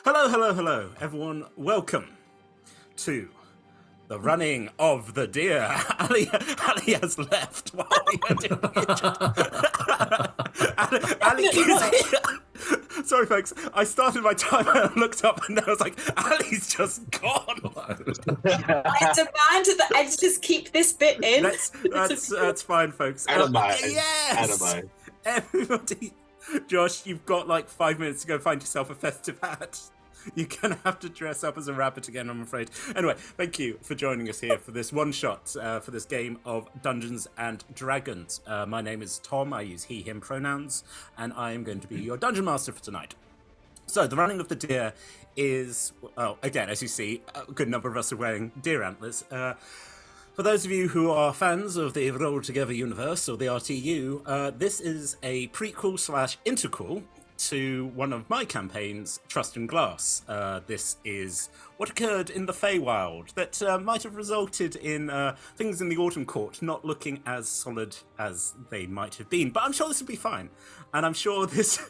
Hello, hello, hello, everyone. Welcome to the running of the deer. Ali has left while we are doing it. Ali is here. Sorry, folks. I started my timer and looked up, and I was like, Ali's just gone. I demand that editors keep this bit in. That's fine, folks. I don't mind. Yes. I don't mind. Everybody, Josh, you've got like 5 minutes to go find yourself a festive hat. You're going to have to dress up as a rabbit again, I'm afraid. Anyway, thank you for joining us here for this one-shot, for this game of Dungeons and Dragons. My name is Tom. I use he, him pronouns, and I am going to be your Dungeon Master for tonight. So, the running of the deer is, well, again, as you see, a good number of us are wearing deer antlers. For those of you who are fans of the Roll Together universe, or the RTU, this is a prequel/interquel to one of my campaigns, Trust and Glass. This is what occurred in the Feywild that might have resulted in things in the Autumn Court not looking as solid as they might have been. But I'm sure this will be fine. And I'm sure this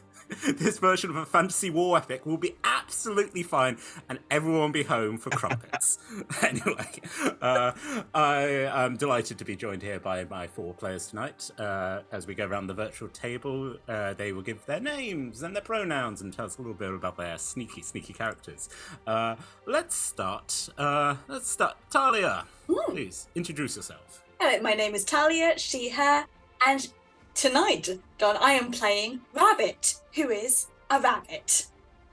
version of a fantasy war epic will be absolutely fine, and everyone will be home for crumpets. Anyway, I am delighted to be joined here by my 4 players tonight. As we go around the virtual table, they will give their names and their pronouns and tell us a little bit about their sneaky characters. Let's start. Talia, please introduce yourself. Hello, my name is Talia, she, her, and tonight, Don, I am playing Rabbit, who is a rabbit.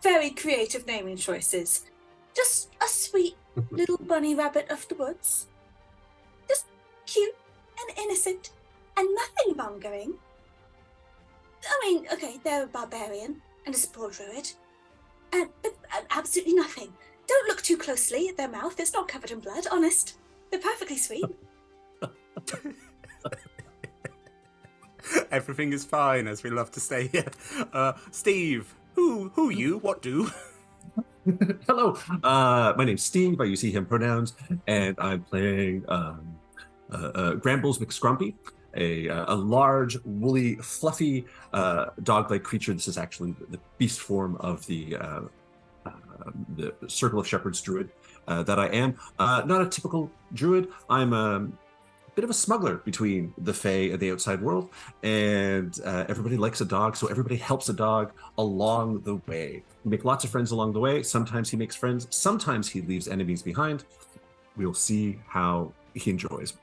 Very creative naming choices. Just a sweet little bunny rabbit of the woods. Just cute and innocent and nothing mongering. I mean, okay, they're a barbarian and a spore druid, but absolutely nothing. Don't look too closely at their mouth. It's not covered in blood, honest. They're perfectly sweet. Everything is fine, as we love to say here. Steve, who you? What do? Hello, my name's Steve. I use he, him pronouns, and I'm playing Grambles McScrumpy, a large, woolly, fluffy, dog-like creature. This is actually the beast form of the Circle of Shepherds druid that I am. Not a typical druid. I'm a bit of a smuggler between the Fae and the outside world, and everybody likes a dog, so everybody helps a dog along the way. We make lots of friends along the way. Sometimes he makes friends, sometimes he leaves enemies behind. We'll see how he enjoys,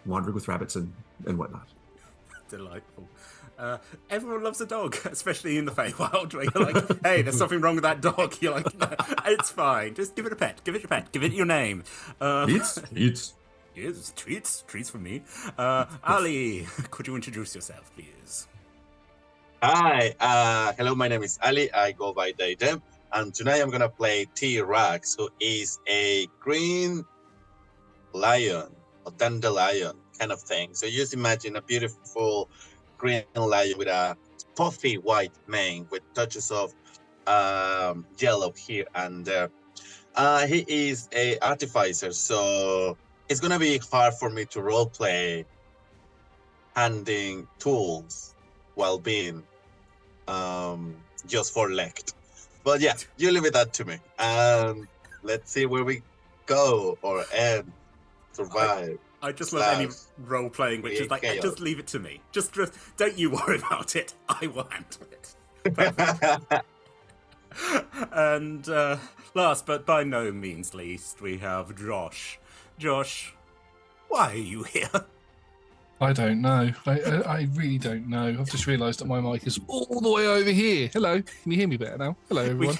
wandering with rabbits and whatnot. Delightful. Everyone loves a dog, especially in the Feywild, where you're like, hey, there's something wrong with that dog. You're like, no, it's fine. Just give it a pet. Give it your pet. Give it your name. Treats. Yes, treats for me. Ali, could you introduce yourself, please? Hi, hello, my name is Ali. I go by D&D, and tonight I'm going to play T-Rex, who is a green lion, a dandelion kind of thing. So just imagine a beautiful green lion with a puffy white mane with touches of yellow here and there. He is a artificer, so it's going to be hard for me to roleplay handing tools while being just four-legged. But yeah, you leave it that to me. And let's see where we go or end, survive. I just love any role-playing, which is like, just leave it to me. Just don't you worry about it. I will handle it. And last but by no means least, we have Josh. Josh, why are you here? I don't know. I really don't know. I've just realised that my mic is all the way over here. Hello. Can you hear me better now? Hello, everyone.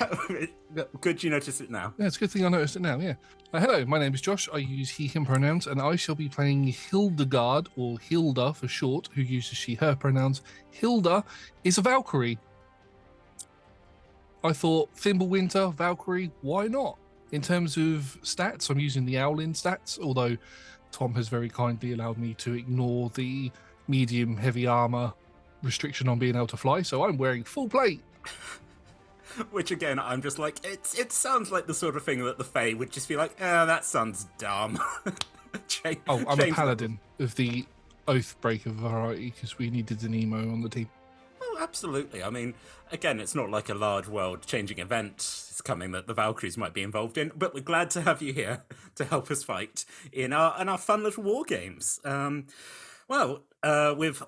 Good you notice it now. Yeah, it's a good thing I noticed it now, yeah. Hello, my name is Josh. I use he, him pronouns, and I shall be playing Hildegard, or Hilda for short, who uses she, her pronouns. Hilda is a Valkyrie. I thought Thimblewinter, Valkyrie, why not? In terms of stats, I'm using the Owlin stats, although Tom has very kindly allowed me to ignore the medium heavy armor restriction on being able to fly, so I'm wearing full plate. Which again, I'm just like, it sounds like the sort of thing that the Fae would just be like, that sounds dumb. I'm a paladin of the Oathbreaker variety because we needed an emo on the team. Oh, absolutely. I mean, again, it's not like a large world-changing event is coming that the Valkyries might be involved in, but we're glad to have you here to help us fight in our fun little war games. With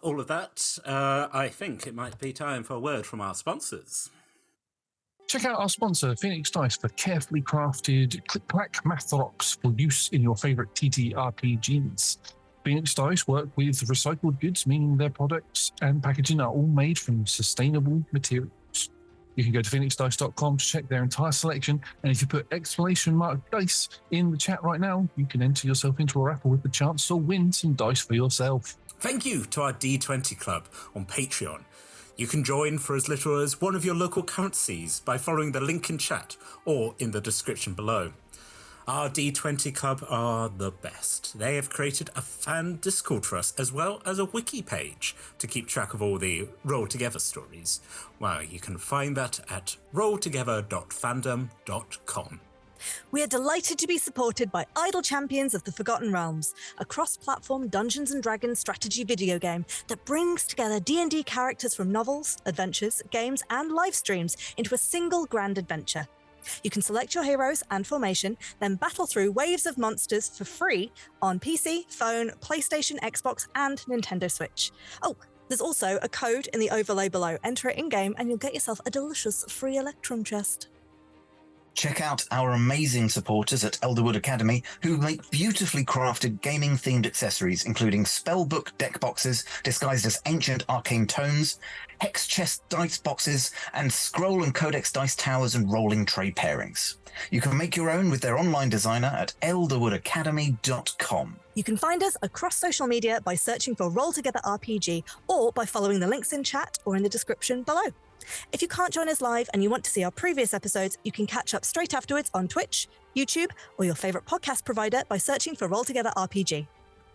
all of that, I think it might be time for a word from our sponsors. Check out our sponsor, Phoenix Dice, for carefully crafted click-clack math rocks for use in your favourite TTRPGs. Phoenix Dice work with recycled goods, meaning their products and packaging are all made from sustainable materials. You can go to phoenixdice.com to check their entire selection, and if you put !dice in the chat right now, you can enter yourself into a raffle with the chance to win some dice for yourself. Thank you to our D20 Club on Patreon. You can join for as little as one of your local currencies by following the link in chat or in the description below. Our D20 Club are the best. They have created a fan Discord for us, as well as a wiki page to keep track of all the Roll Together stories. Well, you can find that at rolltogether.fandom.com. We are delighted to be supported by Idle Champions of the Forgotten Realms, a cross-platform Dungeons & Dragons strategy video game that brings together D&D characters from novels, adventures, games, and live streams into a single grand adventure. You can select your heroes and formation, then battle through waves of monsters for free on PC, phone, PlayStation, Xbox, and Nintendo Switch. Oh, there's also a code in the overlay below. Enter it in-game and you'll get yourself a delicious free Electrum chest. Check out our amazing supporters at Elderwood Academy, who make beautifully crafted gaming-themed accessories, including spellbook deck boxes disguised as ancient arcane tomes, hex chest dice boxes, and scroll and codex dice towers and rolling tray pairings. You can make your own with their online designer at elderwoodacademy.com. You can find us across social media by searching for Roll Together RPG or by following the links in chat or in the description below. If you can't join us live and you want to see our previous episodes, you can catch up straight afterwards on Twitch, YouTube, or your favourite podcast provider by searching for Roll Together RPG.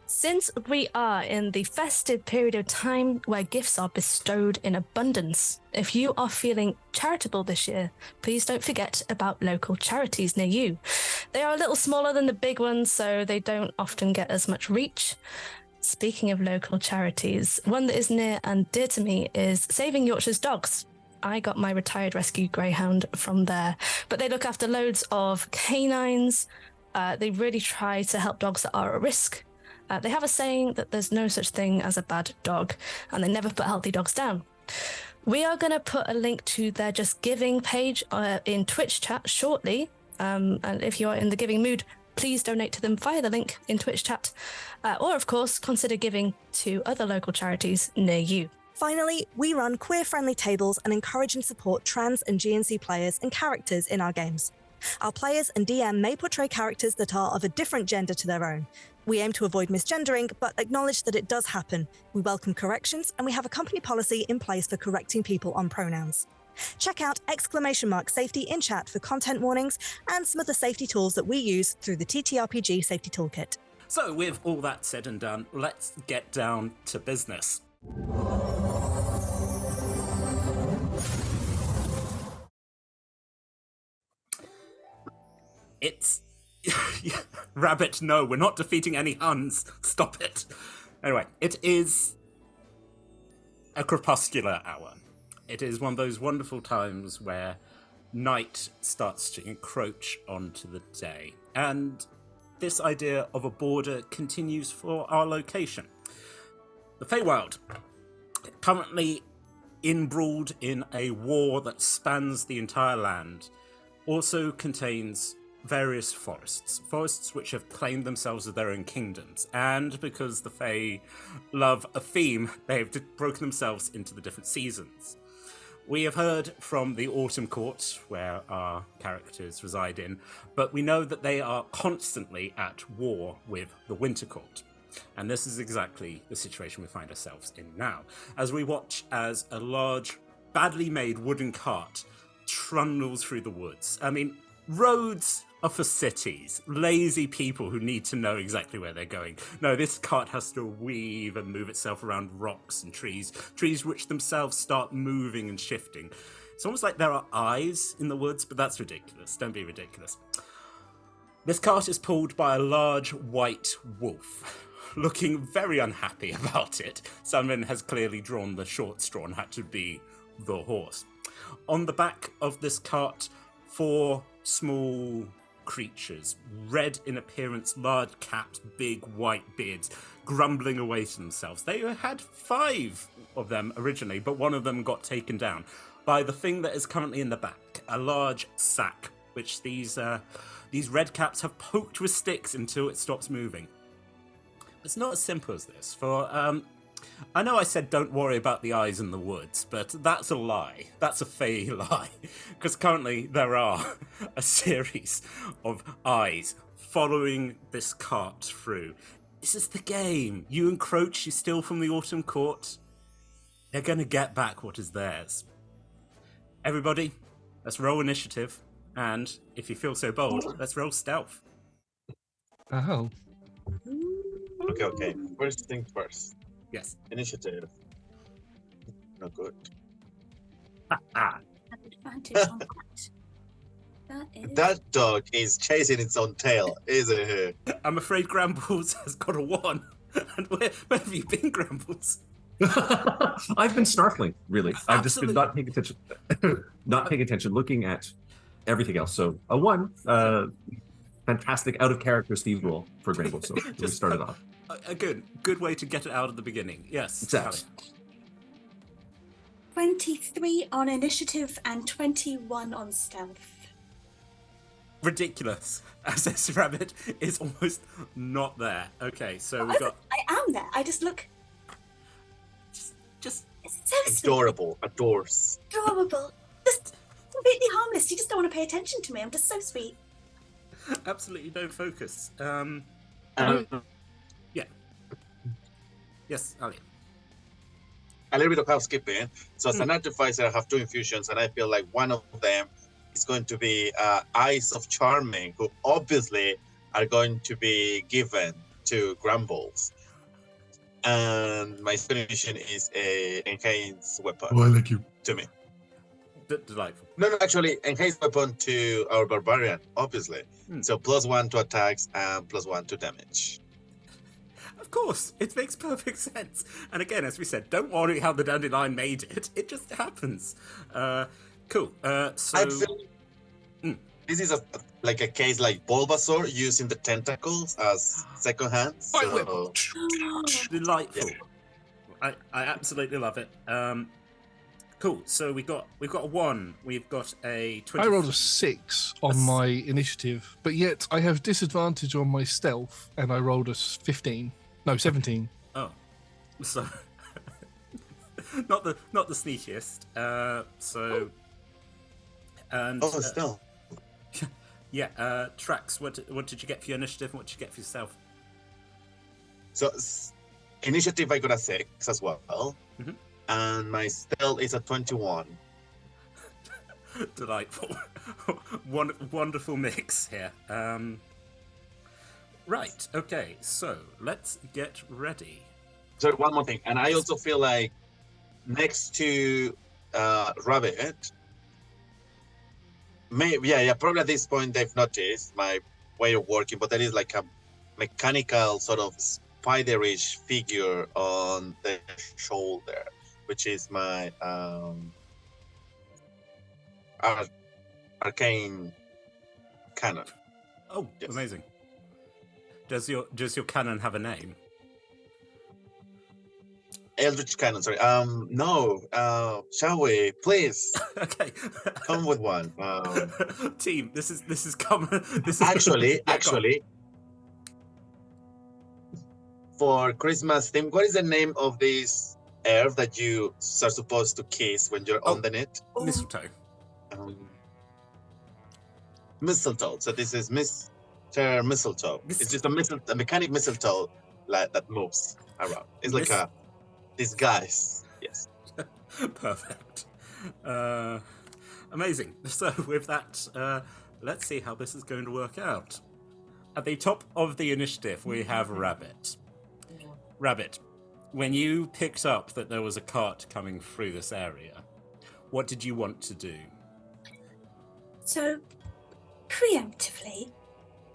Since we are in the festive period of time where gifts are bestowed in abundance, if you are feeling charitable this year, please don't forget about local charities near you. They are a little smaller than the big ones, so they don't often get as much reach. Speaking of local charities, one that is near and dear to me is Saving Yorkshire's Dogs. I got my retired rescue greyhound from there, but they look after loads of canines. They really try to help dogs that are at risk. They have a saying that there's no such thing as a bad dog, and they never put healthy dogs down. We are going to put a link to their Just Giving page in Twitch chat shortly, and if you are in the giving mood, please donate to them via the link in Twitch chat, or of course consider giving to other local charities near you. Finally, we run queer-friendly tables and encourage and support trans and GNC players and characters in our games. Our players and DM may portray characters that are of a different gender to their own. We aim to avoid misgendering, but acknowledge that it does happen. We welcome corrections, and we have a company policy in place for correcting people on pronouns. Check out !safety in chat for content warnings and some of the safety tools that we use through the TTRPG Safety Toolkit. So, with all that said and done, let's get down to business. It's... Rabbit, no, we're not defeating any Huns. Stop it. Anyway, it is a crepuscular hour. It is one of those wonderful times where night starts to encroach onto the day. And this idea of a border continues for our location. The Feywild, currently embroiled in a war that spans the entire land, also contains various forests which have claimed themselves as their own kingdoms, and because the Fae love a theme, they have broken themselves into the different seasons. We have heard from the Autumn Court, where our characters reside in, but we know that they are constantly at war with the Winter Court. And this is exactly the situation we find ourselves in now, as we watch as a large, badly made wooden cart trundles through the woods. I mean, roads are for cities, lazy people who need to know exactly where they're going. No, this cart has to weave and move itself around rocks and trees which themselves start moving and shifting. It's almost like there are eyes in the woods, but that's ridiculous. Don't be ridiculous. This cart is pulled by a large white wolf, looking very unhappy about it. Sunman has clearly drawn the short straw and had to be the horse. On the back of this cart, 4 small creatures, red in appearance, large caps, big white beards, grumbling away to themselves. They had 5 of them originally, but one of them got taken down by the thing that is currently in the back, a large sack, which these red caps have poked with sticks until it stops moving. It's not as simple as this, for I know I said don't worry about the eyes in the woods, but that's a lie. That's a Fae lie. Because currently there are a series of eyes following this cart through. This is the game. You encroach, you steal from the Autumn Court. They're going to get back what is theirs. Everybody, let's roll initiative. And if you feel so bold, let's roll stealth. Oh. Okay. First thing first. Yes. Initiative. Not good. Have advantage on that. That is. That dog is chasing its own tail, isn't it? I'm afraid Grambles has got a 1. And where have you been, Grambles? I've been snorkeling, really. I've just been Absolutely. not paying attention, looking at everything else. So a 1, fantastic out of character Steve roll for Gramble. So we started off. A good way to get it out at the beginning. Yes. Exactly. 23 on initiative and 21 on stealth. Ridiculous. As this rabbit is almost not there. Okay, so we got I am there. I just look. just It's so sweet. Adorable. Adores. Adorable. Just completely harmless. You just don't want to pay attention to me. I'm just so sweet. absolutely don't focus. Yeah. Yes, Ali. A little bit of housekeeping. So as an artificer, I have 2 infusions, and I feel like one of them is going to be Eyes of Charming, who obviously are going to be given to Grumbles. And my second infusion is a enhanced weapon I like you. to me. Delightful. No, actually, enhanced weapon to our barbarian, obviously. So +1 to attacks and +1 to damage. Of course, it makes perfect sense. And again, as we said, don't worry how the dandelion made it. It just happens. Cool. So I feel this is like a case like Bulbasaur using the tentacles as second hands. So, delightful. I absolutely love it. Cool. So we got a 1. We've got a 20. I rolled a 6 on my initiative, but yet I have disadvantage on my stealth, and I rolled a 15. No, 17. Oh, so not the sneakiest. So and still. yeah. Trax, what did you get for your initiative? And what did you get for yourself? So initiative, I got a 6 as well. Mhm. And my stealth is a 21. Delightful. Wonderful mix here. Right, okay, so let's get ready. So one more thing, and I also feel like next to Rabbit, probably at this point they've noticed my way of working, but there is like a mechanical sort of spiderish figure on the shoulder, which is my arcane cannon. Oh, Yes. amazing. Does your cannon have a name? Eldritch cannon, sorry. No. Shall we, please? Okay. Come with one. Team, this is common. This is Actually, Yeah, go on. for Christmas theme, what is the name of this herb that you are supposed to kiss when you're on the net? Mistletoe. Mistletoe. So this is Mr. Mistletoe. It's just a mechanic mistletoe that moves around. It's like a disguise. Yes. Perfect. Amazing. So with that, let's see how this is going to work out. At the top of the initiative, we have Rabbit. Rabbit, when you picked up that there was a cart coming through this area, what did you want to do? So, preemptively,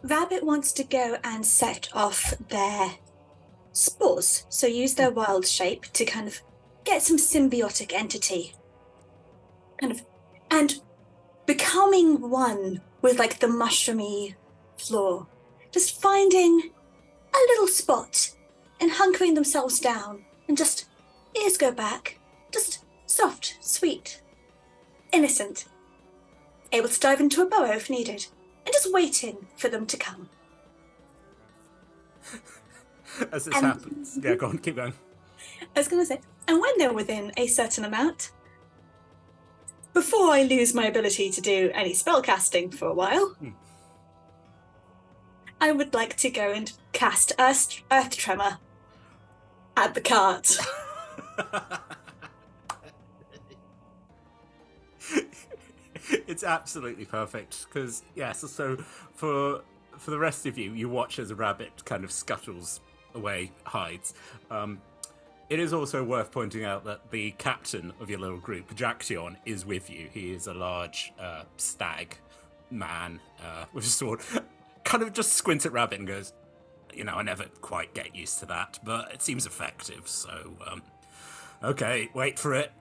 Rabbit wants to go and set off their spores. So use their wild shape to kind of get some symbiotic entity. And becoming one with like the mushroomy floor. Just finding a little spot and hunkering themselves down and just ears go back. Just soft, sweet, innocent. Able to dive into a burrow if needed. And just waiting for them to come. As this happens. Yeah, go on, keep going. I was going to say, and when they're within a certain amount, before I lose my ability to do any spellcasting for a while, I would like to go and cast Earth Tremor at the cart. It's absolutely perfect because so for the rest of you, you watch as a rabbit kind of scuttles away, hides. It is also worth pointing out that the captain of your little group, Jacktion, is with you. He is a large stag man with a sword. Kind of just squints at Rabbit and goes, I never quite get used to that, but it seems effective, so, okay, wait for it.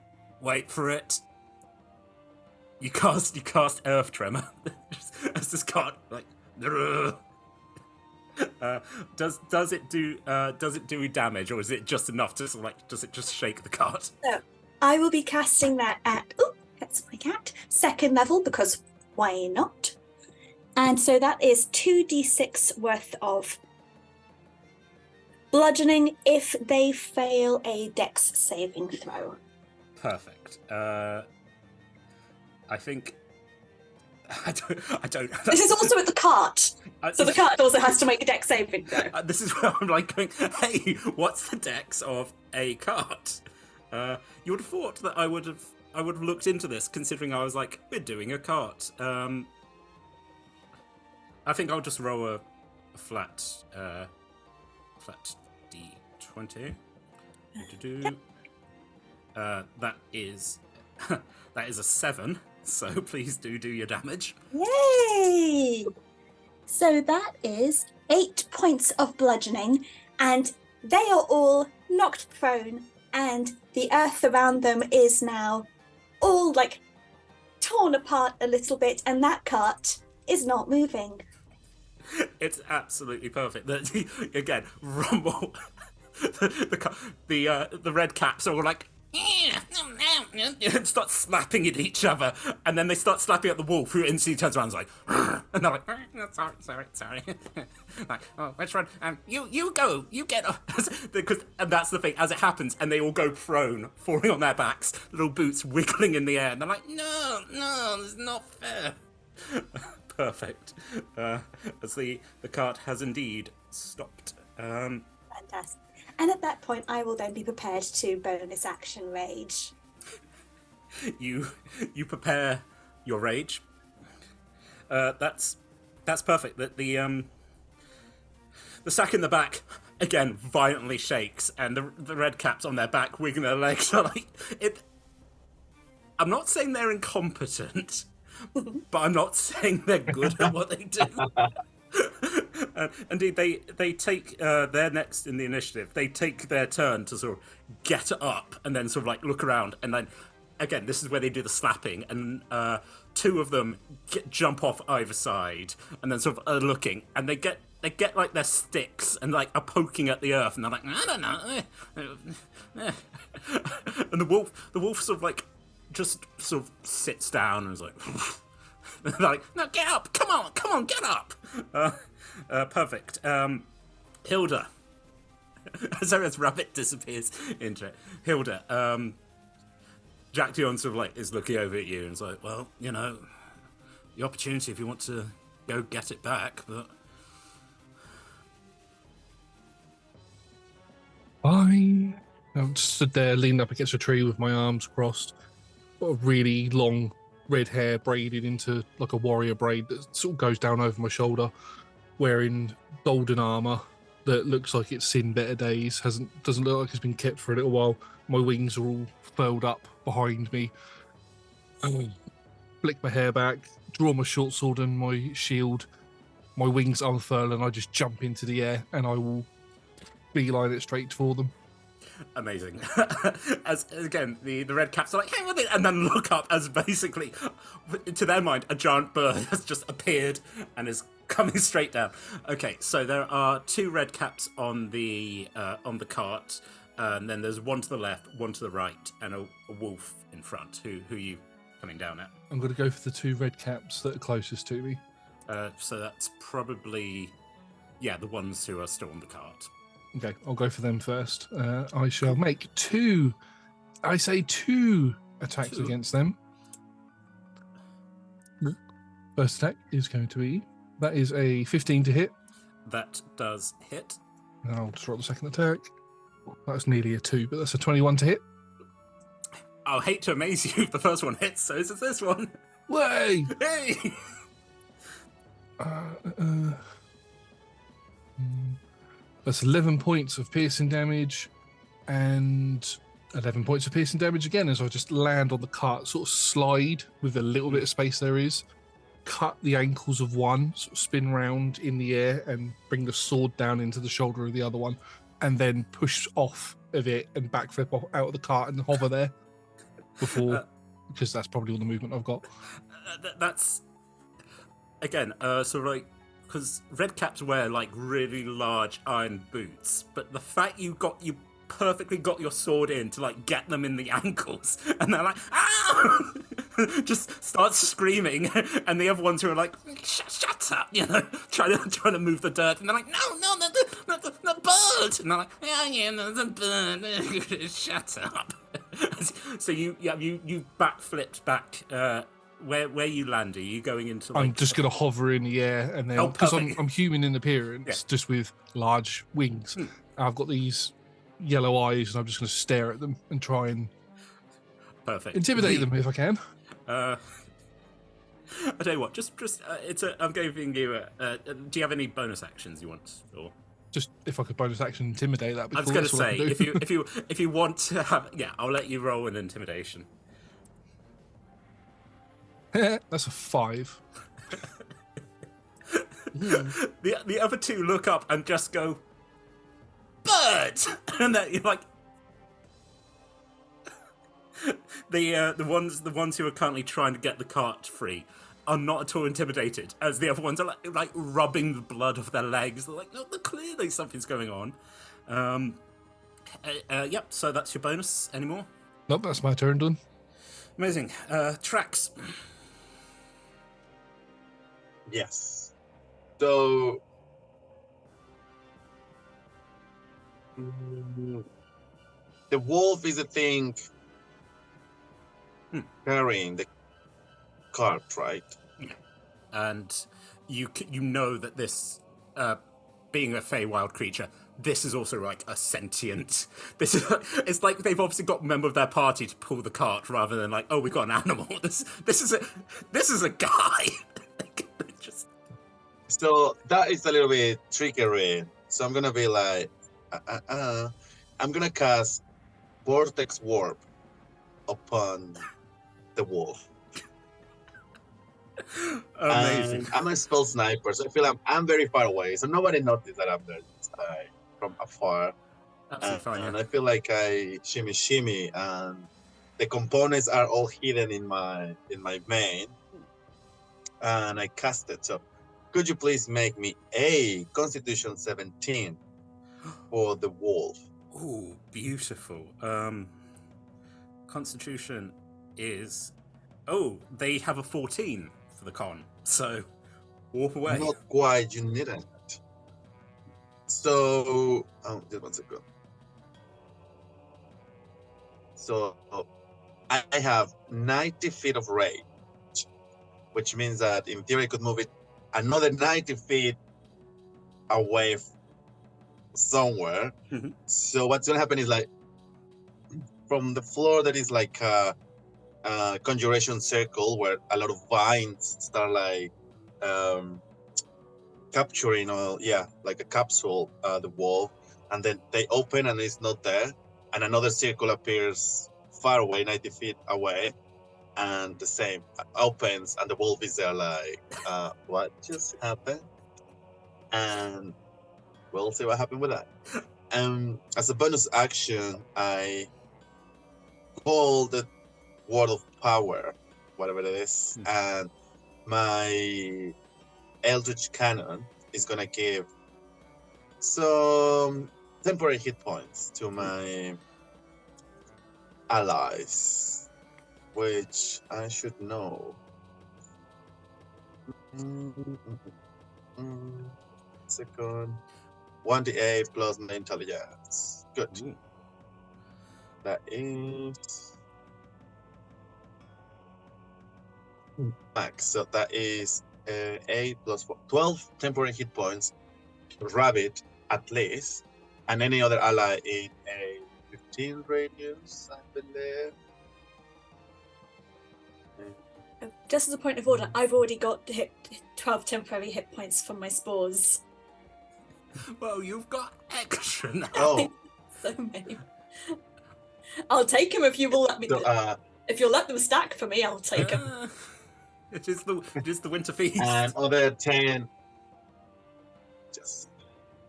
You cast Earth Tremor as this card, like, does it do damage, or is it just enough to does it just shake the card? So I will be casting that at that's my cat, 2nd level, because why not? And so that is 2d6 worth of bludgeoning if they fail a dex saving throw. Perfect. I think I don't. This is also at the cart, so the cart also has to make a dex saving throw. This is where I'm like going, hey, what's the dex of a cart? You would have thought that I would have looked into this, considering I was like, we're doing a cart. I think I'll just roll a flat d20. That is a 7. So please do your damage. Yay! So that is 8 points of bludgeoning, and they are all knocked prone, and the earth around them is now all like torn apart a little bit, and that cart is not moving. It's absolutely perfect. Again, rumble. The red caps are all like, and start slapping at each other, and then they start slapping at the wolf, who instantly turns around and is like, and they're like, sorry. Like, oh, which one? You go, you get up. And that's the thing, as it happens, and they all go prone, falling on their backs, little boots wiggling in the air, and they're like, no, this is not fair. Perfect. As the cart has indeed stopped. Fantastic. And at that point, I will then be prepared to bonus action rage. You prepare your rage. That's perfect. That the sack in the back again violently shakes, and the red caps on their back wiggling their legs are like it. I'm not saying they're incompetent, but I'm not saying they're good at what they do. Indeed, they take they're next in the initiative. They take their turn to sort of get up and then sort of like look around, and then again, this is where they do the slapping, and 2 of them jump off either side, and then sort of are looking, and they get like their sticks and like are poking at the earth, and they're like, I don't know. And the wolf sort of like just sort of sits down and is like, they're like, no, get up, come on, get up. Perfect. Hilda. As Rabbit disappears into it. Hilda, Jack Dion sort of like is looking over at you and is like, well, the opportunity if you want to go get it back, but I just stood there leaning up against a tree with my arms crossed. Got a really long red hair braided into like a warrior braid that sort of goes down over my shoulder, wearing golden armor that looks like it's seen better days, doesn't look like it's been kept for a little while. My wings are all furled up behind me. Flick my hair back, draw my short sword and my shield, my wings unfurl, and I just jump into the air, and I will beeline it straight for them. Amazing. As again, the red caps are like, hey, with it, and then look up as basically, to their mind, a giant bird has just appeared and is coming straight down. Okay, so there are 2 red caps on the cart, and then there's one to the left, one to the right, and a wolf in front. Who are you coming down at? I'm going to go for the 2 red caps that are closest to me. So that's probably, the ones who are still on the cart. Okay, I'll go for them first. I shall make 2 attacks 2. against them. First attack is going to be, that is a 15 to hit. That does hit. And I'll just roll the second attack. That's nearly a 2, but that's a 21 to hit. I'll hate to amaze you if the first one hits, so is it this one? Way! Hey! That's 11 points of piercing damage and 11 points of piercing damage again as I just land on the cart, sort of slide with a little bit of space there is, cut the ankles of one, sort of spin round in the air and bring the sword down into the shoulder of the other one, and then push off of it and backflip out of the cart and hover there before, because that's probably all the movement I've got. That's, again, sort of like, because red caps wear like really large iron boots, but the fact you perfectly got your sword in to like get them in the ankles, and they're like, ah! Just start screaming, and the other ones who are like, shut up, trying to move the dirt, and they're like, no, the bird, and they're like, the bird, shut up. So you backflipped back. Where you land? Are you going into? Like, I'm just going to hover in the air, and then because I'm human in appearance, just with large wings, I've got these yellow eyes, and I'm just going to stare at them and try and intimidate them if I can. I tell you what, just I'm giving you. Do you have any bonus actions you want, or? Just if I could bonus action intimidate that. I was going to say if you want to have, I'll let you roll an intimidation. That's a 5. The other 2 look up and just go, bird, and then you're like, the ones who are currently trying to get the cart free are not at all intimidated, as the other ones are like rubbing the blood off their legs. They're like, no, clearly something's going on. Yep. So that's your bonus. Any more? Nope, that's my turn done. Amazing. Tracks. Yes. So the wolf is a thing carrying the cart, right? And you know that this, being a Feywild creature, this is also like a sentient. It's like they've obviously got a member of their party to pull the cart rather than like, oh, we got an animal. This is a guy. So that is a little bit trickery. So I'm gonna be like, I'm gonna cast Vortex Warp upon the wolf. Amazing. And I'm a spell sniper, so I feel I'm very far away, so nobody noticed that I'm there from afar. Absolutely fine. And I feel like I shimmy, and the components are all hidden in my main, and I cast it. So, could you please make me a Constitution 17 for the wolf? Ooh, beautiful. Constitution is. Oh, they have a 14 for the con, so walk away. Not quite, you needn't. So, just 1 second. So, I have 90 feet of range, which means that in theory I could move it another 90 feet away somewhere. Mm-hmm. So what's gonna happen is like, from the floor that is like a conjuration circle where a lot of vines start like capturing, like a capsule, the wall, and then they open and it's not there, and another circle appears far away, 90 feet away, and the same opens, and the wolf is there like, what just happened? And we'll see what happened with that. as a bonus action, I call the word of power, whatever it is, and my Eldritch Cannon is gonna give some temporary hit points to my allies, which I should know. Second, 1d8 plus my intelligence. Good. Ooh. That is max. So that is 8 plus 4, 12 temporary hit points. Rabbit at least, and any other ally in a 15 radius, I believe. Just as a point of order, I've already got 12 temporary hit points from my spores. Well, you've got extra now. Oh, So many. I'll take them if you will let me. so, If you'll let them stack for me, I'll take them. It is the winter feast. and other 10. Just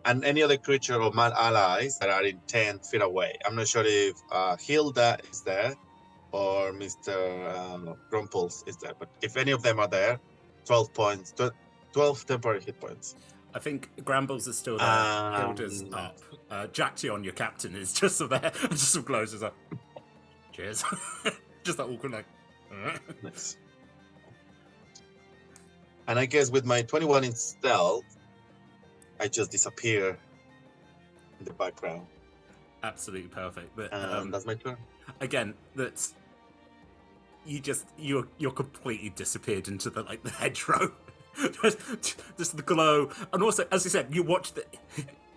and any other creature or my allies that are in 10 feet away. I'm not sure if Hilda is there or Mr. Grumples is there, but if any of them are there, 12 points, 12 temporary hit points. I think Grambles is still there. Hilda's up. Jacktion, your captain, is just there. Just some closes up. Cheers. Just that awkward, like. Nice. And I guess with my 21 in stealth, I just disappear in the background. Absolutely perfect. But That's my turn. again, that's you're completely disappeared into the hedgerow. just the glow, and also, as you said, you watch the.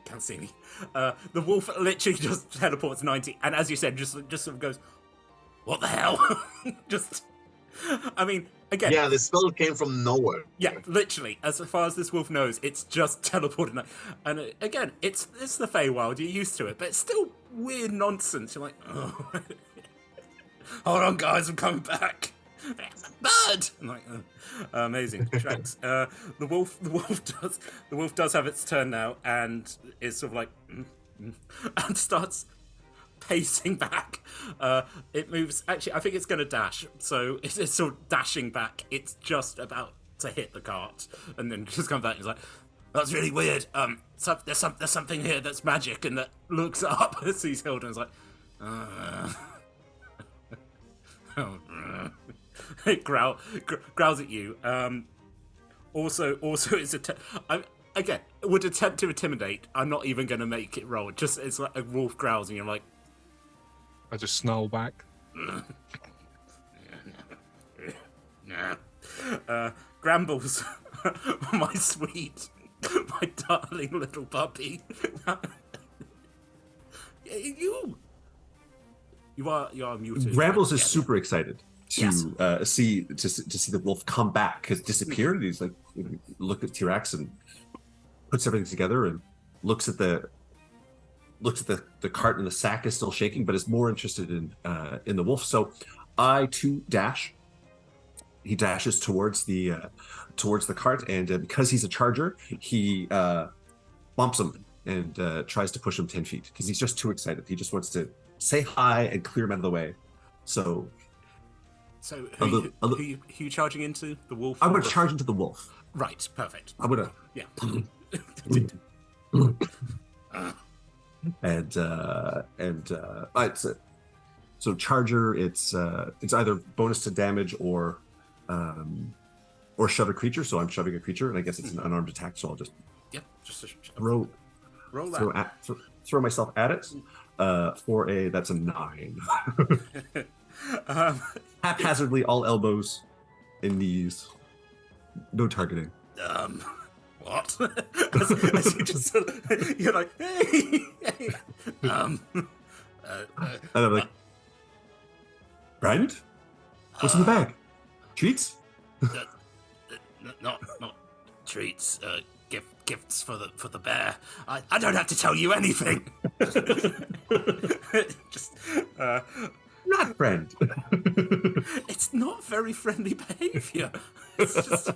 Can't see me. The wolf literally just teleports 90, and as you said, just sort of goes, "What the hell?" Just, I mean, again. Yeah, the spell came from nowhere. Yeah, literally. As far as this wolf knows, it's just teleported. And again, it's the Feywild. You're used to it, but it's still weird nonsense. You're like, oh, hold on, guys, I'm coming back. Bird. I'm like, amazing tracks. The wolf does have its turn now, and is sort of like, and starts pacing back. It moves. Actually, I think it's going to dash. So it's sort of dashing back. It's just about to hit the cart, and then just come back. And it's like, that's really weird. There's something here that's magic, and that looks up, sees Hilda, and is like, it growls at you. Also, it's again would attempt to intimidate. I'm not even going to make it roll. Just it's like a wolf growls, and you're like. I just snarl back. Grambles, my sweet, my darling little puppy. You are muted. Grambles is Yeah. super excited to Yes. see the wolf come back, because disappeared. And he's like, look at T-Rex and puts everything together and looks at the cart, and the sack is still shaking, but is more interested in the wolf. So I too dash. He dashes towards the cart, and because he's a charger, he bumps him and tries to push him 10 feet because he's just too excited. He just wants to say hi and clear him out of the way. So who are you charging into? The wolf? I'm going to charge into the wolf. Right, perfect. I'm going to. Yeah. So charger, it's either bonus to damage or shove a creature. So I'm shoving a creature, and I guess it's an unarmed attack. So I'll just just roll that. throw myself at it for that's a 9. Haphazardly, all elbows and knees, no targeting. What? as you just sort of, you're like, hey. And I'm like, Brand? What's in the bag? Treats? Not treats. Gifts for the bear. I don't have to tell you anything. Just Not friend. it's not very friendly behavior. It's just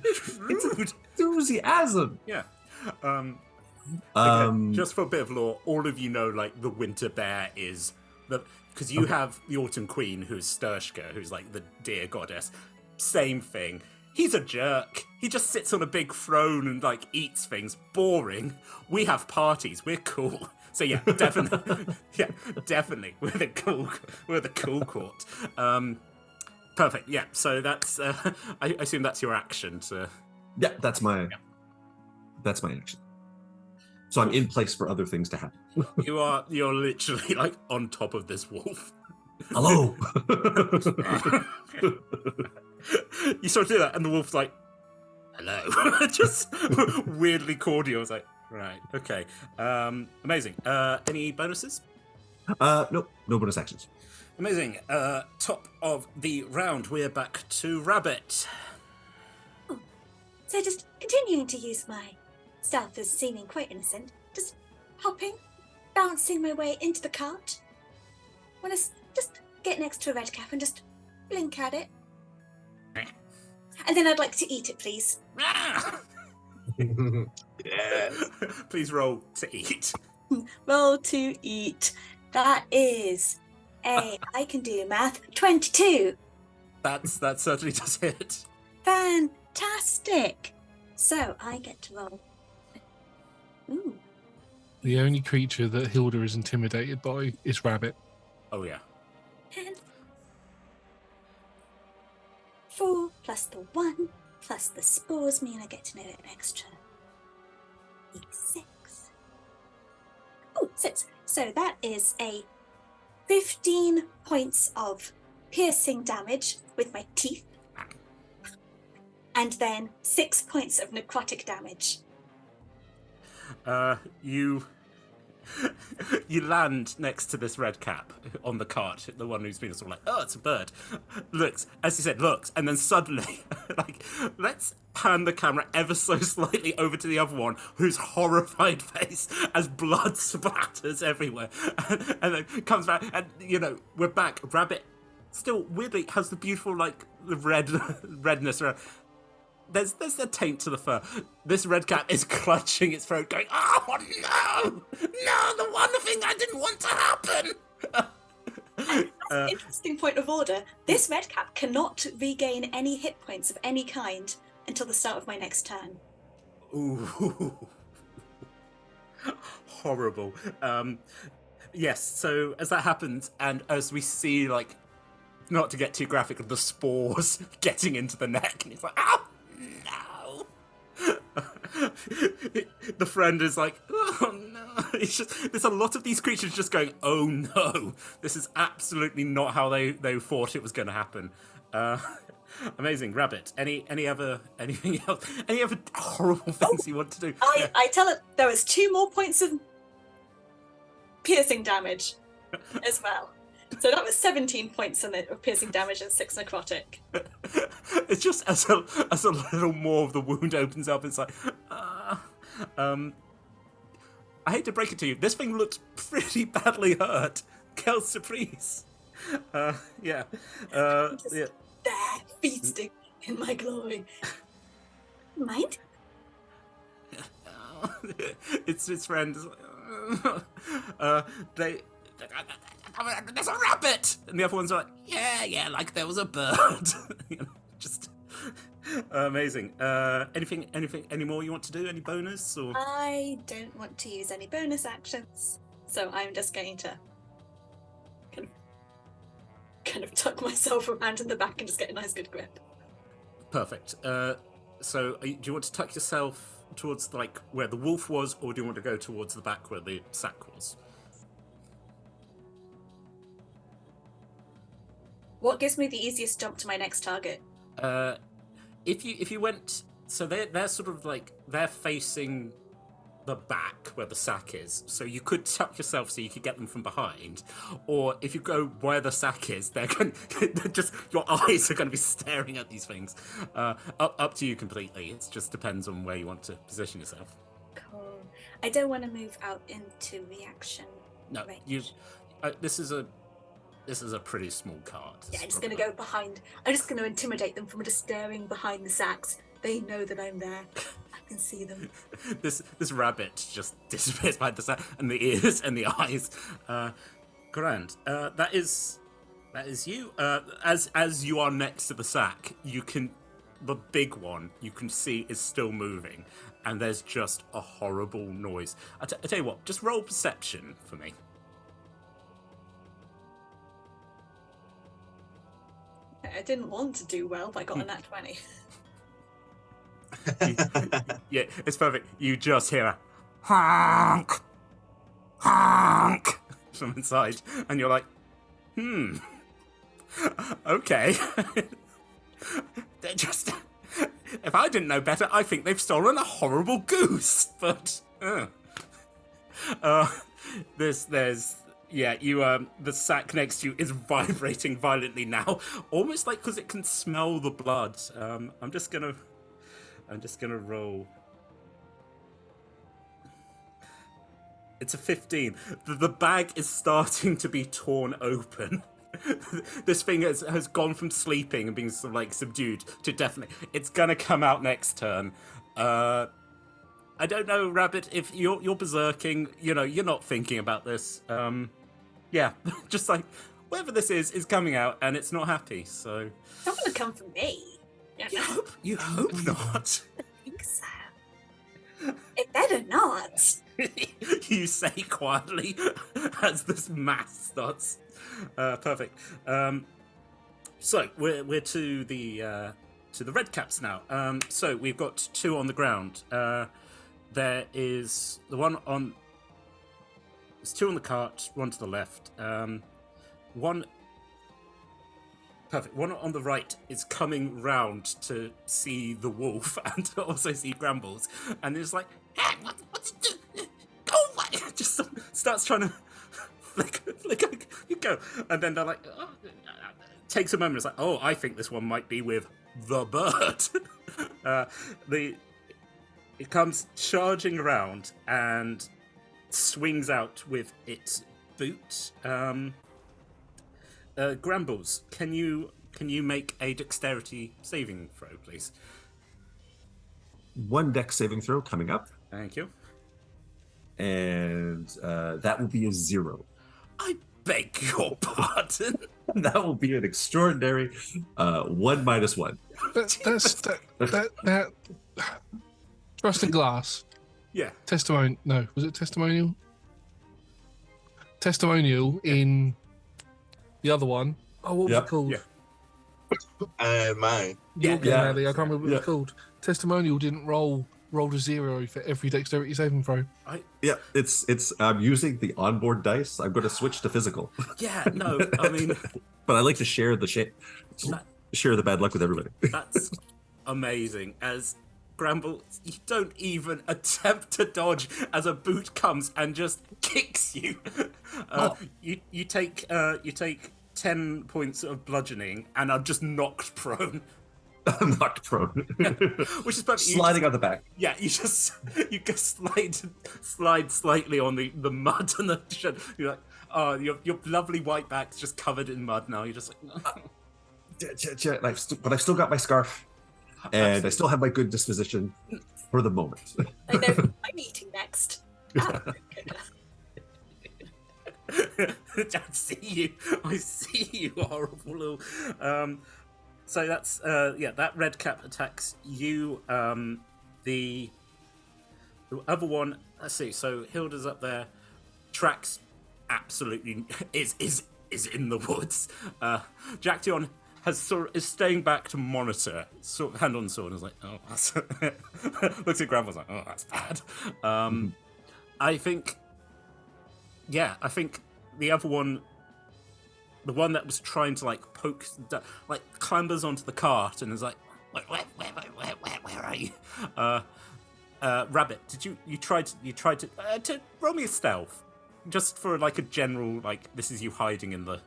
it's rude. Enthusiasm. Yeah. Just for a bit of lore, all of you know, like, the winter bear is because you have the autumn queen, who's Sturshka, who's like the deer goddess. Same thing. He's a jerk. He just sits on a big throne and like eats things. Boring. We have parties. We're cool. So yeah, definitely, definitely, we're the cool court. Perfect. Yeah. So that's. I assume that's your action. Yeah, that's my action. So I'm in place for other things to happen. You're literally like on top of this wolf. Hello. You sort of do that, and the wolf's like, "Hello," just weirdly cordial. It's like, right, okay, amazing. Any bonuses? No bonus actions. Amazing. Top of the round, we're back to Rabbit. So just continuing to use my stealth as seeming quite innocent, just hopping, bouncing my way into the cart. Want to just get next to a red cap and just blink at it. And then I'd like to eat it, please. Yes. Please roll to eat. Roll to eat. That is I can do math, 22. That certainly does hit. Fantastic. So I get to roll. Ooh. The only creature that Hilda is intimidated by is Rabbit. Oh yeah. And 4 plus the 1 plus the spores mean I get to know an extra D6. Oh, 6. So that is a 15 points of piercing damage with my teeth. And then 6 points of necrotic damage. You land next to this red cap on the cart, the one who's been sort of like, oh, it's a bird. Looks, as you said, and then suddenly, like, let's pan the camera ever so slightly over to the other one, whose horrified face as blood splatters everywhere, and then comes back, and, we're back. Rabbit still weirdly has the beautiful, like, the redness around. There's a taint to the fur. This red cap is clutching its throat, going, oh no! No, the one thing I didn't want to happen! That's an interesting point of order. This red cap cannot regain any hit points of any kind until the start of my next turn. Ooh. Horrible. Yes, so as that happens, and as we see, like, not to get too graphic, the spores getting into the neck, and it's like, ow! No. The friend is like, oh no. It's just, there's a lot of these creatures just going, oh no. This is absolutely not how they thought it was going to happen. Amazing. Rabbit, anything else? Any other horrible things you want to do? I tell it there was 2 more points of piercing damage as well. So that was 17 points of piercing damage and 6 necrotic. It's just as a little more of the wound opens up, it's like, I hate to break it to you, this thing looks pretty badly hurt. Quelle surprise. Yeah. Just Yeah. there, feasting in my glory. Mind? It's friends. There's a rabbit, and the other ones are like, yeah, like there was a bird. Just amazing. Any more you want to do? Any bonus or? I don't want to use any bonus actions, so I'm just going to kind of tuck myself around in the back and just get a nice good grip. Perfect. So do you want to tuck yourself towards like where the wolf was, or do you want to go towards the back where the sack was? What gives me the easiest jump to my next target? If you went, so they're sort of like they're facing the back where the sack is, so you could tuck yourself so you could get them from behind, or if you go where the sack is, they're just your eyes are going to be staring at these things. Up to you completely. It just depends on where you want to position yourself. Cool. I don't want to move out into reaction. No, range. This is a pretty small cart. Yeah, I'm just going to go behind. I'm just going to intimidate them from just staring behind the sacks. They know that I'm there. can see them. This rabbit just disappears behind the sack, and the ears and the eyes. Grand. That is you. As you are next to the sack, the big one you can see is still moving, and there's just a horrible noise. I tell you what, just roll perception for me. I didn't want to do well, but I got a nat 20. Yeah, it's perfect. You just hear a honk, honk from inside, and you're like, okay. They're just. If I didn't know better, I think they've stolen a horrible goose. But the sack next to you is vibrating violently now, almost like because it can smell the blood. I'm just gonna roll. It's a 15. The bag is starting to be torn open. This thing has gone from sleeping and being sort of like subdued to definitely. It's gonna come out next turn. I don't know, Rabbit, if you're berserking. You know, you're not thinking about this. Yeah, just like whatever this is coming out, and it's not happy. So It's not going to come from me. you hope not. I think so. It better not. You say quietly as this mass starts. Perfect. So we're to the red caps now. So we've got 2 on the ground. There is the one on. There's 2 on the cart, 1 to the left. One. Perfect. One on the right is coming round to see the wolf and to also see Grambles, and it's like, hey, what's it do? Go away! Just starts trying to flick. You go, and then they're like, oh, takes a moment. It's like, oh, I think this one might be with the bird. It comes charging around and swings out with its boot. Grambles, can you make a dexterity saving throw, please? 1 dex saving throw coming up, Thank you. and that will be a 0. I beg your pardon. That will be an extraordinary 1 minus 1. That trust and glass. Yeah. Testimony. No, was it testimonial? Testimonial in the other one. Oh, what was Yep. it called? Yeah. Mine. Yeah, Yeah. I can't remember what Yeah. it's called. Testimonial didn't roll a 0 for every dexterity saving throw. Yeah, it's I'm using the onboard dice. I'm going to switch to physical, Yeah, no, I mean, but I like to share the share the bad luck with everybody. that's amazing. As Gramble, you don't even attempt to dodge as a boot comes and just kicks you. You take 10 points of bludgeoning and are just knocked prone. I'm knocked prone, Which is perfect. sliding on the back. Yeah, you just slide slightly on the mud and the shed. You're like, oh, your lovely white back's just covered in mud now. You're just like, But I've still got my scarf, and I still have my good disposition for the moment. I know who I'm eating next. Ah, I see you, horrible little. So that's that red cap attacks you. The other one, let's see. So Hilda's up there. Trax absolutely is in the woods. Jaction is staying back to monitor. Sort of hand on sword and is like, oh, that's looks at Grandma's like, oh, that's bad. I think the other one, the one that was trying to like poke, like clambers onto the cart and is like, where are you? Rabbit, did you tried to roll me a stealth, just for like a general like this is you hiding in the.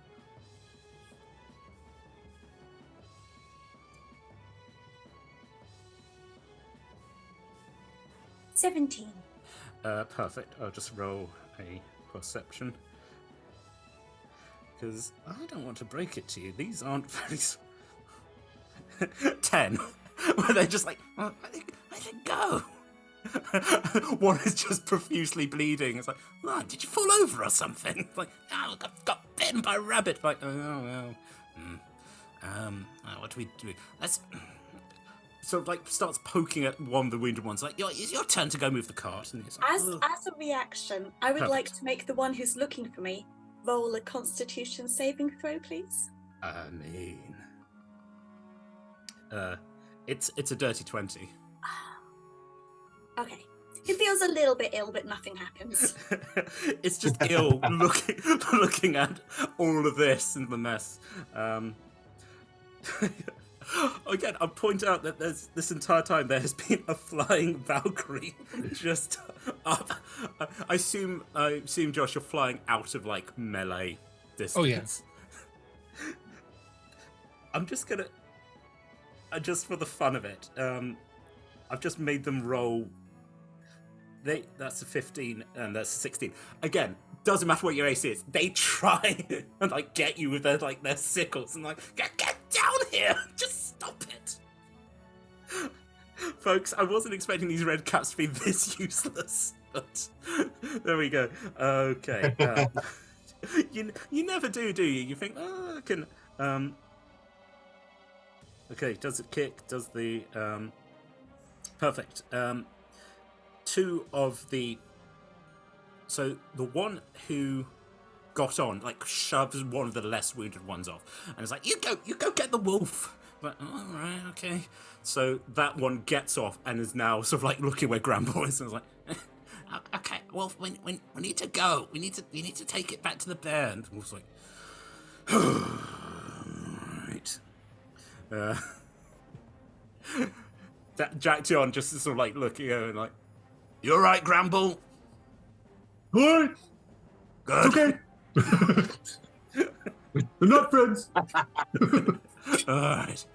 17. Perfect. I'll just roll a perception. Because I don't want to break it to you. These aren't very... 10. Where they're just like, oh, I think go. One is just profusely bleeding. It's like, oh, did you fall over or something? Like, oh, got bitten by a rabbit. Like, oh no. What do we do? Let's sort of like starts poking at one of the wounded ones. Like, it's your turn to go move the cart. And he's like, As a reaction, I would like Perfect. to make the one who's looking for me roll a Constitution saving throw, please. I mean, it's a dirty 20. Okay. It feels a little bit ill, but nothing happens. It's just ill looking at all of this and the mess. Again, I'll point out that there's this entire time there has been a flying Valkyrie just up. I assume, Josh, you're flying out of like melee distance. Oh, yeah. I'm just gonna, just for the fun of it, I've just made them roll. That's a 15 and that's a 16. Again, doesn't matter what your AC is. They try and like get you with their sickles and like get down here. Just stop it, folks. I wasn't expecting these red caps to be this useless, but there we go. Okay, you never do you? You think, oh, I can. Okay, does it kick? Does the perfect? Two of the. So the one who got on like shoves one of the less wounded ones off, and it's like, you go get the wolf. I'm like, all right, okay. So that one gets off and is now sort of like looking where Gramble is, and I was like, okay, Wolf, we need to go. We need to take it back to the bear. And Wolf's like, right. Jack John just sort of like looking over and like, you all right, Gramble? Good. Good. It's okay. We're not friends. Alright.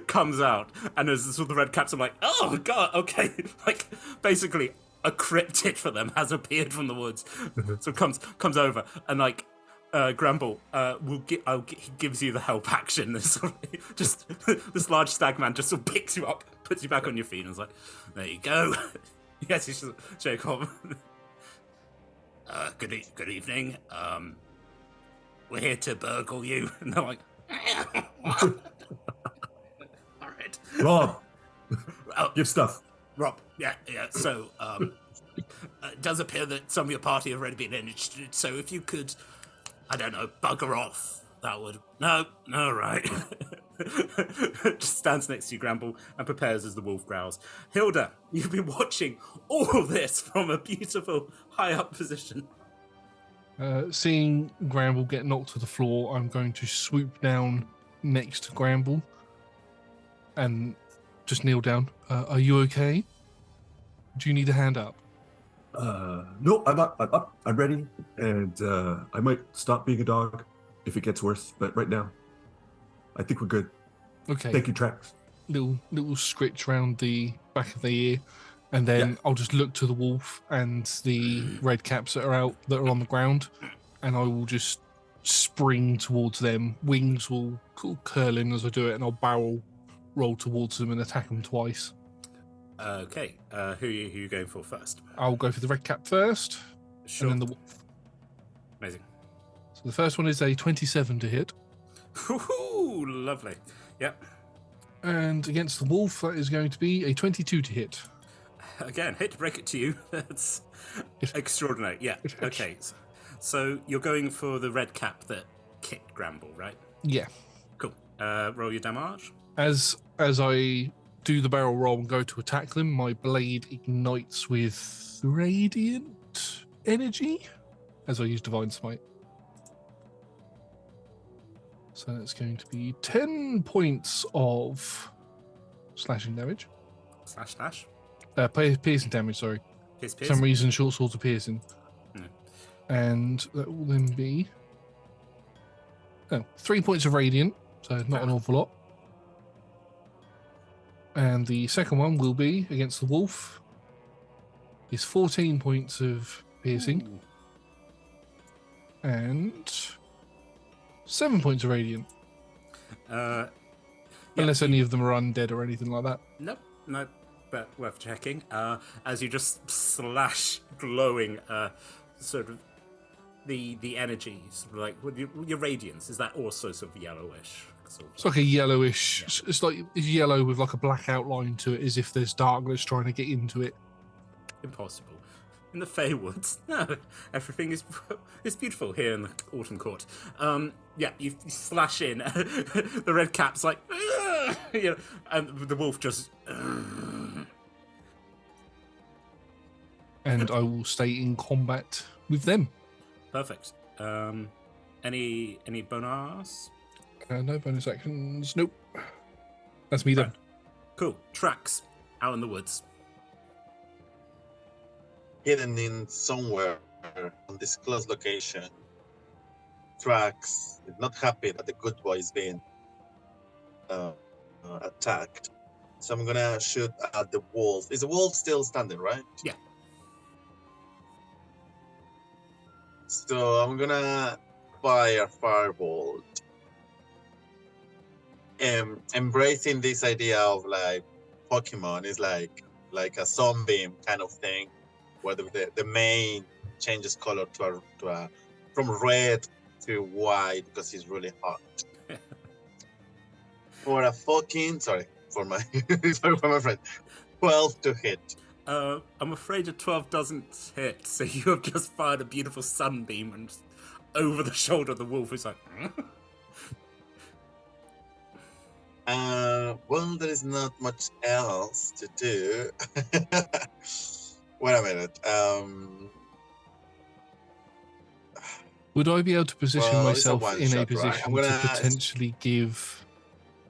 Comes out, and as sort of the red caps are like, oh god, okay. Like, basically, a cryptid for them has appeared from the woods. So comes over, and like, Gramble he gives you the help action. This large stag man just sort of picks you up, puts you back on your feet, and is like, there you go. Yes, you should shake off. Good evening. We're here to burgle you. And they're like, all right. Rob, give stuff. Rob, yeah. So, it does appear that some of your party have already been interested. So if you could, I don't know, bugger off, that would. No, right. Just stands next to you, Gramble, and prepares as the wolf growls. Hilda, you've been watching all of this from a beautiful high-up position. Seeing Gramble get knocked to the floor, I'm going to swoop down next to Gramble and just kneel down. Are you okay? Do you need a hand up? No, I'm up. I'm ready, and I might stop being a dog if it gets worse. But right now, I think we're good. Okay. Thank you, Trax. Little scritch around the back of the ear, and then I'll just look to the wolf and the red caps that are on the ground, and I will just spring towards them. Wings will curl in as I do it, and I'll barrel roll towards them and attack them twice. Okay, who are you going for first? I'll go for the red cap first, Sure. and then the wolf. Amazing. So the first one is a 27 to hit. Ooh, lovely. Yep. And against the wolf, that is going to be a 22 to hit. Again, hate to break it to you. That's extraordinary. Yeah. It hits. Okay. So you're going for the red cap that kicked Gramble, right? Yeah. Cool. Roll your damage. As I do the barrel roll and go to attack them, my blade ignites with radiant energy as I use Divine Smite. So that's going to be 10 points of slashing damage. Slash. Piercing damage, sorry. Pierce. For some reason, short swords are piercing. No. And that will then be 3 points of radiant, so not an awful lot. And the second one will be against the wolf. Is 14 points of piercing. Ooh. And 7 points of radiant. Yeah, Unless any of them are undead or anything like that. Nope. worth checking. As you just slash glowing, sort of the energy, sort of like with your radiance. Is that also sort of yellowish? Sort of It's like a yellowish. It's like it's yellow with like a black outline to it, as if there's darkness trying to get into it. impossible. In the Faerwoods, no, everything is beautiful here in the Autumn Court. Yeah, you slash in. The red cap's like, you know, and the wolf just. And I will stay in combat with them. Perfect. Any bonus? No bonus actions. Nope. That's me done. Right. Cool. Tracks out in the woods. Hidden in somewhere on this close location. Trax is not happy that the good boy is being attacked. So I'm gonna shoot at the wolf. Is the wolf still standing, right? Yeah. So I'm gonna fire firebolt. Embracing this idea of like Pokemon is like a sunbeam kind of thing, where the main changes color to a from red to white because it's really hot. For a fucking sorry for my friend, 12 to hit. I'm afraid a 12 doesn't hit, so you have just fired a beautiful sunbeam and just over the shoulder of the wolf is like. Well, there is not much else to do. Wait a minute. Would I be able to position Well, it's a myself in one-shot, a right? position I'm gonna- to potentially give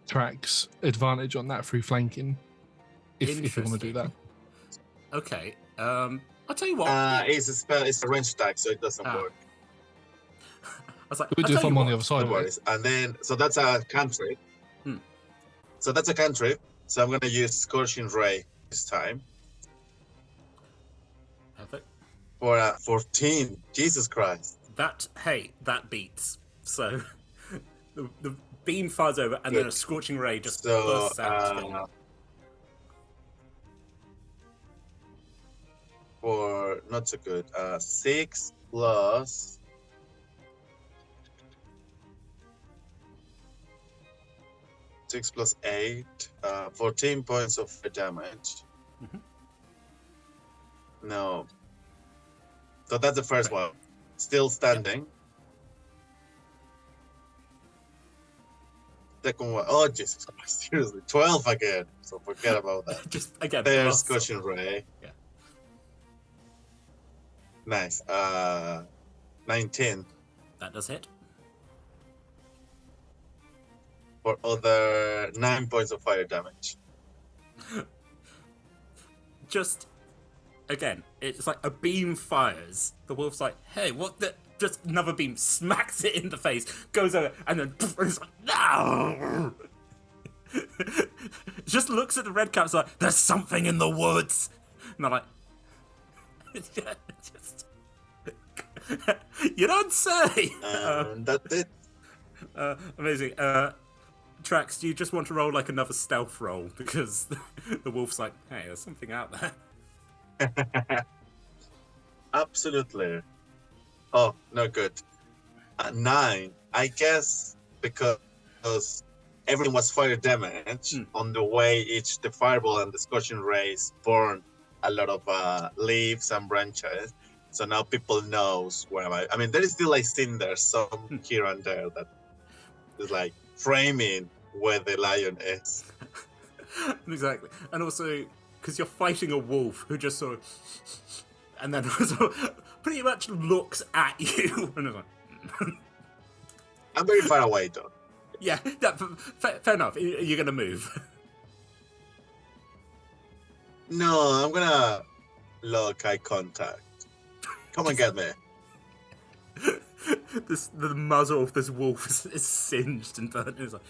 Trax advantage on that through flanking? If you want to do that. Okay. I'll tell you what. It's a spell. It's a range attack, so it doesn't Ah. work. I was like, We I'll do if tell I'm you on the what. other side No of it. worries. And then, so that's a cantrip. Hmm. So that's a cantrip. So I'm gonna use Scorching Ray this time Perfect. for a 14. Jesus Christ. That beats. So the beam fires over, and then a Good. scorching ray just So bursts out. for not so good. 6 plus 6 plus 8, 14 points of damage. Mhm. No. So that's the first Right. one. Still standing. Second one. Oh, Jesus Christ. Seriously. 12 again. So forget about that. Just again. There's blast off. Scorching Ray. Yeah. Nice. 19 That does hit. for other 9 points of fire damage. Just again, it's like a beam fires. The wolf's like, "Hey, what the?" Just another beam smacks it in the face, goes over, and then it's like, "No!" Just looks at the red caps like, "There's something in the woods," and they're like, just, "You don't say." That's it. Amazing. Trax, do you just want to roll like another stealth roll because the wolf's like, "Hey, there's something out there." Absolutely. Oh, no good. 9. I guess because everything was fire damage on the way the fireball and the scorching rays burn a lot of leaves and branches. So now people knows where am I. I mean, there is still like cinder some here and there that is like framing where the lion is. Exactly. And also, because you're fighting a wolf who just sort of, and then also pretty much looks at you. And is like, I'm very far away though. yeah, fair enough. You're going to move. No, I'm gonna lock eye contact. Come and get me. The muzzle of this wolf is singed and burnt. It's like,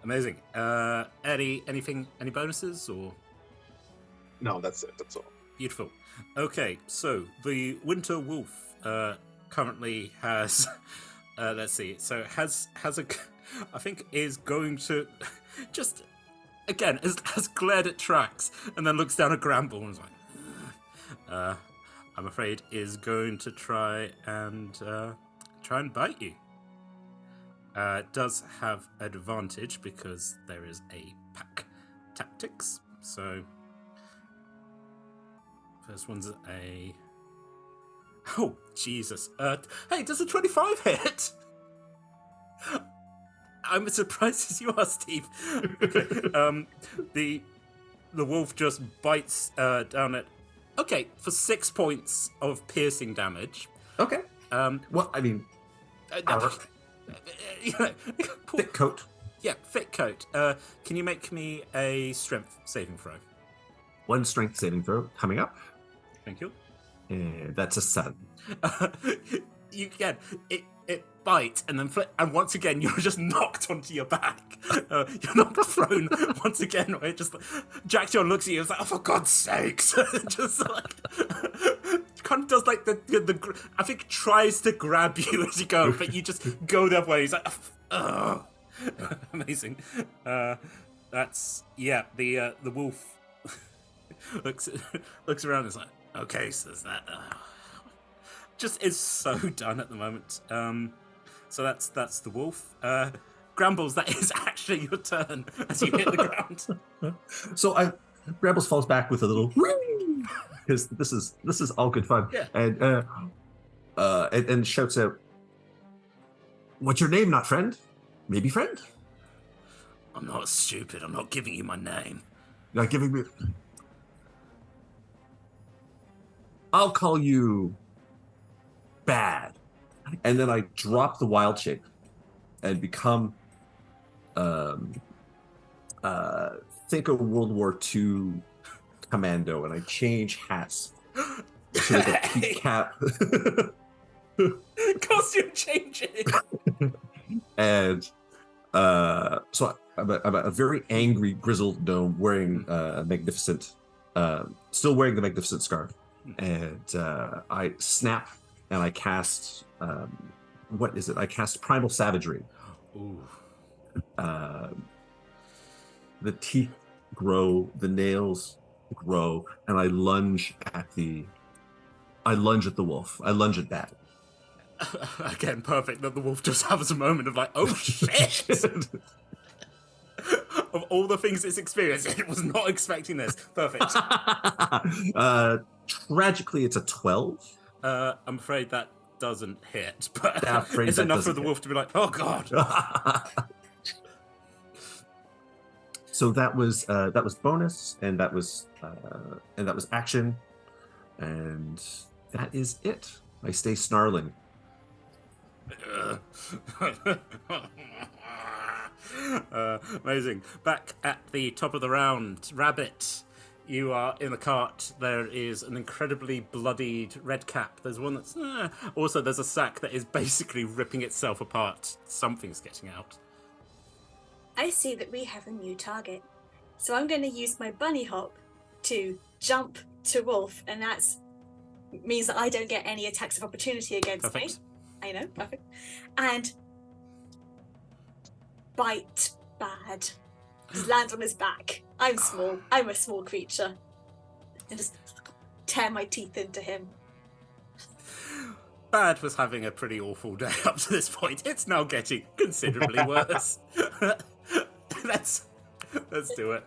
amazing. Any bonuses or? No, that's it. That's all. Beautiful. Okay, so the winter wolf currently has, let's see, so has a, I think is going to just again has glared at tracks and then looks down at Gramble and is like, I'm afraid is going to try and bite you. It does have advantage because there is a pack tactics. So first one's a... Oh, Jesus. Hey, does a 25 hit? I'm as surprised as you are, Steve. Okay. The wolf just bites down at... Okay, for 6 points of piercing damage. Okay. Well, I mean... thick coat. Yeah, thick coat. Can you make me a strength saving throw? 1 strength saving throw coming up. Thank you. And that's a 7. You again, it bites and then and once again you're just knocked onto your back. You're not thrown once again. Where it just Jack John looks at you and is like, "Oh, for God's sakes!" Just like kind of does like the I think tries to grab you as you go, but you just go the other way. He's like, "Oh, amazing." That's the wolf looks around and is like, "Okay, so there's that." Just is so done at the moment. So that's the wolf. Grambles, that is actually your turn as you hit the ground. So Grambles falls back with a little because this is all good fun. Yeah. And shouts out, "What's your name, not friend? Maybe friend?" I'm not stupid. I'm not giving you my name. Not giving me. I'll call you Bad. And then I drop the wild shape and become think a World War II commando, and I change hats to like a peak cap. Costume changing. And so I'm a very angry grizzled gnome wearing a magnificent still wearing the magnificent scarf, and I snap and I cast what is it? I cast Primal Savagery. Ooh. The teeth grow, the nails grow, and I lunge at the wolf. I lunge at that. Again, perfect that the wolf just has a moment of like, oh shit! Of all the things it's experienced, it was not expecting this. Perfect. Tragically, it's a 12. I'm afraid that doesn't hit, but Afraid it's that enough for doesn't the hit. wolf to be like, oh god. So that was bonus, and that was action, and that is it. I stay snarling. Amazing. Back at the top of the round, Rabbit, you are in the cart. There is an incredibly bloodied red cap. There's one that's also there's a sack that is basically ripping itself apart. Something's getting out. I see that we have a new target. So I'm going to use my bunny hop to jump to Wolf, and that means that I don't get any attacks of opportunity against Perfect. me. I know, perfect. And bite Bad. Just land on his back. I'm small. I'm a small creature. And just tear my teeth into him. Bad was having a pretty awful day up to this point. It's now getting considerably worse. Let's do it.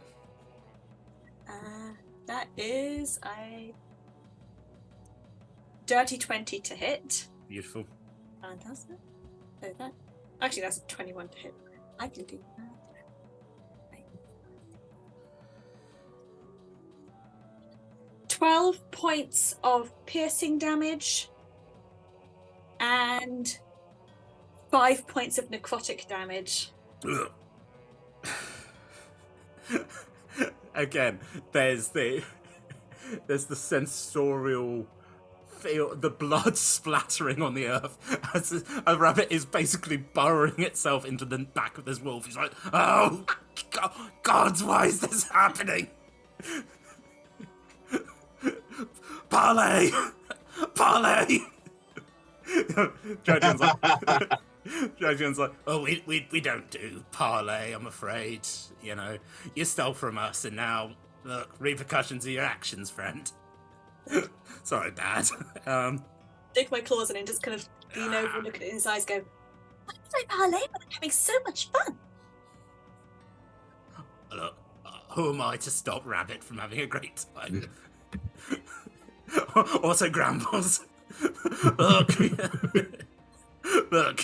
That is a dirty 20 to hit. Beautiful. Fantastic. So actually, that's a 21 to hit. I can do that. 12 points of piercing damage and 5 points of necrotic damage. Again, there's the sensorial feel, the blood splattering on the earth as a rabbit is basically burrowing itself into the back of this wolf. He's like, oh, gods, why is this happening? Parlay! Parlay! Jojon's like, Dragon's like, oh, we don't do parlay, I'm afraid. You know, you stole from us, and now, look, repercussions of your actions, friend. Sorry, Dad. Dig my claws in and just kind of lean over and look at it in his eyes, go, why did I parlay when I'm having so much fun? Look, who am I to stop Rabbit from having a great time? Also, Grambles. Look, look,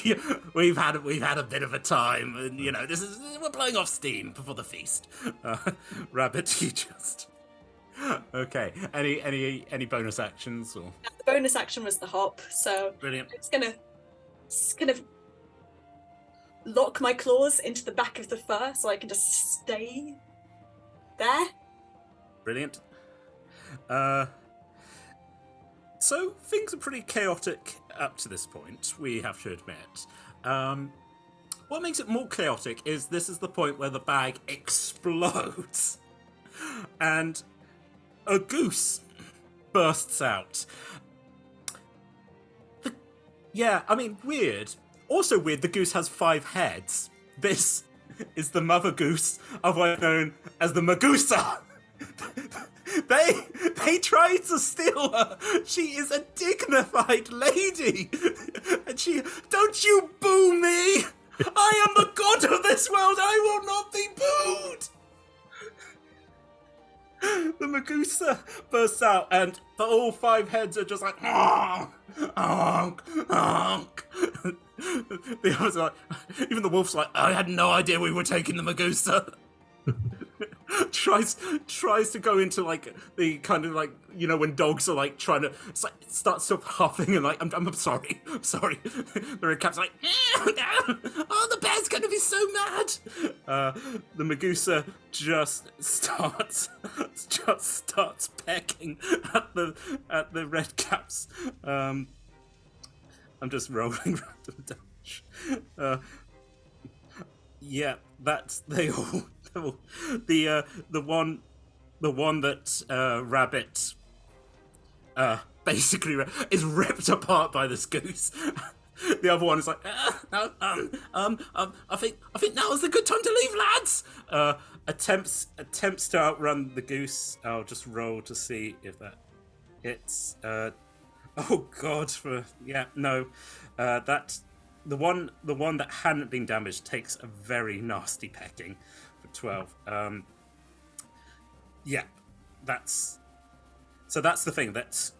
we've had a bit of a time, and you know we're blowing off steam before the feast. Rabbit, you just okay. Any bonus actions or? The bonus action was the hop, so Brilliant. I'm just gonna lock my claws into the back of the fur so I can just stay there. Brilliant. So things are pretty chaotic up to this point, we have to admit. What makes it more chaotic is this is the point where the bag explodes and a goose bursts out. Weird. Also weird, the goose has 5 heads. This is the mother goose, otherwise known as the Magusa. They tried to steal her. She is a dignified lady. And she, don't you boo me. I am the god of this world. I will not be booed. The Magusa bursts out, and all 5 heads are just like, honk, honk, honk. The others are like, even the wolf's like, I had no idea we were taking the Magusa. tries to go into like the kind of like, you know, when dogs are like trying to start huffing and like I'm sorry. The red cap's like, oh, the bear's gonna be so mad. The Magusa just starts pecking at the red caps. I'm just rolling random damage. Yeah, that's they all. The one that Rabbit basically is ripped apart by this goose. The other one is like, I think now is a good time to leave, lads. Attempts to outrun the goose. I'll just roll to see if that hits. Oh God, that the one that hadn't been damaged takes a very nasty pecking. 12. That's the thing. That's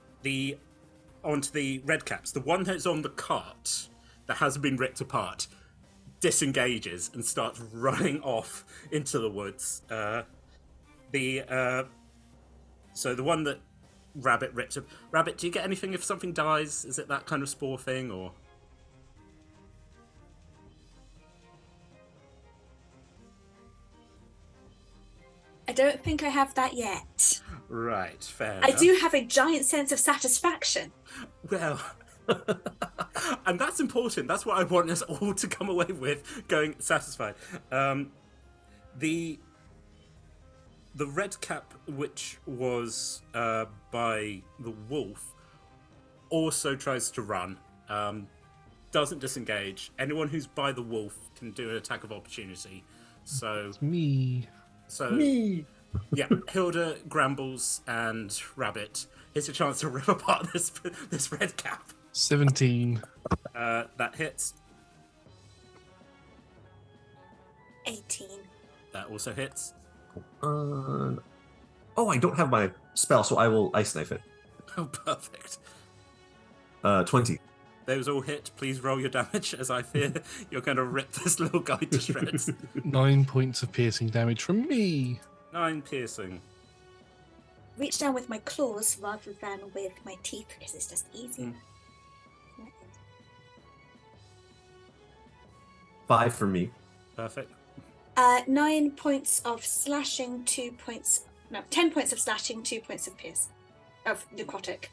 onto the red caps. The one that's on the cart that hasn't been ripped apart disengages and starts running off into the woods. So the one that Rabbit ripped up. Rabbit, do you get anything if something dies? Is it that kind of spore thing or? I don't think I have that yet. Right, fair I enough. do have a giant sense of satisfaction. Well, and that's important. That's what I want us all to come away with, going satisfied. The red cap, which was by the wolf, also tries to run. Doesn't disengage. Anyone who's by the wolf can do an attack of opportunity. So It's me. Yeah, Hilda, Grambles, and Rabbit. Here's a chance to rip apart this red cap. 17. That hits. 18. That also hits. I don't have my spell, so I will ice knife it. Oh, perfect. 20. Those all hit. Please roll your damage, as I fear you're going to rip this little guy to shreds. 9 points of piercing damage from me. 9 piercing. Reach down with my claws rather than with my teeth because it's just easier. 5 for me. Perfect. 9 points of slashing, 10 points of slashing, 2 points of piercing. Of necrotic.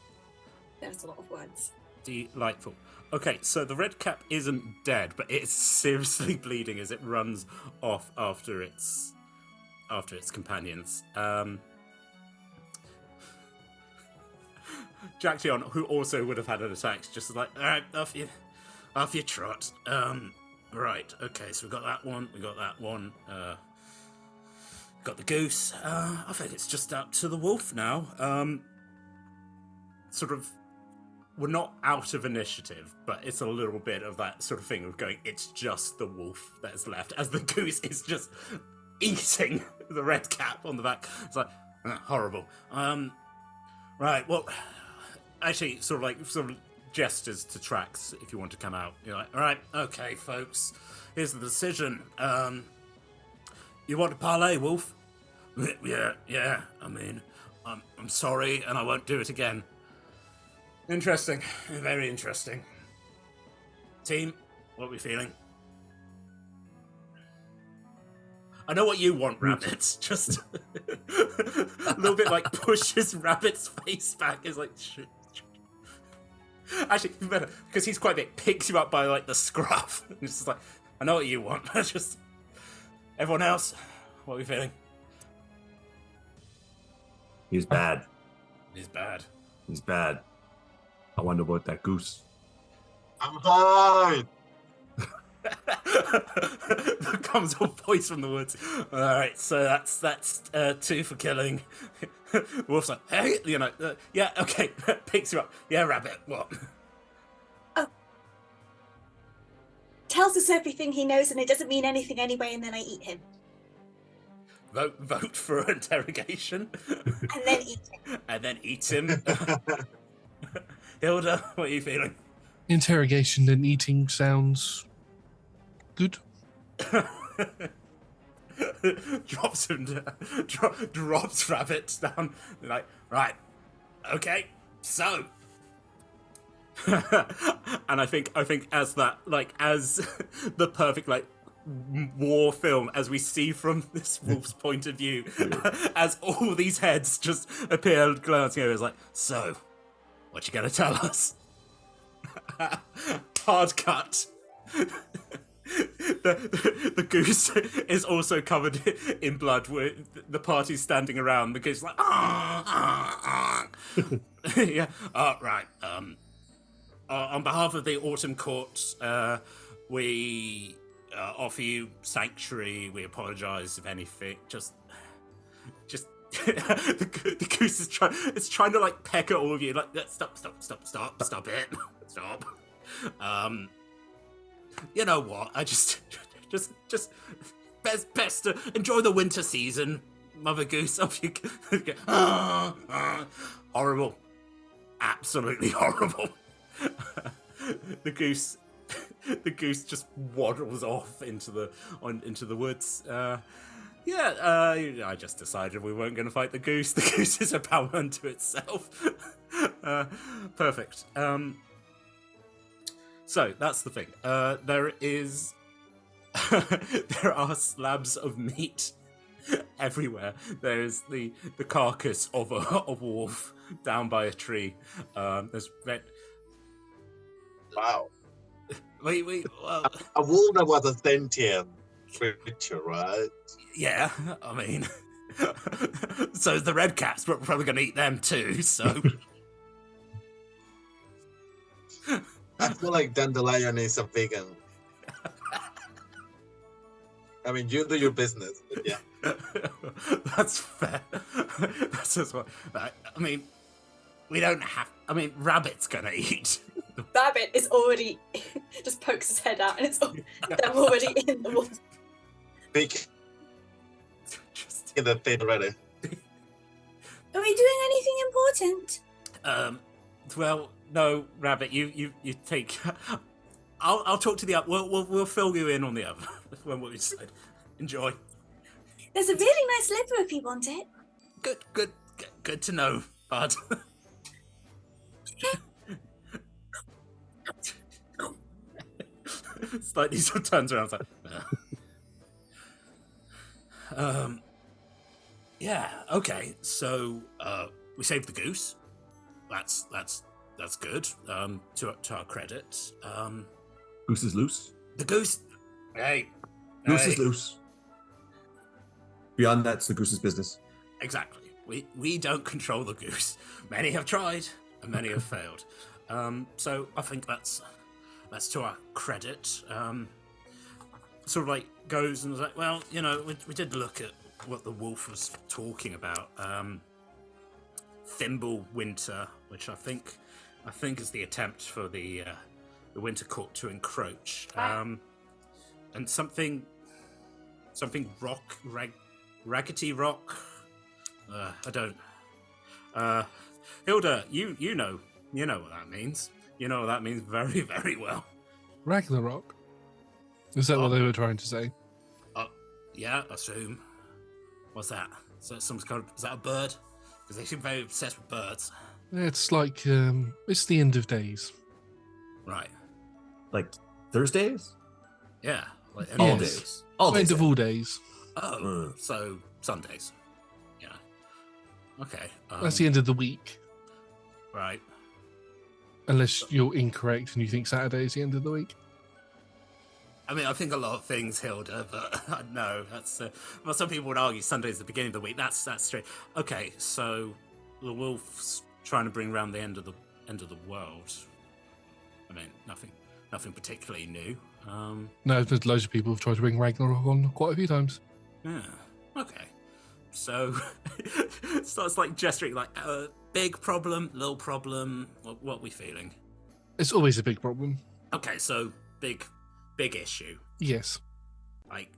There's a lot of words. Delightful. Okay, so the red cap isn't dead, but it's seriously bleeding as it runs off after its companions. Jack Dion, who also would have had an attack, just like, all right, off you Off your trot. Right, okay, so we got that one, got the goose. I think it's just up to the wolf now. Sort of, we're not out of initiative, but it's a little bit of that sort of thing of going, it's just the wolf that's left, as the goose is just eating the red cap on the back. It's like, horrible. Right, well, actually, sort of gestures to Trax if you want to come out. You're like, all right, okay, folks, here's the decision. You want to parlay, Wolf? Yeah. I mean, I'm sorry, and I won't do it again. Interesting, very interesting. Team, what are we feeling? I know what you want, Rabbit. Just a little bit like pushes Rabbit's face back. Is like, shit. Actually, better because he's quite big. Picks you up by like the scruff. And it's just like, I know what you want. Just everyone else, what are we feeling? He's bad. He's bad. He's bad. I wonder about that goose. I'm fine. There comes a voice from the woods. All right, so that's 2 for killing. Wolf's like, hey, yeah, okay. Picks you up. Yeah, Rabbit. What? Tells us everything he knows, and it doesn't mean anything anyway, and then I eat him. Vote for interrogation. And then eat him. And then eat him. Hilda, what are you feeling? Interrogation and eating sounds good. Drops Rabbit down. Like, right, okay, so. And I think as that, like, as the perfect, like, war film, as we see from this wolf's point of view, as all these heads just appear glancing over, it's like, so, what you gonna tell us? Hard cut. The goose is also covered in blood. Where the party's standing around. The goose is like, yeah. Right. On behalf of the Autumn Court, we offer you sanctuary. We apologise if anything. Just the goose is trying to like peck at all of you. Like, stop it, stop. You know what? I just best to enjoy the winter season, Mother Goose. Off you go. Horrible, absolutely horrible. The goose just waddles off into the woods. I just decided we weren't going to fight the goose. The goose is a power unto itself. Perfect. So that's the thing. There are slabs of meat everywhere. There's the carcass of a wolf down by a tree. There's red. Wow. Wait. Well, A wolf that was a sentient creature, right? yeah, I mean, so the red caps, but we're probably going to eat them too. So. I feel like Dandelion is a vegan. I mean, you do your business, but yeah. That's fair. That's just what. I mean, we don't have. I mean, Rabbit's gonna eat. Rabbit is already just pokes his head out, and they're already in the wolf. Big. Just in the thing already. Are we doing anything important? Well, no, Rabbit. You take. I'll talk to the other. We'll fill you in on the other when we decide. Enjoy. There's a really nice liver if you want it. Good to know, bud. Slightly sort of turns around. It's like, yeah. Okay. So we saved the goose. That's good. To our credit. Goose is loose. The goose. Hey. Goose is loose. Beyond that, it's the goose's business. Exactly. We don't control the goose. Many have tried, and many have failed. So I think that's that's to our credit. Sort of like goes and was like, well, you know, we did look at what the wolf was talking about. Thimblewinter, which I think is the attempt for the Winter Court to encroach. And something rock, raggedy rock. I don't. Hilda, you know what that means. You know what that means very, very well. Ragnarok. Is that what they were trying to say? Yeah, assume. What's that? Is that some kind of? Is that a bird? Because they seem very obsessed with birds. It's like it's the end of days. Right. Like Thursdays? Yeah. Like All Yes. days. All End days. of all days. Oh, so Sundays. Yeah. Okay. That's the end of the week. Right. Unless you're incorrect and you think Saturday is the end of the week. I mean, I think a lot of things, Hilda, but no, that's. Well, some people would argue Sunday's the beginning of the week. That's straight. Okay, so the wolf's trying to bring around the end of the world. I mean, nothing particularly new. No, there's loads of people who've tried to bring Ragnarok on quite a few times. Yeah. Okay. So, so it's like gesturing, like big problem, little problem. What we feeling? It's always a big problem. Okay, so big issue. Yes. Like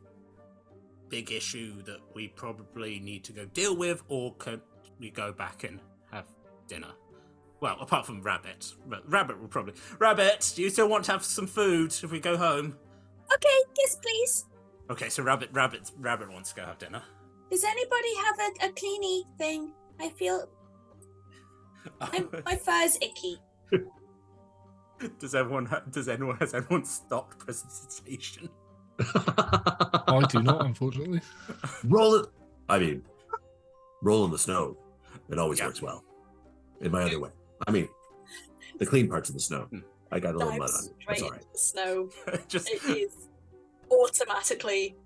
big issue that we probably need to go deal with, or can we go back and have dinner? Well, apart from Rabbit. Rabbit will probably... Rabbit, do you still want to have some food if we go home? Okay, yes, please. Okay, so Rabbit wants to go have dinner. Does anybody have a cleanie thing? I feel my fur's icky. Has anyone stopped presentation? I do not, unfortunately. Roll it. I mean, roll in the snow. It always Yeah. works well. In my other way. I mean, the clean parts of the snow. I got a little mud on it. That's all right. The snow. Just It is automatically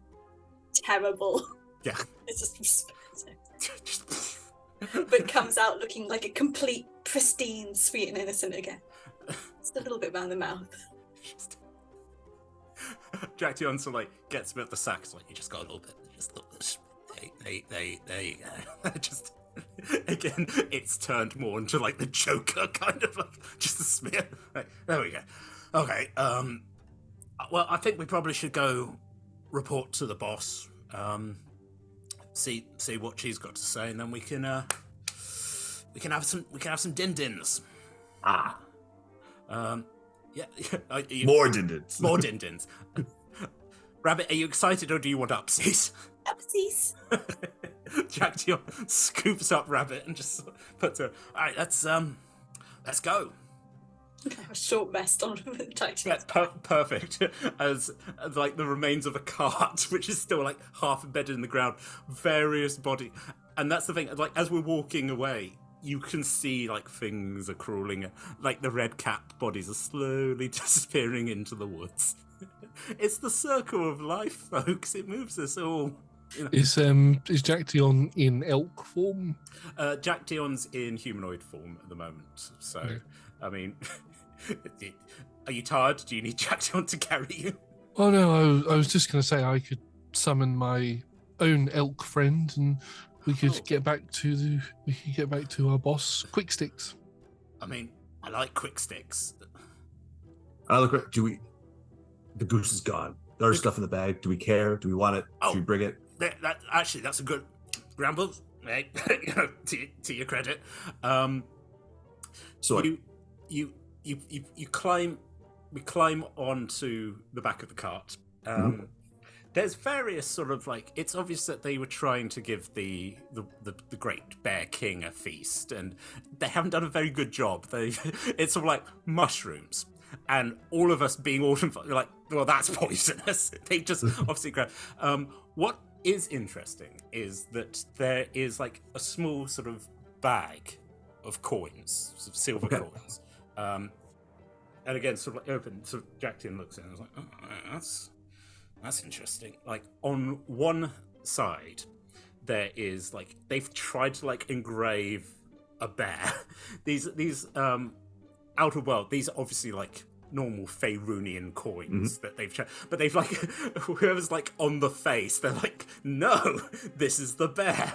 terrible. yeah. It's just but comes out looking like a complete, pristine, sweet and innocent again. Just a little bit around the mouth. Jack Johnson like gets a bit of the sack. It's like you just got a little bit. Just look this. There you go. Just again, it's turned more into like the Joker kind of like just a smear. Right, there we go. Okay. Well, I think we probably should go report to the boss. See what she's got to say, and then we can have some din-dins. Ah. Yeah. More dindins. More din-dins. Rabbit, are you excited or do you want upsies? Upsies. Jack Dion scoops up Rabbit and just puts her. All right, let's go. A short rest on Jack. That's perfect. As like the remains of a cart, which is still like half embedded in the ground, various body, and that's the thing. Like as we're walking away, you can see like things are crawling, like the red cap bodies are slowly disappearing into the woods. It's the circle of life, folks. It moves us all. You know. Is Jack Dion in elk form? Jack Dion's in humanoid form at the moment. So, Okay. I mean, are you tired? Do you need Jack Dion to carry you? Oh no, I was just going to say I could summon my own elk friend and we could get back to our boss, Quick Sticks. I mean, I like quick sticks. I look at, the goose is gone. There's stuff in the bag. Do we care? Do we want it? Oh. Should we bring it? That's a good Grambles. Hey, to your credit. So You climb. We climb onto the back of the cart. There's various sort of like. It's obvious that they were trying to give the Great Bear King a feast, and they haven't done a very good job. It's sort of like mushrooms, and all of us being autumn like, well, that's poisonous. They just obviously grab. What is interesting is that there is like a small sort of bag of coins, sort of silver coins. And again, sort of like open. So Jack Tin looks in and is like, oh, that's interesting. Like on one side, there is like they've tried to like engrave a bear. These outer world. These are obviously like normal Faerunian coins that they've but they've like whoever's like on the face, they're like, no, this is the bear.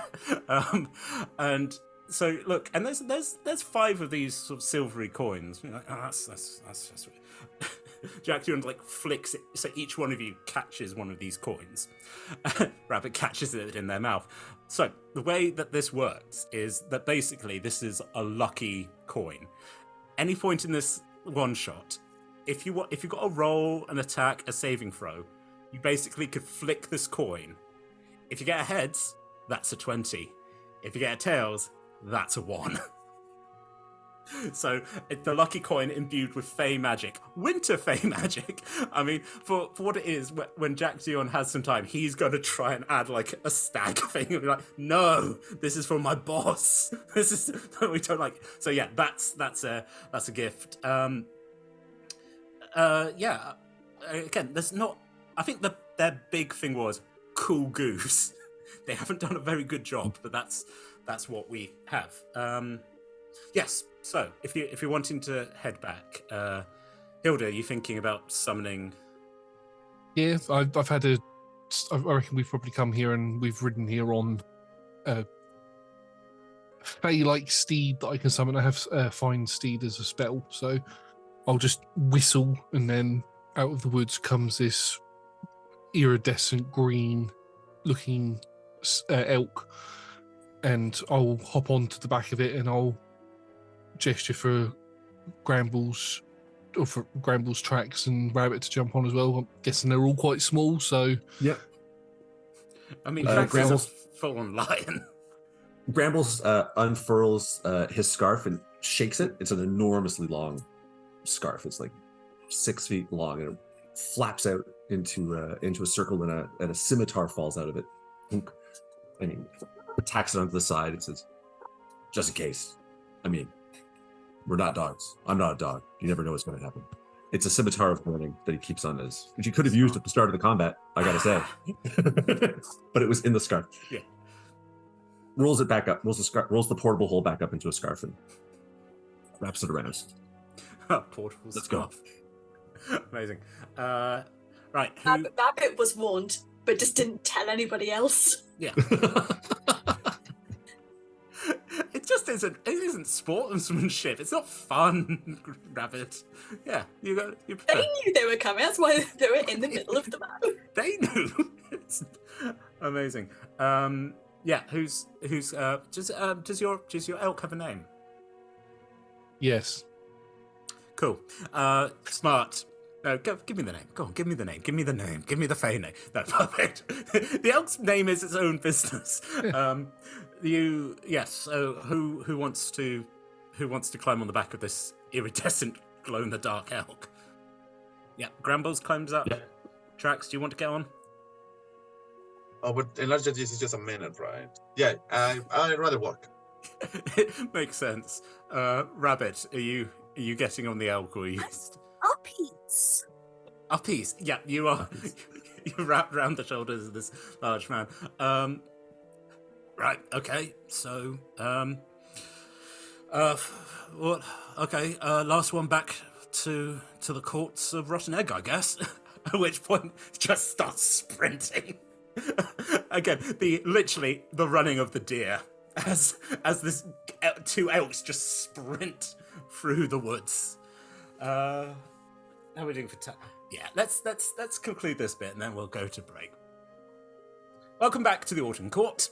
And so look, and there's 5 of these sort of silvery coins. You're like, oh, that's Jack Doohan like flicks it, so each one of you catches one of these coins. Rabbit catches it in their mouth. So the way that this works is that basically this is a lucky coin. Any point in this one shot, if you've got to roll an attack, a saving throw, you basically could flick this coin. If you get a heads, that's a 20. If you get a tails, that's a 1. So it's the lucky coin imbued with Fey magic, winter Fey magic. I mean, for what it is, when Jack Doohan has some time, he's going to try and add like a stag thing and be like, no, this is for my boss. This is we don't like. So yeah, that's a gift. Again, there's not. I think their big thing was cool goose. They haven't done a very good job, but that's what we have. Yes. So, if you're wanting to head back, Hilda, are you thinking about summoning? Yeah, I've had I reckon we've probably come here and we've ridden here on a Fey-like steed that I can summon. I have Find Steed as a spell, so I'll just whistle, and then out of the woods comes this iridescent green-looking elk, and I'll hop onto the back of it, and I'll gesture for Gramble's tracks and Rabbit to jump on as well. I'm guessing they're all quite small, so Yep. I mean, Gramble's a full-on lion. Grambles unfurls his scarf and shakes it. It's an enormously long scarf. It's like 6 feet long, and it flaps out into a circle, and a scimitar falls out of it. And he tacks it onto the side. It says, "Just in case. I mean, we're not dogs. I'm not a dog. You never know what's going to happen." It's a scimitar of warning that he keeps on his, which he could have used at the start of the combat, I gotta say. But it was in the scarf. Yeah. Rolls it back up, rolls the portable hole back up into a scarf and wraps it around. Portable Let's go. scarf. Amazing. Right. Rabbit was warned, but just didn't tell anybody else. Yeah. It just isn't. It isn't sportsmanship. It's not fun, Rabbit. Yeah, you got. They knew they were coming. That's why they were in the middle of the map. They knew. It's amazing. Yeah. Who's? Does your elk have a name? yes. Cool. Smart. No, give me the name. Go on, give me the name. Give me the name. Give me the Fey name. That's perfect. The elk's name is its own business. Yes. So who wants to climb on the back of this iridescent glow in the dark elk? Yeah, Grambles climbs up. Yeah. Trax, do you want to get on? Oh, but enlarge this is just a minute, right? Yeah, I'd rather walk. It makes sense. Rabbit, are you getting on the elk, or are you? Uppies. Uppies. Yeah, you are. You're wrapped around the shoulders of this large man. Right. Okay. So, what? Okay. Last one back to the courts of Rotten Egg, I guess. At which point, just starts sprinting. Again, literally the running of the deer as this 2 elks just sprint through the woods. How are we doing for time? Yeah, let's conclude this bit and then we'll go to break. Welcome back to the Autumn Court.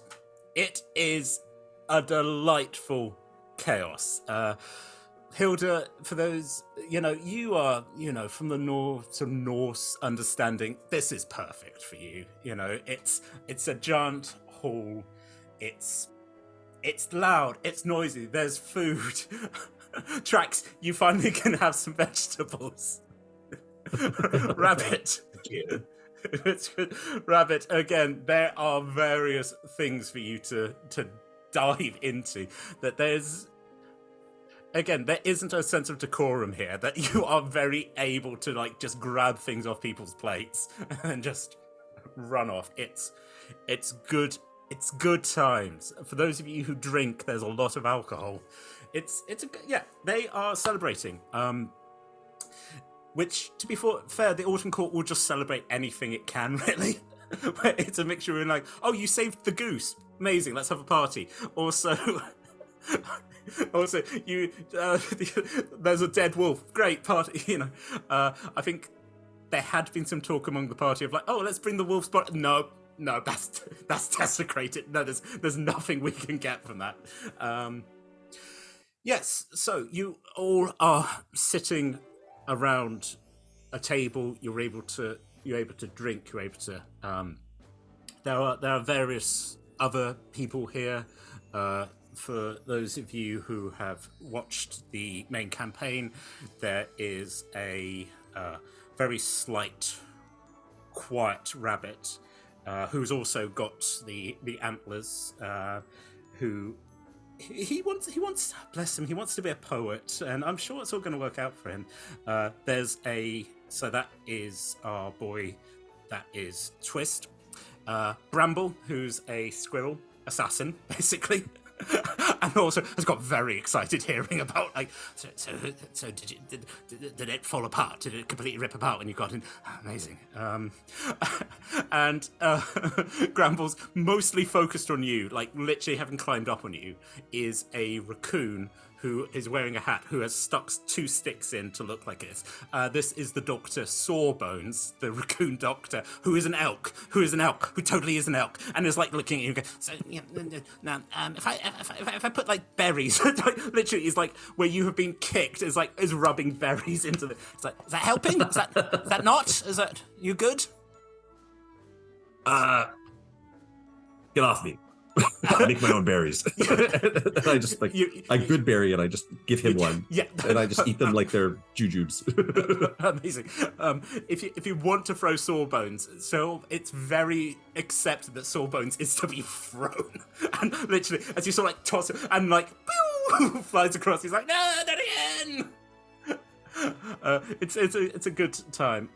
It is a delightful chaos. Hilda, for those, you are, from the Norse understanding, this is perfect for you. It's a giant hall. It's loud. It's noisy. There's food. Trax, you finally can have some vegetables. Rabbit. It's good. Rabbit, again, there are various things for you to dive into. That there isn't a sense of decorum here, that you are very able to just grab things off people's plates and just run off. It's good. It's good times. For those of you who drink, there's a lot of alcohol. They are celebrating. which, to be fair, the Autumn Court will just celebrate anything it can, really. It's a mixture of like, oh, you saved the goose, amazing, let's have a party. Also, you there's a dead wolf, great party. You know, I think there had been some talk among the party of like, oh, let's bring the wolf's body. No, that's desecrated. No, there's nothing we can get from that. Yes, so you all are sitting around a table. You're able to drink. You're able to. There are various other people here. For those of you who have watched the main campaign, there is a very slight, quiet rabbit who's also got the antlers. Who he wants bless him. He wants to be a poet, and I'm sure it's all going to work out for him. So that is our boy. That is Twist. Bramble, who's a squirrel assassin, basically. And also has got very excited hearing about like so did it fall apart? Did it completely rip apart when you got in? Amazing. And Gramble's mostly focused on you, like literally having climbed up on you, is a raccoon who is wearing a hat, who has stuck 2 sticks in to look like this. This is the Dr. Sawbones, the raccoon doctor, who is an elk, who totally is an elk, and is like looking at you and going, so, yeah, now, if I put like berries, like, literally is like where you have been kicked, is rubbing berries into the, it's like, is that helping? Is that not? Is that, you good? Get off me. I make my own berries. And I just I good berry and I just give him one. Yeah. And I just eat them like they're jujubes. Amazing. If you want to throw Sawbones, so it's very accepted that Sawbones is to be thrown. And literally, as you sort of like toss it and like pew, flies across, he's like, no, not again. It's a good time.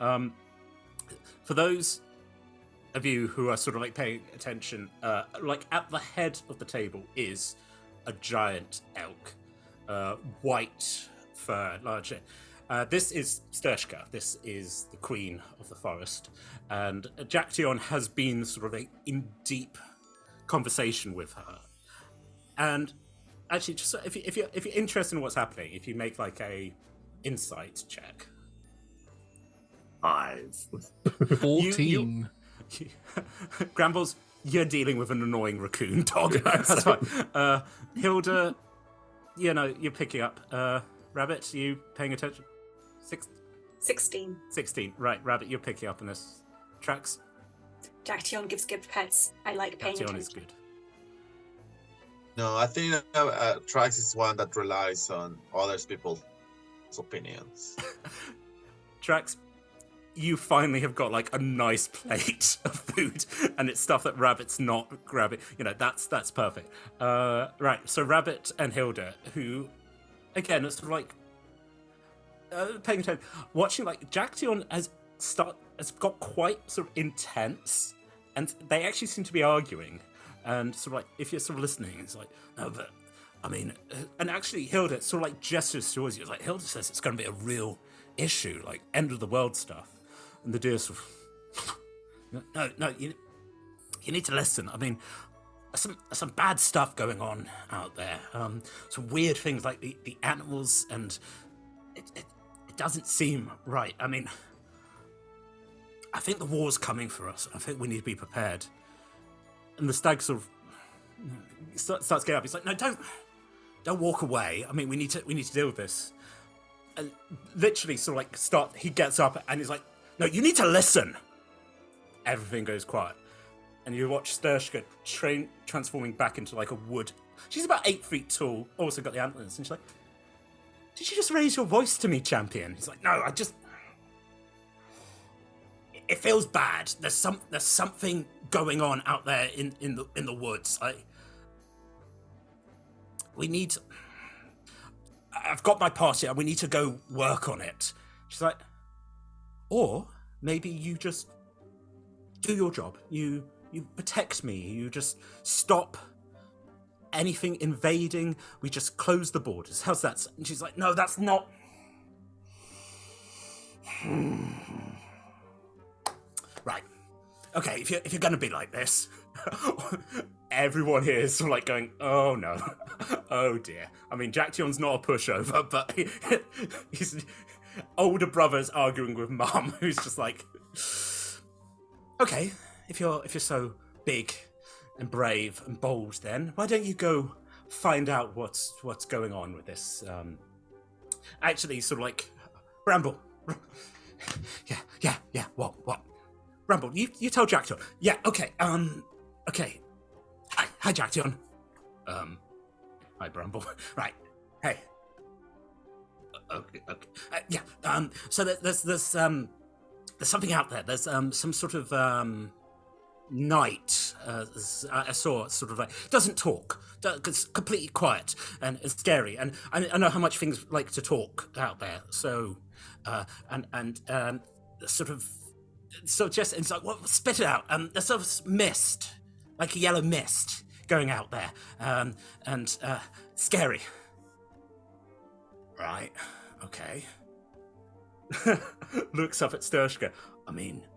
For those of you who are sort of like paying attention, like at the head of the table is a giant elk, white fur, large. This is Sturshka. This is the queen of the forest, and Jaction has been sort of like in deep conversation with her. And actually, just if you're interested in what's happening, if you make like a insight check. 5. 14. Grambles, you're dealing with an annoying raccoon dog. That's fine. Hilda, you're picking up. Rabbit, you paying attention? 16. 16, right. Rabbit, you're picking up on this. Trax? Jaction gives good pets. I like paying Jaction attention. is good. No, I think Trax is one that relies on other people's opinions. Trax, you finally have got like a nice plate of food, and it's stuff that Rabbit's not grabbing. That's perfect. Right, so Rabbit and Hilda, who, again, it's sort of like paying attention, watching like Jaction has got quite sort of intense, and they actually seem to be arguing. And sort of like, if you're sort of listening, it's like, no, but I mean, and actually Hilda sort of like gestures towards you. It's like, Hilda says it's going to be a real issue, like end of the world stuff. And the deer sort of, no, you need to listen. I mean, some bad stuff going on out there. Some weird things like the animals, and it doesn't seem right. I mean, I think the war's coming for us. I think we need to be prepared. And the stag sort of starts getting up. He's like, no, don't walk away. I mean, we need to deal with this. And literally sort of like he gets up and he's like, no, you need to listen. Everything goes quiet. And you watch Sturshka transforming back into like a wood. She's about 8 feet tall, also got the antlers. And she's like, did you just raise your voice to me, champion? He's like, no, it feels bad. There's something going on out there in the woods. I've got my party and we need to go work on it. She's like, or maybe you just do your job. You protect me. You just stop anything invading. We just close the borders. How's that? And she's like, no, that's not. Right. Okay, if you're gonna be like this, everyone here is sort of like going, oh no, oh dear. I mean, Jaction's not a pushover, but he's older brother's arguing with mum, who's just like, okay, if you're so big and brave and bold, then why don't you go find out what's going on with this? Actually, sort of like, Bramble. Yeah. What? Bramble, you tell Jacktion. Yeah, okay. Okay. Hi, Jacktion. Hi, Bramble. Right. Hey. Okay. Yeah. So there's something out there. There's some sort of knight. I saw sort of like doesn't talk. It's completely quiet and it's scary. And I know how much things like to talk out there. So, sort of. So just it's like, well, spit it out. There's sort of mist, like a yellow mist, going out there, and scary. Right. Okay. Looks up at Sturshka. I mean,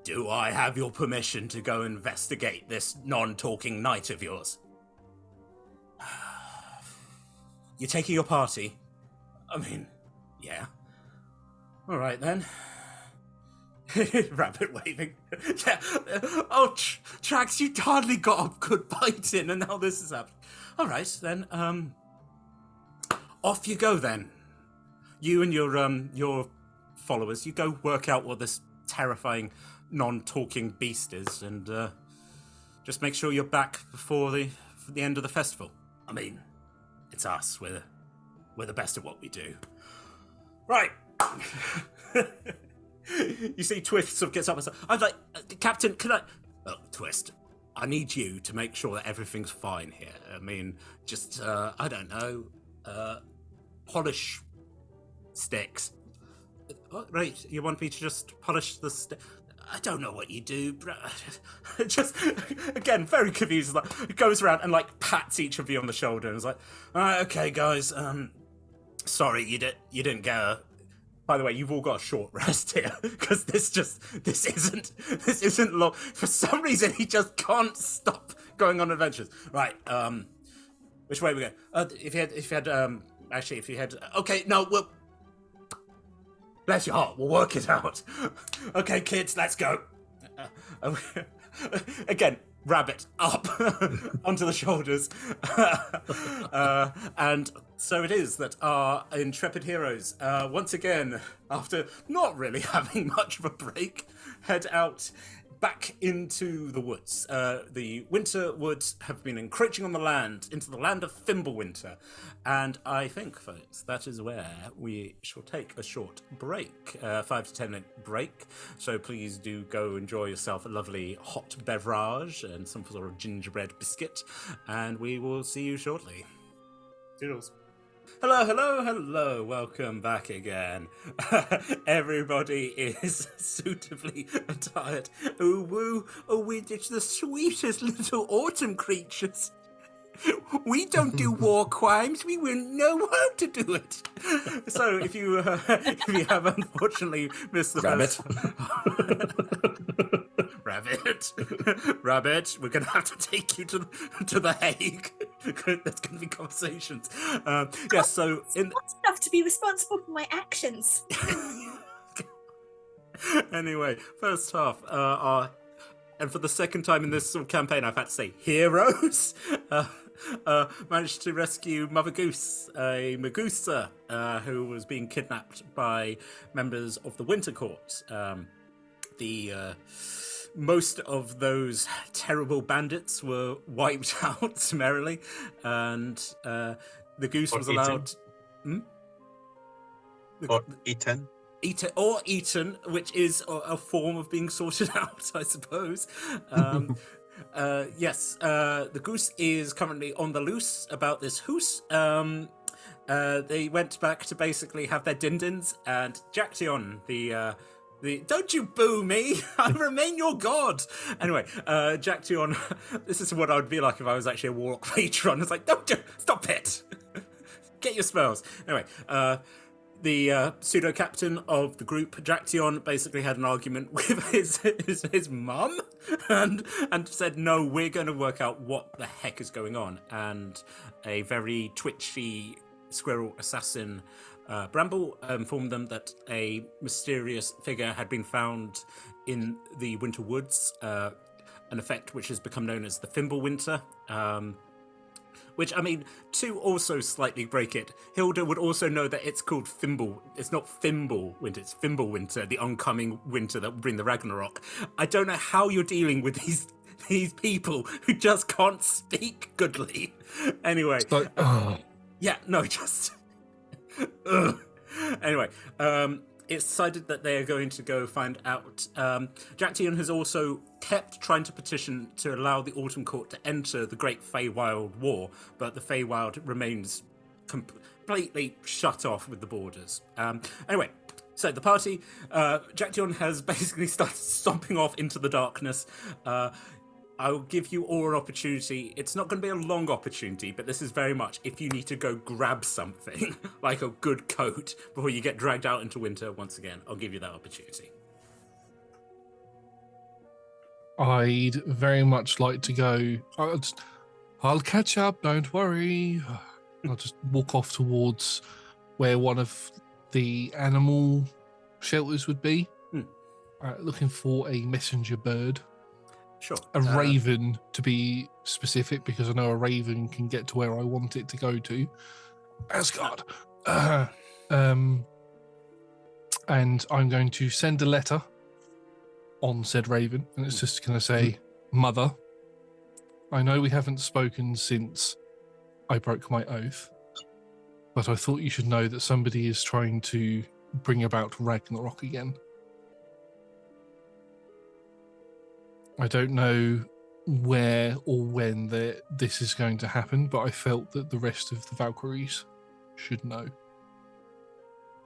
do I have your permission to go investigate this non-talking knight of yours? You're taking your party? I mean, yeah. All right then. Rabbit waving. Yeah. Oh, Trax, you hardly got a good bite in, and now this is happening. All right, then. Off you go then. You and your followers, you go work out what this terrifying, non-talking beast is, and just make sure you're back before the end of the festival. I mean, it's us. We're the best at what we do. Right. You see Twist sort of gets up and says, I'm like, Captain, can I... Oh, Twist, I need you to make sure that everything's fine here. I mean, just, I don't know, polish sticks. What, right, you want me to just polish the stick? I don't know what you do. Just, again, very confused. Like, goes around and, like, pats each of you on the shoulder and is like, all right, okay, guys, sorry, you didn't get a... By the way, you've all got a short rest here because this isn't long. For some reason, he just can't stop going on adventures. Right. Which way we go? If you had. Okay, no. Well, bless your heart. We'll work it out. Okay, kids, let's go. Again, rabbit up onto the shoulders. And so it is that our intrepid heroes, once again, after not really having much of a break, head out back into the woods. The winter woods have been encroaching on the land, into the land of Thimblewinter. And I think, folks, that is where we shall take a short break, 5 to 10 minute break. So please do go enjoy yourself a lovely hot beverage and some sort of gingerbread biscuit. And we will see you shortly. Toodles. Hello, welcome back again. Everybody is suitably attired. Oh, woo, oh, we're just the sweetest little autumn creatures. We don't do war crimes. We wouldn't know how to do it. So if you have unfortunately missed the Rabbit. Rabbit, we're gonna have to take you to the Hague. There's gonna be conversations. Yes, so I'm not enough to be responsible for my actions. Anyway, first half, and for the second time in this sort of campaign, I've had to say heroes. Managed to rescue Mother Goose, a Magusa, who was being kidnapped by members of the Winter Court. Most of those terrible bandits were wiped out summarily, and the goose was allowed... Or eaten. Eaten, which is a form of being sorted out, I suppose. Yes, the goose is currently on the loose about this hoose. They went back to basically have their din-dins, and Jacktion, the don't you boo me! I remain your god! Anyway, Jacktion, this is what I would be like if I was actually a warlock patron. It's like, stop it! Get your spells. Anyway, the pseudo captain of the group, Jaction, basically had an argument with his mum, and said, "No, we're going to work out what the heck is going on." And a very twitchy squirrel assassin, Bramble, informed them that a mysterious figure had been found in the Winter Woods, an effect which has become known as the Thimblewinter. Which, I mean, to also slightly break it, Hilda would also know that it's called Thimble. It's not Thimblewinter, it's Thimblewinter, the oncoming winter that will bring the Ragnarok. I don't know how you're dealing with these people who just can't speak goodly. Anyway. Yeah, no, just... Anyway, it's decided that they are going to go find out. Jaction has also kept trying to petition to allow the Autumn Court to enter the Great Feywild War, but the Feywild remains completely shut off with the borders. Anyway, so the party, Jaction has basically started stomping off into the darkness. I'll give you all an opportunity. It's not going to be a long opportunity, but this is very much if you need to go grab something, like a good coat, before you get dragged out into winter once again. I'll give you that opportunity. I'd very much like to go. I'll catch up, don't worry. I'll just walk off towards where one of the animal shelters would be, looking for a messenger bird. Sure. A raven, to be specific, because I know a raven can get to where I want it to go to. Asgard. And I'm going to send a letter on said raven, and it's just going to say, Mother, I know we haven't spoken since I broke my oath, but I thought you should know that somebody is trying to bring about Ragnarok again. I don't know where or when this is going to happen, but I felt that the rest of the Valkyries should know.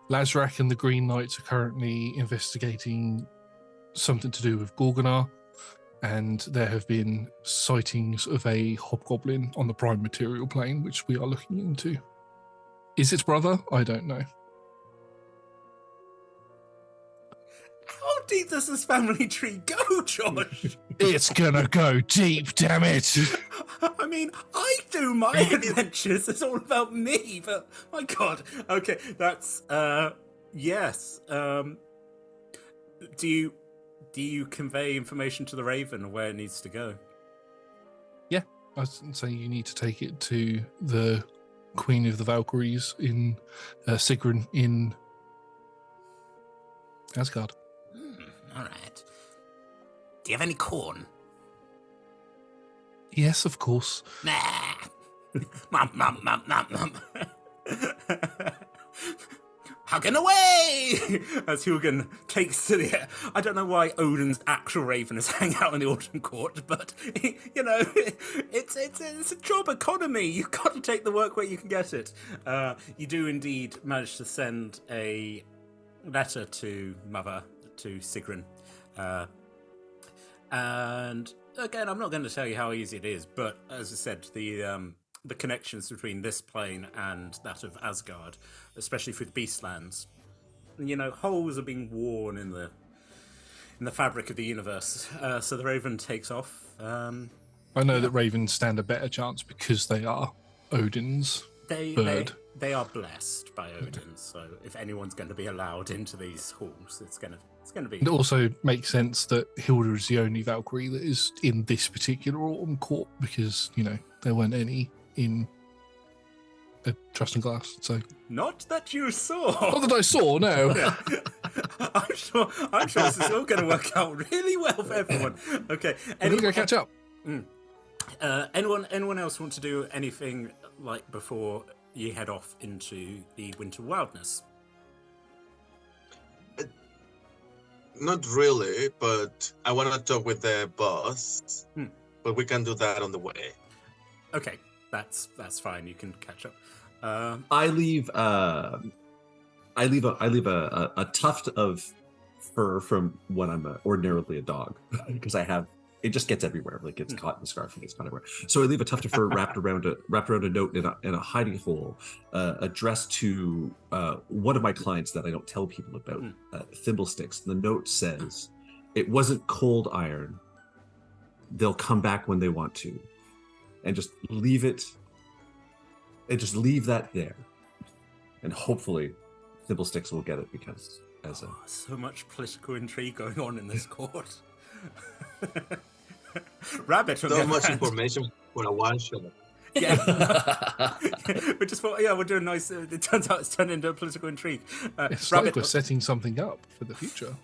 Lazrak and the Green Knights are currently investigating something to do with Gorgonar, and there have been sightings of a hobgoblin on the prime material plane, which we are looking into. Is its brother? I don't know. How deep does this family tree go, Josh? It's gonna go deep, damn it! I mean, I do my adventures. It's all about me, but my God. Okay, that's yes. Do you convey information to the Raven of where it needs to go? Yeah, I was saying you need to take it to the Queen of the Valkyries in Sigrun in Asgard. All right. Do you have any corn? Yes, of course. Nah. Mum. Hugging away! As Hugan takes to the air. I don't know why Odin's actual raven is hanging out in the Autumn Court, but, you know, it's a job economy. You've got to take the work where you can get it. You do indeed manage to send a letter to Mother, to Sigrun. And again, I'm not going to tell you how easy it is, but as I said, the connections between this plane and that of Asgard, especially through the Beastlands, you know, holes are being worn in the fabric of the universe. So the Raven takes off. I know that ravens stand a better chance because they are Odin's bird. They are blessed by Odin, so if anyone's going to be allowed into these halls, it's going to be. It also makes sense that Hilda is the only Valkyrie that is in this particular Autumn Court because, you know, there weren't any in Trust and Glass. So not that you saw. Not that I saw. No. Yeah. I'm sure this is all going to work out really well for everyone. Okay. We're going to catch up. Anyone else want to do anything like before you head off into the winter wildness? Not really, but I want to talk with the boss. But we can do that on the way. Okay, that's fine. You can catch up. I leave a tuft of fur from when I'm ordinarily a dog because I have it just gets everywhere. Like it's caught in the scarf and it's kind of everywhere. So I leave a tuft of fur wrapped around a note in a hiding hole, addressed to one of my clients that I don't tell people about, Thimblesticks. The note says, "It wasn't cold iron. They'll come back when they want to," and just leave it. And just leave that there, and hopefully, Thimblesticks will get it because as a so much political intrigue going on in this court. Rabbit. So much information for a one shot. Yeah. We just thought, we'll do a nice. It turns out it's turned into a political intrigue. It's Rabbit. like we're setting something up for the future.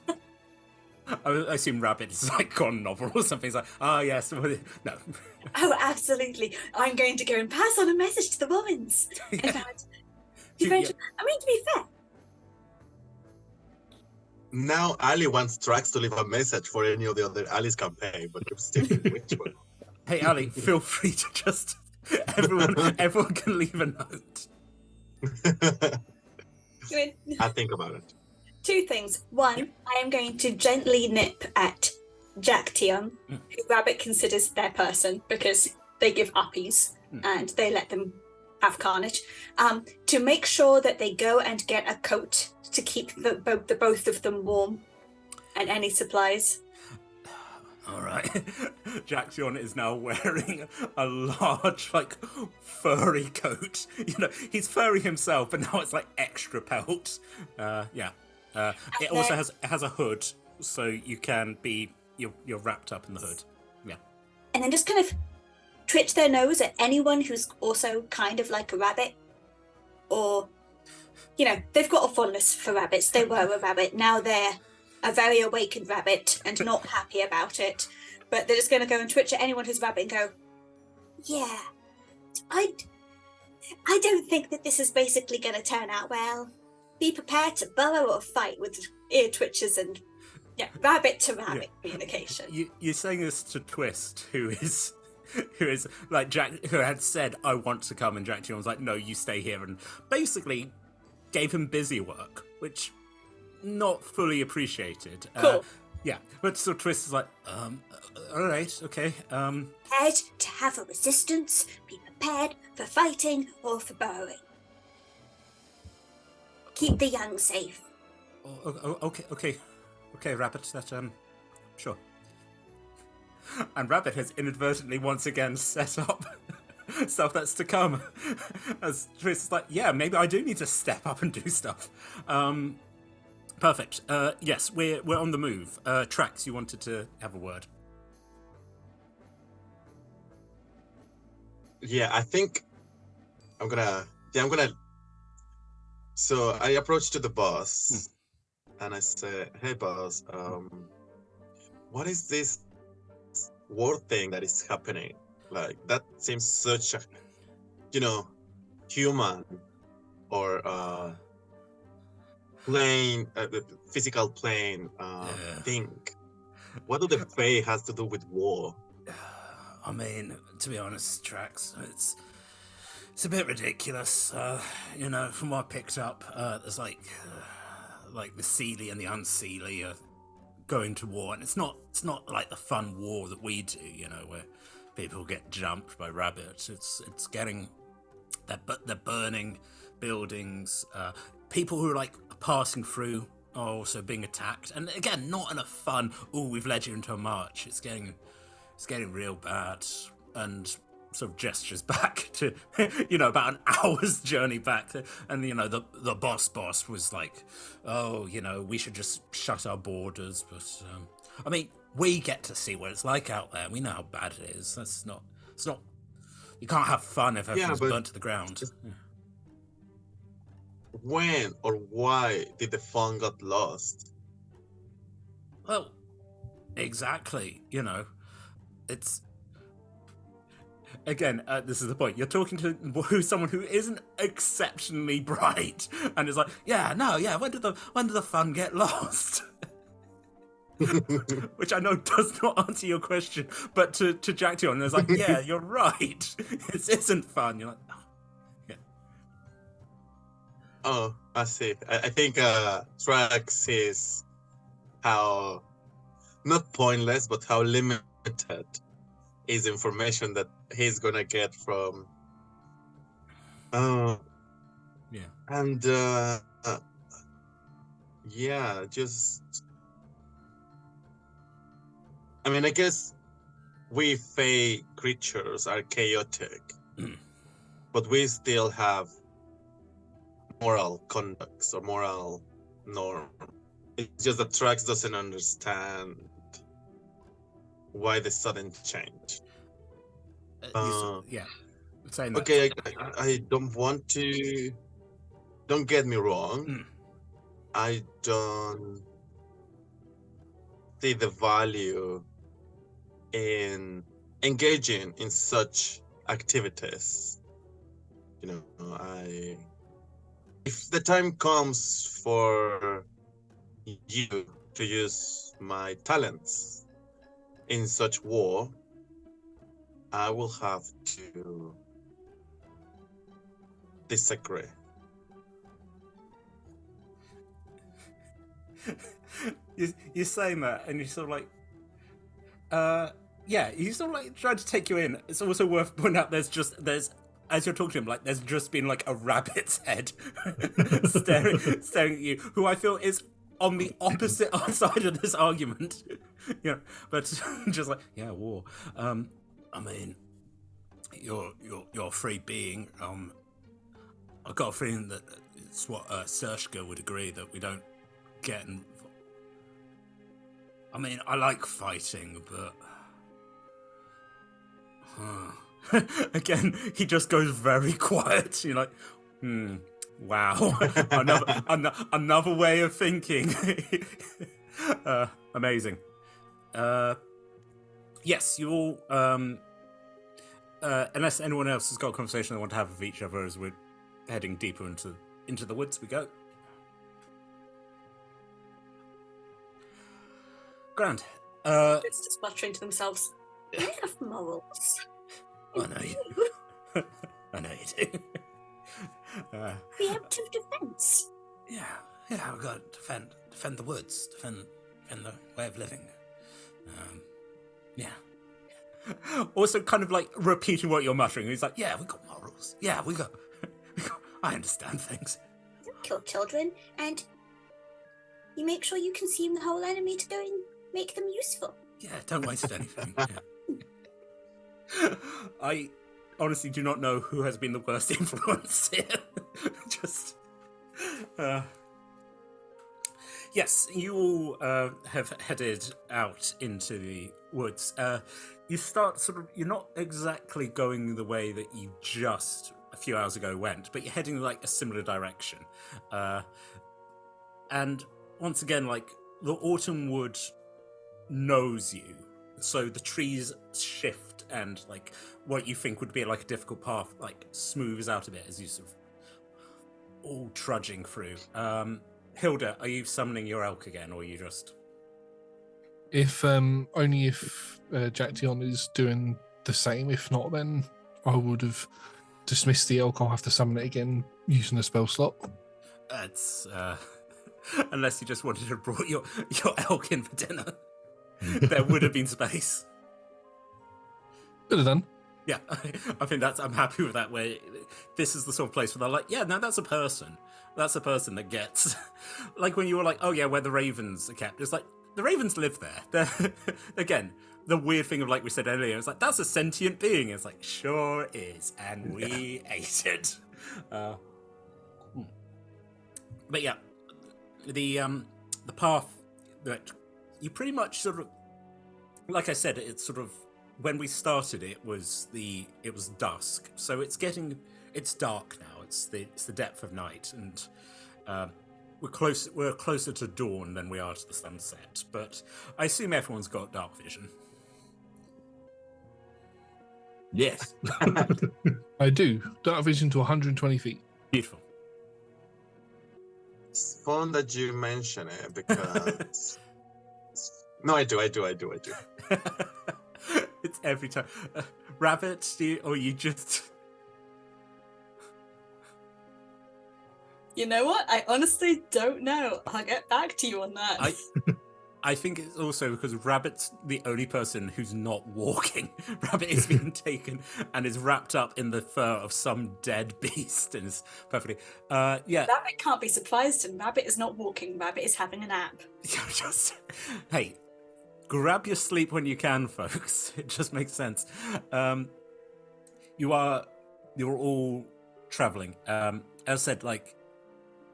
I assume Rabbit is like gone novel or something. He's like, yes. No. Oh, absolutely. I'm going to go and pass on a message to the Warrens. In fact, I mean, to be fair. Now Ali wants Trax to leave a message for any of the other Ali's campaign, but I'm still which one. Hey Ali, feel free to just everyone can leave a note. I'll think about it. Two things. One, I am going to gently nip at Jack Tion, who Rabbit considers their person because they give uppies and they let them have carnage, to make sure that they go and get a coat to keep the both of them warm and any supplies. All right. Jack Tion is now wearing a large, like, furry coat. He's furry himself, but now it's like extra pelt. It also has a hood, so you can be you're wrapped up in the hood. Yeah. And then just kind of twitch their nose at anyone who's also kind of like a rabbit, or they've got a fondness for rabbits. They were a rabbit. Now they're a very awakened rabbit and not happy about it. But they're just going to go and twitch at anyone who's rabbit and go, "Yeah, I don't think that this is basically going to turn out well. Be prepared to burrow or fight with ear twitches and rabbit to rabbit communication." You're saying this to Twist, who is like Jack, who had said, "I want to come," and Jack Tion was like, "No, you stay here," and basically gave him busy work, which not fully appreciated. Cool. But so Twist is like, all right, okay. Prepared to have a resistance. Be prepared for fighting or for burrowing. Keep the young safe. Okay, Rabbit. That sure. And Rabbit has inadvertently once again set up stuff that's to come. As Twist is like, maybe I do need to step up and do stuff. Perfect. Yes, we're on the move. Trax, you wanted to have a word. Yeah, I think I'm gonna. So I approached to the boss, and I said, "Hey, boss, what is this war thing that is happening? Like that seems such a, human or plane, physical plane thing. What do the Fae has to do with war?" I mean, to be honest, Trax, it's a bit ridiculous. From what I picked up, there's like the Seelie and the Unseelie are going to war, and it's not like the fun war that we do, where people get jumped by rabbits. It's getting they're burning buildings. People who are like passing through are also being attacked, and again, not in a fun. Oh, we've led you into a march. It's getting real bad, and sort of gestures back to, about an hour's journey back. And, the boss was like, "Oh, we should just shut our borders." But, I mean, we get to see what it's like out there. We know how bad it is. It's not, you can't have fun if everything's burnt to the ground. When or why did the fun got lost? Well, exactly, it's... Again, this is the point. You're talking to someone who isn't exceptionally bright, and is like, when did the fun get lost? Which I know does not answer your question, but to Jack Tion, it's like, yeah, you're right. It isn't fun. You're like, Oh, I see. I think Trax is how, not pointless, but how limited is information that he's gonna get from. Yeah. And yeah, just. I mean, I guess we Fae creatures are chaotic, but we still have moral conducts or moral norm. It's just that Trax doesn't understand why the sudden change. Yeah. Saying that. Okay, I don't want to. Don't get me wrong. I don't see the value in engaging in such activities. You know, if the time comes for you to use my talents in such war, I will have to disagree. You're saying that, and you're sort of like, yeah, he's sort of like trying to take you in. It's also worth pointing out there's as you're talking to him, like there's just been like a rabbit's head staring at you, who I feel is on the opposite side of this argument. Yeah, but just like, yeah, war. I mean, you're a free being. I've got a feeling that it's what Sershka would agree, that we don't get involved. I mean, I like fighting, but again, he just goes very quiet. You're like, wow, another way of thinking. Amazing. Yes, you all. Unless anyone else has got a conversation they want to have with each other as we're heading deeper into the woods, we go. Grand. It's just muttering to themselves. They have morals. I know you. I know you do. Preemptive defense. Yeah, we've got to defend the woods, defend the way of living. Yeah. Also, kind of like repeating what you're muttering. He's like, "Yeah, we got morals. Yeah, we got. I understand things. Don't kill children, and you make sure you consume the whole enemy to go and make them useful. Yeah, don't waste anything." Yeah. I honestly do not know who has been the worst influence here. Just. Yes, you all have headed out into the woods. You start you're not exactly going the way that you just a few hours ago went, but you're heading like a similar direction. And once again, like the autumn wood knows you, so the trees shift and like what you think would be like a difficult path like smooths out a bit as you sort of all trudging through. Hilda, are you summoning your elk again, or are you just... Only if Jack Dion is doing the same. If not, then I would have dismissed the elk. I'll have to summon it again using a spell slot. That's unless you just wanted to brought your elk in for dinner. There would have been space. Could have done. Yeah, I think I'm happy with that. Where this is the sort of place where they're like, yeah, no, that's a person. That's a person that gets, like when you were like, oh yeah, where the ravens are kept. It's like the ravens live there. They're again, the weird thing of like we said earlier, it's like that's a sentient being. It's like sure is, and we ate it. But yeah, the path that you pretty much sort of, like I said, it's sort of when we started it was dusk, so it's dark now. It's the depth of night, and we're closer to dawn than we are to the sunset. But I assume everyone's got dark vision. Yes. I do. Dark vision to 120 feet. Beautiful. It's fun that you mention it because no, I do. It's every time. Rabbit, or you just... You know what? I honestly don't know. I'll get back to you on that. I think it's also because Rabbit's the only person who's not walking. Rabbit is being taken and is wrapped up in the fur of some dead beast and is perfectly. Yeah. Rabbit can't be surprised, and Rabbit is not walking. Rabbit is having a nap. Hey, grab your sleep when you can, folks. It just makes sense. You're all traveling. As I said, like,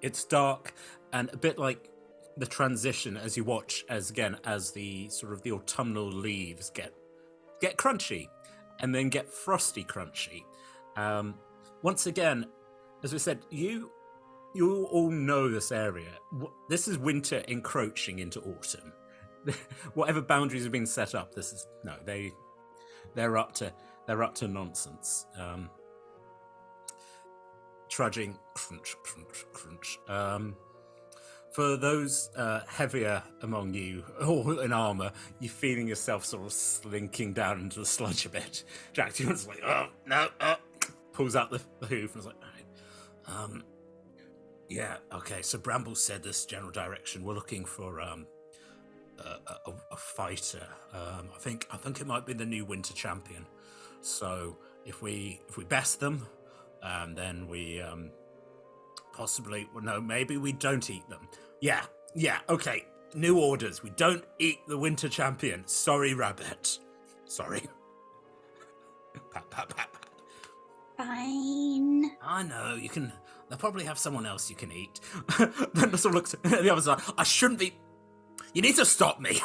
it's dark and a bit like the transition as you watch as the sort of the autumnal leaves get crunchy and then get frosty crunchy. Once again, as we said, you all know this area. This is winter encroaching into autumn. Whatever boundaries have been set up, they're up to nonsense. Trudging, crunch, crunch, crunch. For those heavier among you, all in armor, you're feeling yourself sort of slinking down into the sludge a bit. Jack Tewin's like, oh, no, pulls out the hoof and is like, all right. Yeah, okay, so Bramble said this general direction. We're looking for a fighter. I think it might be the new winter champion. So if we best them, then we possibly, well, no, maybe we don't eat them. Yeah, okay. New orders. We don't eat the winter champion. Sorry, Rabbit. Sorry. Pat, pat, pat, pat. Fine. I know, you can. They'll probably have someone else you can eat. Then sort of looks at the other side. I shouldn't be. You need to stop me.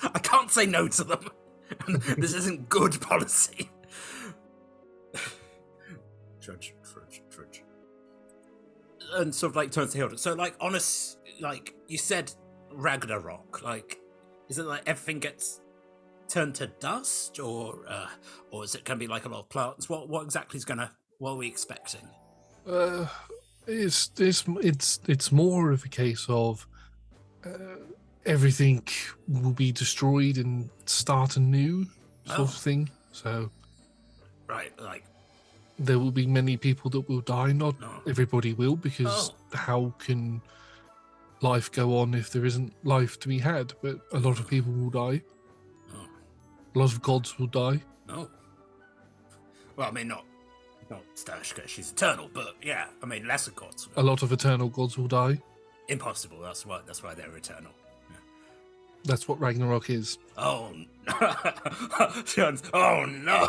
I can't say no to them. This isn't good policy. Trudge. And sort of like turns to Hilda. So like honest, like you said, Ragnarok. Like, is it like everything gets turned to dust, or is it going to be like a lot of plants? What exactly is gonna? What are we expecting? It's more of a case of everything will be destroyed and start anew sort of thing. So, right, like there will be many people that will die. Not everybody will, because how can life go on if there isn't life to be had? But a lot of people will die. A lot of gods will die. No. Well, I mean, not Stashka, she's eternal, but yeah, I mean, lesser gods. A lot of eternal gods will die. Impossible. That's why they're eternal. Yeah. That's what Ragnarok is. Oh, oh no!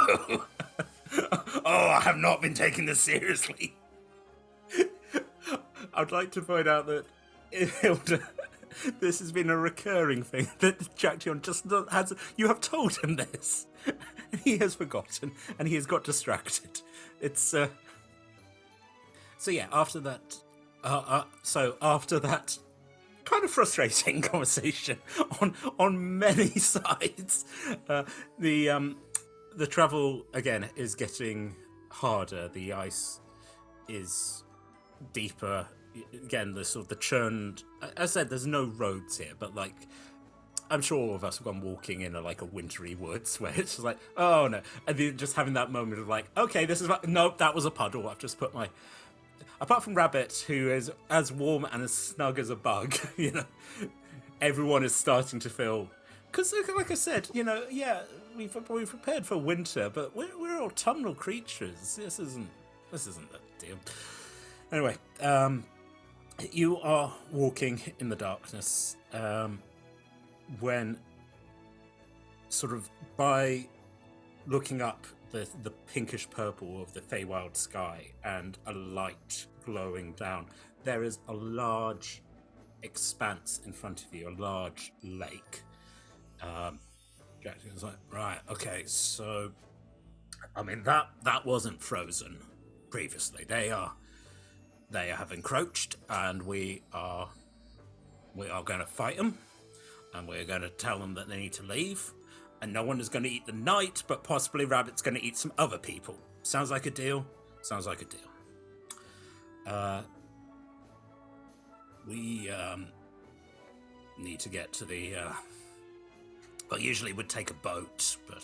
Oh, I have not been taking this seriously. I'd like to point out that Hilda, this has been a recurring thing that Jack Tion just has. You have told him this. He has forgotten and he has got distracted. It's so yeah. After that, after that kind of frustrating conversation on many sides, the travel again is getting harder. The ice is deeper. Again, the sort of the churned. As I said, there's no roads here, but like, I'm sure all of us have gone walking in a wintry woods where it's just like, oh no, and then just having that moment of like, okay, this is nope, that was a puddle. I've just put my. Apart from Rabbit, who is as warm and as snug as a bug, you know, everyone is starting to feel. Because, like I said, you know, yeah, we've prepared for winter, but we're autumnal creatures. This isn't that deal. Anyway, you are walking in the darkness when, sort of by looking up the pinkish purple of the Feywild sky and a light glowing down, there is a large expanse in front of you, a large lake. Jackson's like, right, okay, so I mean that wasn't frozen previously. They have encroached, and we are going to fight them, and we're going to tell them that they need to leave, and no one is going to eat the knight, but possibly Rabbit's going to eat some other people. Sounds like a deal? Sounds like a deal. We need to get to the. Well, usually we'd take a boat, but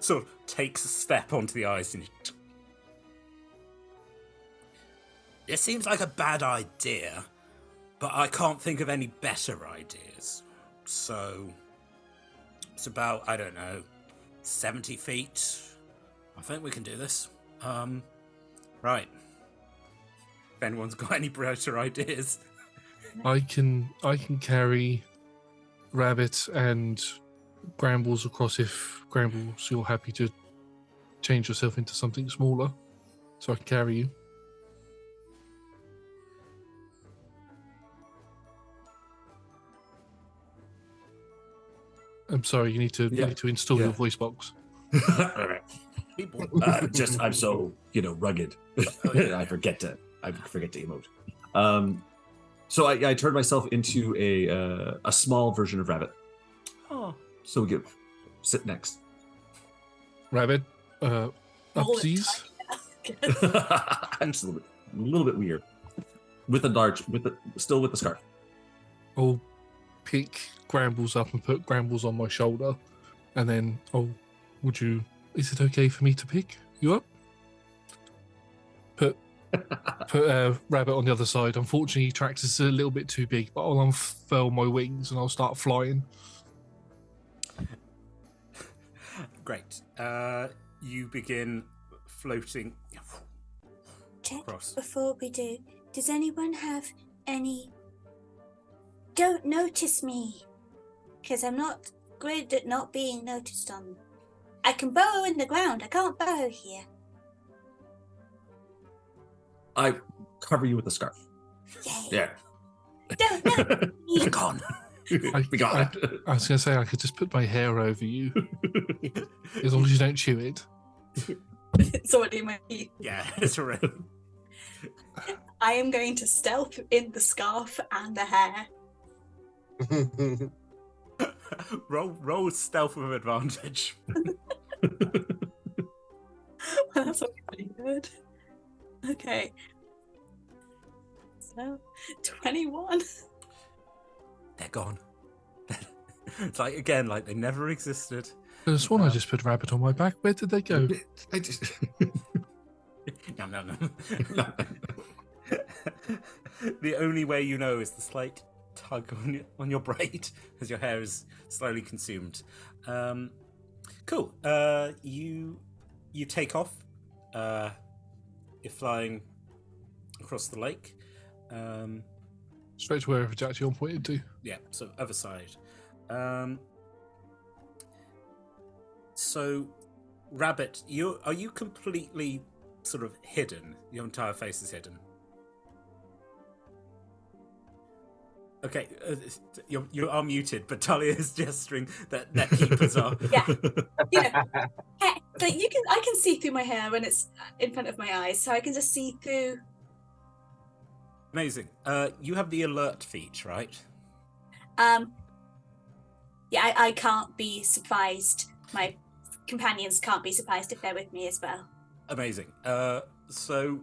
sort of takes a step onto the ice and. It seems like a bad idea, but I can't think of any better ideas. So it's about, I don't know, 70 feet. I think we can do this. Right. If anyone's got any better ideas. I can carry Rabbit and Grambles across if Grambles you're happy to change yourself into something smaller, so I can carry you. I'm sorry, you need to install your voice box. People. I'm so rugged. I forget to emote. So I turned myself into a small version of Rabbit. Oh. So we sit next. Rabbit, upsies. I'm just a little bit weird. With still with the scarf. I'll pick Grambles up and put Grambles on my shoulder, and then is it okay for me to pick you up? Put Rabbit on the other side. Unfortunately, Trax is a little bit too big, but I'll unfurl my wings and I'll start flying. Great. You begin floating Check across. before we do. Does anyone have any... Don't notice me, because I'm not good at not being noticed on. I can burrow in the ground. I can't burrow here. I cover you with the scarf. Yay. Yeah. Don't know me. Be gone. We got it. I was going to say I could just put my hair over you, as long as you don't chew it. It's already in my teeth. Yeah, it's already. I am going to stealth in the scarf and the hair. roll stealth with advantage. Well, that's pretty good. Okay. So, 21. Uh, They're gone. It's like they never existed. There's one I just put Rabbit on my back. Where did they go? I just... No. The only way you know is the slight tug on your braid as your hair is slowly consumed. Cool. You take off. You're flying across the lake. Straight to wherever Jackson pointed to. Yeah, so other side. So, Rabbit, are you completely sort of hidden? Your entire face is hidden. Okay, you are muted, but Talia is gesturing that keepers are. Yeah. I can see through my hair when it's in front of my eyes, so I can just see through. Amazing. You have the alert feat, right? Yeah, I can't be surprised. My companions can't be surprised if they're with me as well. Amazing. So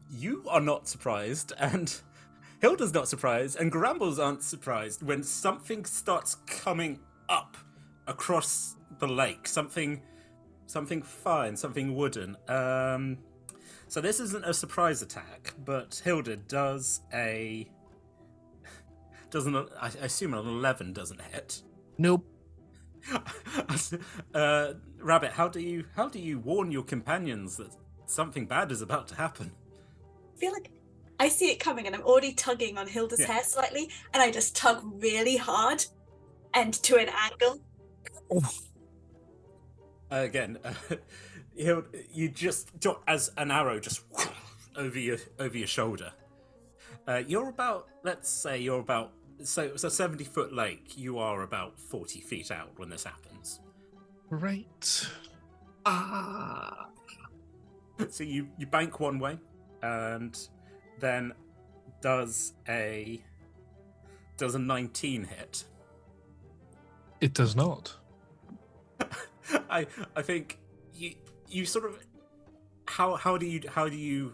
you are not surprised, and Hilda's not surprised, and Grambles aren't surprised when something starts coming up across the lake. Something fine, something wooden. So this isn't a surprise attack, but Hilda I assume an 11 doesn't hit. Nope. Rabbit, how do you warn your companions that something bad is about to happen? I feel like I see it coming and I'm already tugging on Hilda's hair slightly, and I just tug really hard and to an angle. Again, you just as an arrow just over your shoulder. You're about, let's say, so 70-foot lake. You are about 40 feet out when this happens. Right. So you bank one way, and then does a 19 hit? It does not. I think you sort of how do you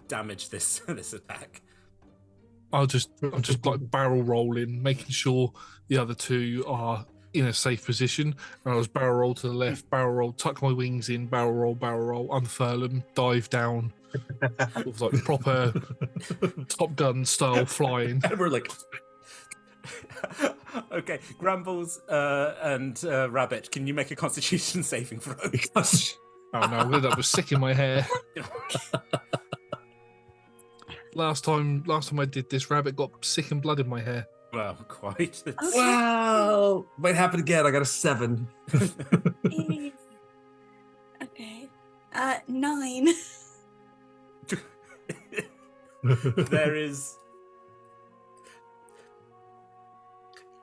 damage this attack? I'm just like barrel rolling, making sure the other two are in a safe position, and I was barrel roll to the left, barrel roll, tuck my wings in, barrel roll, unfurl them, dive down, with like proper Top Gun style flying. And we're like, Okay, Grambles and Rabbit, can you make a Constitution saving throw? gosh. Oh no, I'm gonna end up with sick in my hair. Last time I did this, Rabbit got sick and blood in my hair. Well, quite. Okay. Wow, might happen again. I got a 7. Okay. 9. There is.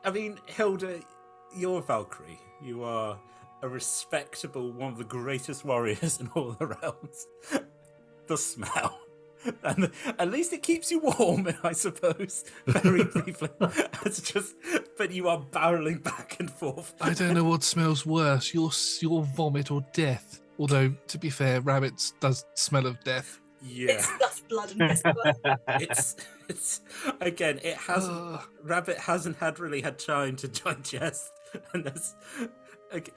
I mean, Hilda, you're Valkyrie. You are a respectable, one of the greatest warriors in all the realms. The smell. And at least it keeps you warm, I suppose. Very briefly. It's just, but you are barreling back and forth. I don't know what smells worse, your vomit or death. Although, to be fair, Rabbit does smell of death. Yeah. It's just blood and this blood. It's again, it hasn't. Rabbit hasn't really had time to digest, and there's okay,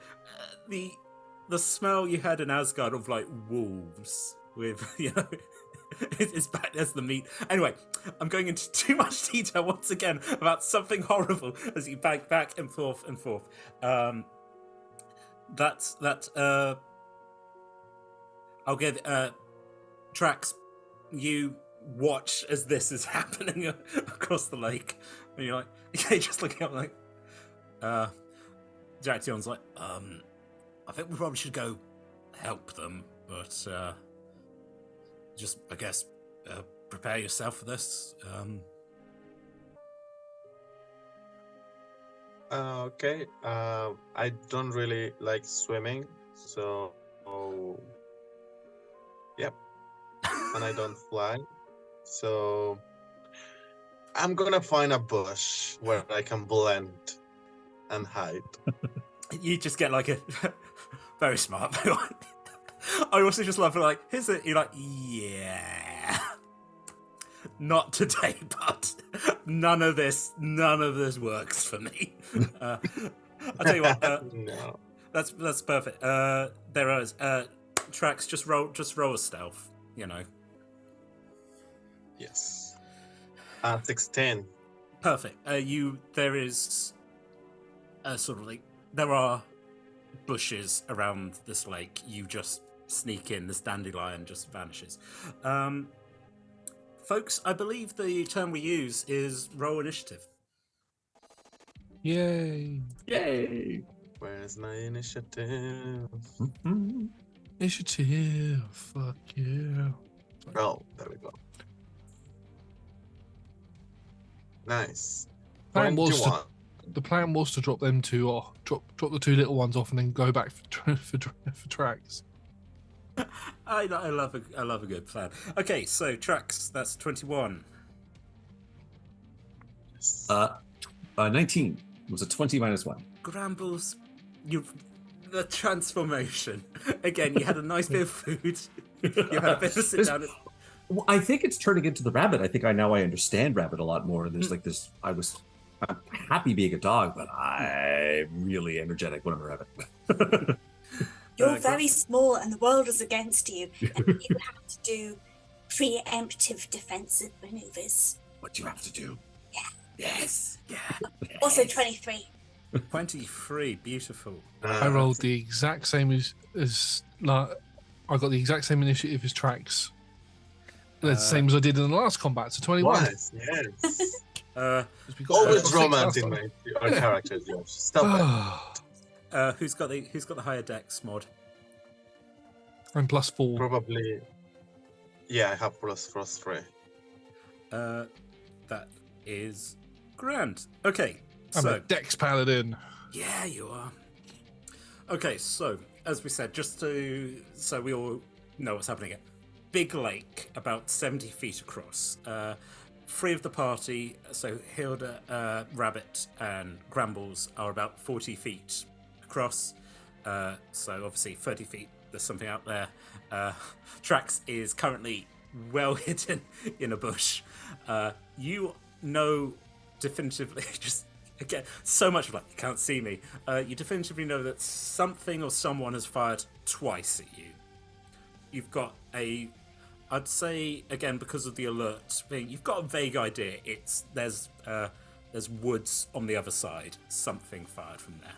the smell you had in Asgard of like wolves with it's back as the meat. Anyway, I'm going into too much detail once again about something horrible as you back and forth and forth. I'll give Trax, you watch as this is happening across the lake, and you're like, okay, just looking up like, Jaction's like, I think we probably should go help them, but just, I guess, prepare yourself for this. Okay. I don't really like swimming, so yep. And I don't fly, so I'm gonna find a bush where I can blend and hide. You just get like a very smart. I also just love like, here's it. You're like, yeah, not today, but none of this works for me. I'll tell you what. No. That's perfect. There is Trax. Just roll a stealth. Yes. 16. Perfect. There is sort of like, there are bushes around this lake. You just sneak in. This dandelion just vanishes. Folks, I believe the term we use is roll initiative. Yay! Yay! Where's my initiative? Initiative. Fuck yeah. Oh, there we go. Nice. Plan was 21. the plan was to drop them two off, drop the two little ones off, and then go back for Trax. I love a good plan. Okay, so Trax, that's 21. 19 was a 20 minus 1. Grambles, the transformation. Again, you had a nice bit of food. You had a bit of sit down. Well, I think it's turning into the rabbit. I think I understand rabbit a lot more. There's like this. I'm happy being a dog, but I'm really energetic when I'm a rabbit. You're very small and the world is against you, and you have to do preemptive defensive maneuvers. What do you have to do? Yeah. Yes. Yeah. Also 23. 23, beautiful. I rolled the exact same as I got the exact same initiative as Trax. The same as I did in the last combat, so 21. Nice, yes. Always Always romance in my characters. Yes. Stop it. Who's got the higher dex mod? I'm +4. Probably. Yeah, I have +3. That is grand. Okay, I'm so a Dex Paladin. yeah, you are. Okay, so as we said, so we all know what's happening here. Big lake, about 70 feet across. 3 of the party, so Hilda, Rabbit, and Grambles are about 40 feet across. So obviously 30 feet, there's something out there. Trax is currently well hidden in a bush. You know definitively, just Again, so much of like, you can't see me. You definitively know that something or someone has fired twice at you. You've got I'd say, again, because of the alert thing, you've got a vague idea. There's woods on the other side. Something fired from there.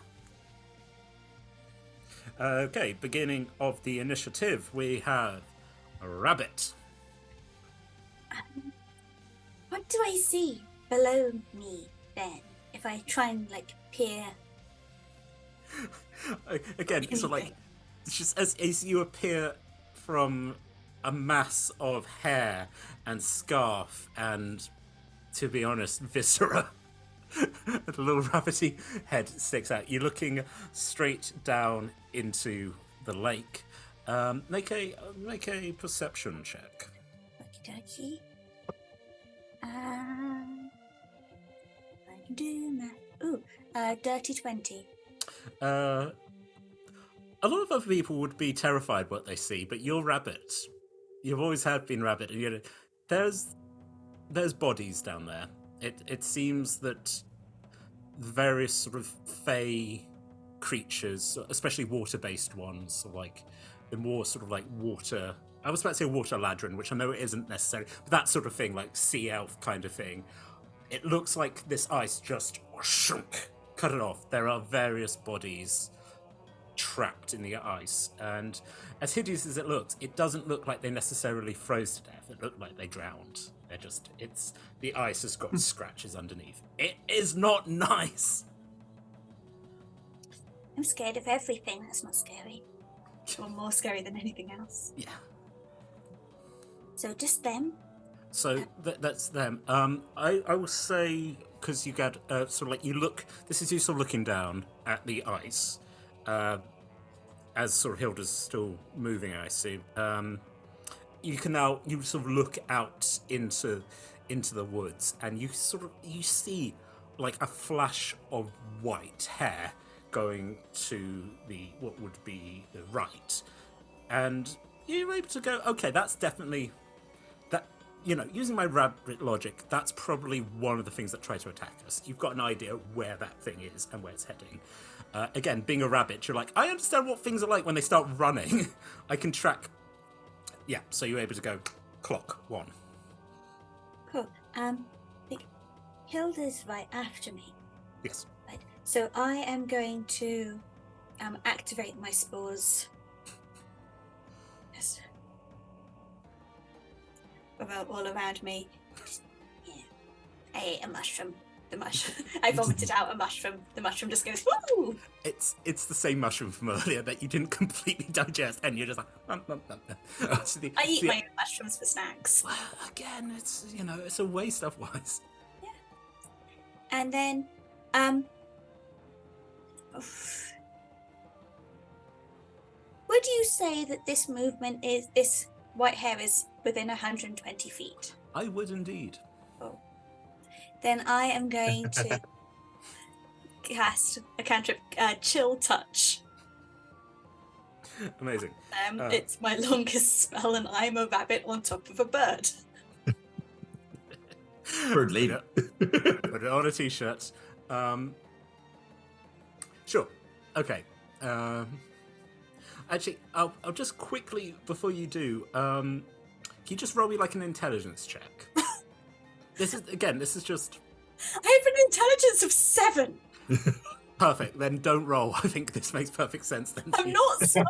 Okay, beginning of the initiative, we have a rabbit. What do I see below me then? If I try and like peer. Again, it's sort of like it's just as you appear from a mass of hair and scarf and, to be honest, viscera. The little rabbity head sticks out. You're looking straight down into the lake. Make a perception check. Okie dokie. I can do math. Ooh, dirty 20. A lot of other people would be terrified what they see, but you're rabbit. You've always have been rabbit, and there's bodies down there. It seems that various sort of fey creatures, especially water-based ones, like the more sort of like water. I was about to say water ladrin, which I know it isn't necessarily, but that sort of thing, like sea elf kind of thing. It looks like this ice just cut it off. There are various bodies trapped in the ice, and as hideous as it looks, it doesn't look like they necessarily froze to death. It looked like they drowned. The ice has got scratches underneath. It is not nice. I'm scared of everything that's not scary. Or more scary than anything else. Yeah. So just them. So that's them. I will say, because you get sort of like you look. This is you sort of looking down at the ice, as sort of Hilda's still moving. I assume. You sort of look out into the woods, and you see like a flash of white hair going to what would be the right, and you're able to go, okay, that's definitely that. Using my rabbit logic, that's probably one of the things that try to attack us. You've got an idea where that thing is and where it's heading. Again, being a rabbit, you're like, I understand what things are like when they start running. I can track. Yeah, so you're able to go clock 1. Cool. Hilda's right after me. Yes. Right. So I am going to activate my spores. Yes. All around me. I ate a mushroom. I vomited out a mushroom. The mushroom just goes, woo! It's the same mushroom from earlier that you didn't completely digest, and you're just like, I eat my own mushrooms for snacks. Well, again, it's a waste stuff-wise. Yeah. And then, would you say that this white hair is within 120 feet? I would indeed. Oh. Then I am going to cast a cantrip, Chill Touch. Amazing. It's my longest spell, and I'm a rabbit on top of a bird. Bird lady. Put it on a t-shirt. Sure. Okay. Actually, I'll just quickly, before you do, can you just roll me like an intelligence check? This is just... I have an intelligence of 7. Perfect, then don't roll. I think this makes perfect sense then. I'm not smart.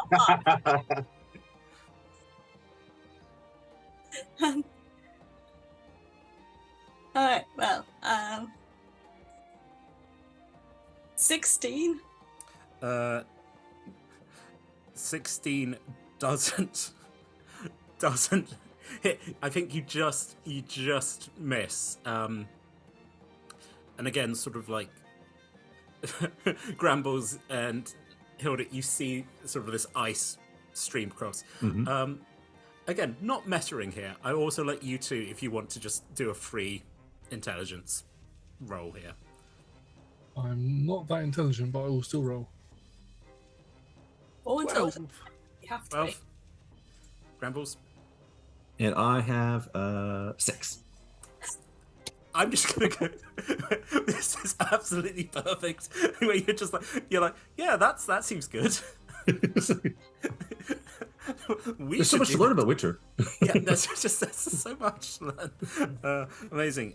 Alright, well, 16. 16 doesn't hit. I think you just miss. And again, sort of like Grambles and Hilda, you see sort of this ice stream across. Mm-hmm. Again, not measuring here. I also let you two, if you want to just do a free intelligence roll here. I'm not that intelligent, but I will still roll. Or intelligent. You have to 12. be. Grambles? And I have 6. I'm just gonna go. This is absolutely perfect. Where you're like, yeah, that seems good. There's so much to learn about Winter. Yeah, there's so much to learn. Amazing.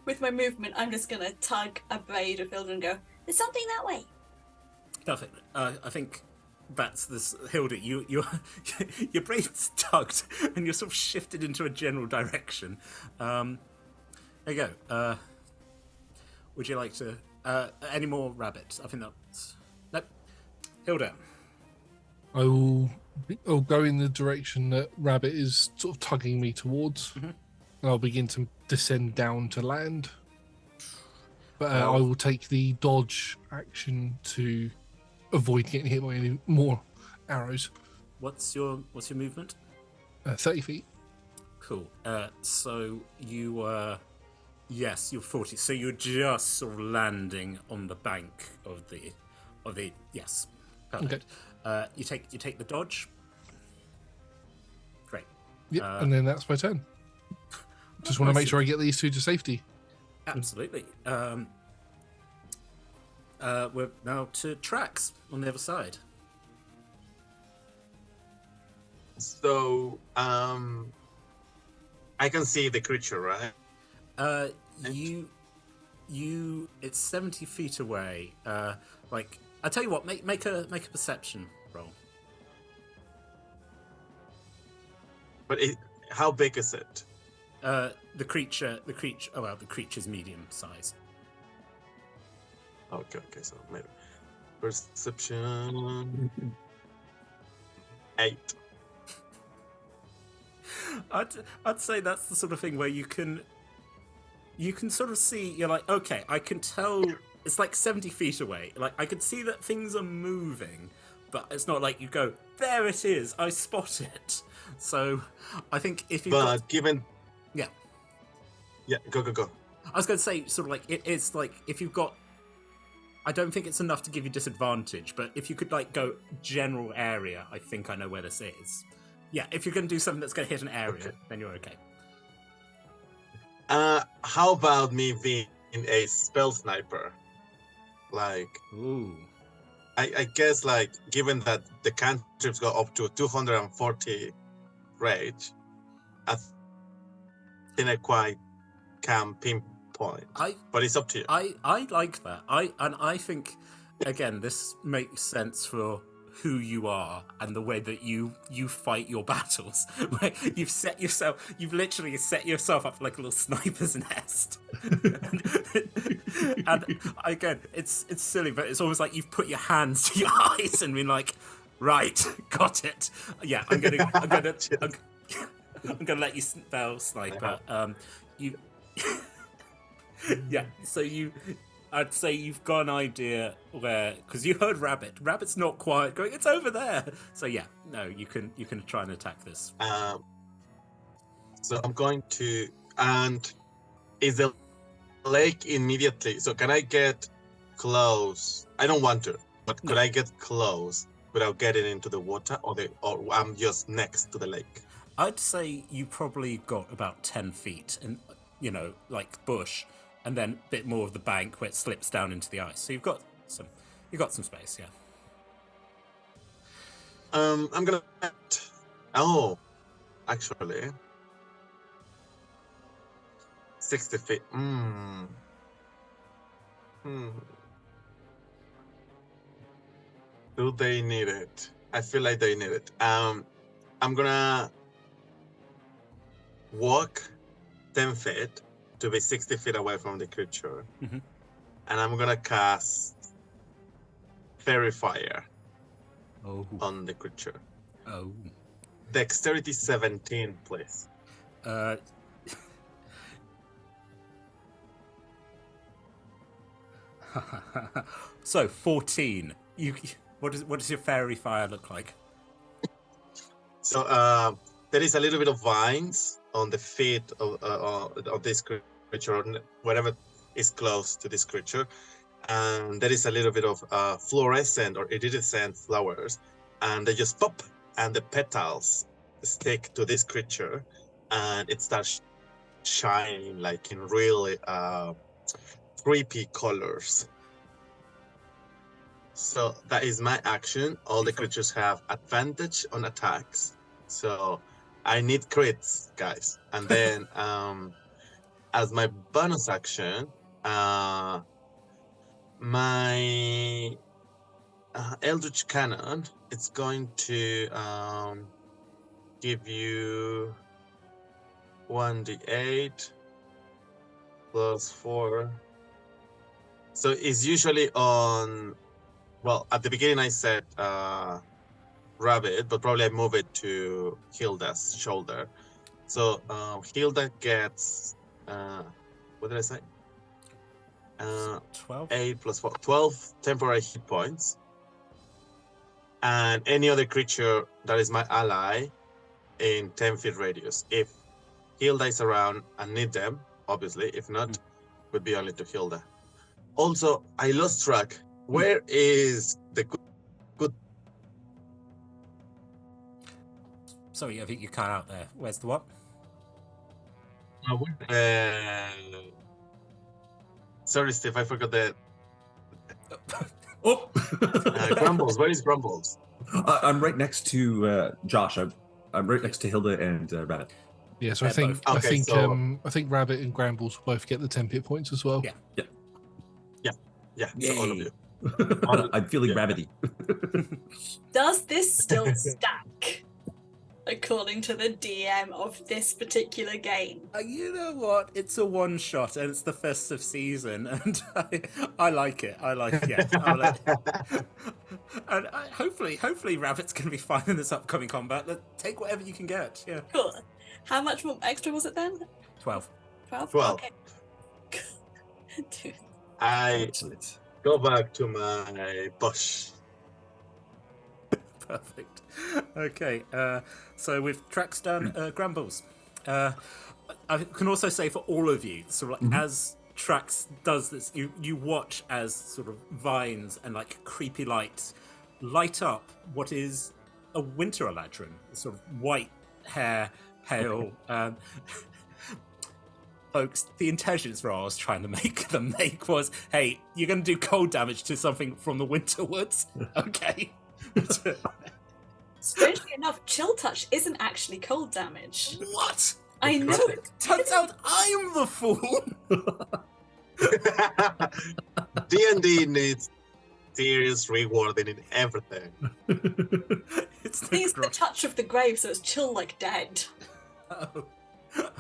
With my movement, I'm just gonna tug a braid of Hilda and go, there's something that way. Perfect. I think that's this. Hilda, your brain's tugged and you're sort of shifted into a general direction. There you go. Would you like to any more rabbits? I think that's nope. Hilda. I'll go in the direction that Rabbit is sort of tugging me towards. Mhm. And I'll begin to descend down to land. But I will take the dodge action to avoid getting hit by any more arrows. What's your movement? 30 feet. Cool. So you yes, you're 40. So you're just sort of landing on the bank of the yes. Perfect. Okay. You take the dodge. Great. Yep, and then that's my turn. Just want to make sure I get these two to safety. Absolutely. We're now to tracks on the other side. So, I can see the creature, right? It's 70 feet away. Like, I tell you what, make a perception roll. But how big is it? The creature. Oh well, the creature's medium size. Okay, so maybe perception 8. I'd say that's the sort of thing where you can sort of see. You're like, okay, I can tell. It's like 70 feet away. Like I can see that things are moving, but it's not like you go, there it is, I spot it. So I think if you given yeah, go. I was going to say, sort of like, it is like, if you've got, I don't think it's enough to give you disadvantage, but if you could like go general area, I think I know where this is. Yeah, if you're going to do something that's going to hit an area, then you're okay. How about me being a spell sniper? Like, ooh. I guess, like, given that the cantrips go up to 240 range, I think I quite can pinpoint. But it's up to you. I like that. I think, again, this makes sense for who you are and the way that you fight your battles. Like you've literally set yourself up like a little sniper's nest. and again, it's silly, but it's almost like you've put your hands to your eyes and been like, right, got it. Yeah, I'm gonna let you spell sniper. Yeah, so I'd say you've got an idea where, because you heard rabbit. Rabbit's not quiet going, it's over there. So yeah, no, you can try and attack this. So I'm going to, and is the lake immediately? So can I get close? I don't want to, but could I get close without getting into the water, or I'm just next to the lake? I'd say you probably got about 10 feet, and like bush. And then a bit more of the bank where it slips down into the ice. So you've got some space, yeah. I'm gonna. Actually, 60 feet. Do they need it? I feel like they need it. I'm gonna walk 10 feet. To be 60 feet away from the creature. Mm-hmm. And I'm gonna cast Fairy Fire on the creature. Oh. Dexterity 17, please. So 14. What does your Fairy Fire look like? So there is a little bit of vines on the feet of this creature, or whatever is close to this creature, and there is a little bit of fluorescent or iridescent flowers, and they just pop, and the petals stick to this creature, and it starts shining like in really creepy colors. So that is my action. All the creatures have advantage on attacks. So I need crits, guys. And then as my bonus action, my Eldritch Cannon, it's going to give you 1d8 plus 4. So it's usually on, well, at the beginning I said Rabbit, but probably I move it to Hilda's shoulder. So Hilda gets, what did I say? 12? 8 plus 4, 12 temporary hit points. And any other creature that is my ally in 10 feet radius. If Hilda is around and need them, obviously. If not, would be only to Hilda. Also, I lost track. Where is the good? Sorry, I think you cut out there. Where's the what? Sorry, Steve, I forgot the Oh, Grumbles. Where is Grumbles? I'm right next to Josh. I'm right next to Hilda and Rabbit. Yeah, so Yeah, I think both. I Okay, think so- I think Rabbit and Grambles will both get the 10 hit points as well. Yeah. Yeah, so all of Yay. you. I'm feeling Yeah. rabbity. Does this still stack? According to the DM of this particular game. You know what? It's a one shot and it's the festive season, and I like it. I like it. Yeah. And hopefully, Rabbit's going to be fine in this upcoming combat. Take whatever you can get. Yeah. Cool. How much more extra was it then? 12. 12? 12. Okay. Dude. I Excellent. go back to my bush. Perfect. Okay. So with tracks done, Grumbles. I can also say for all of you, sort of like as Trax does this, you watch as sort of vines and like creepy lights light up what is a winter eladrin, sort of white hair, pale. Folks, the intelligence roll I was trying to make them make was, hey, you're going to do cold damage to something from the winter woods. Okay. Strangely enough, chill touch isn't actually cold damage. What? I know. Turns out I'm the fool. D&D needs serious rewarding in everything. It's It's the touch of the grave, so it's chill like dead. Oh.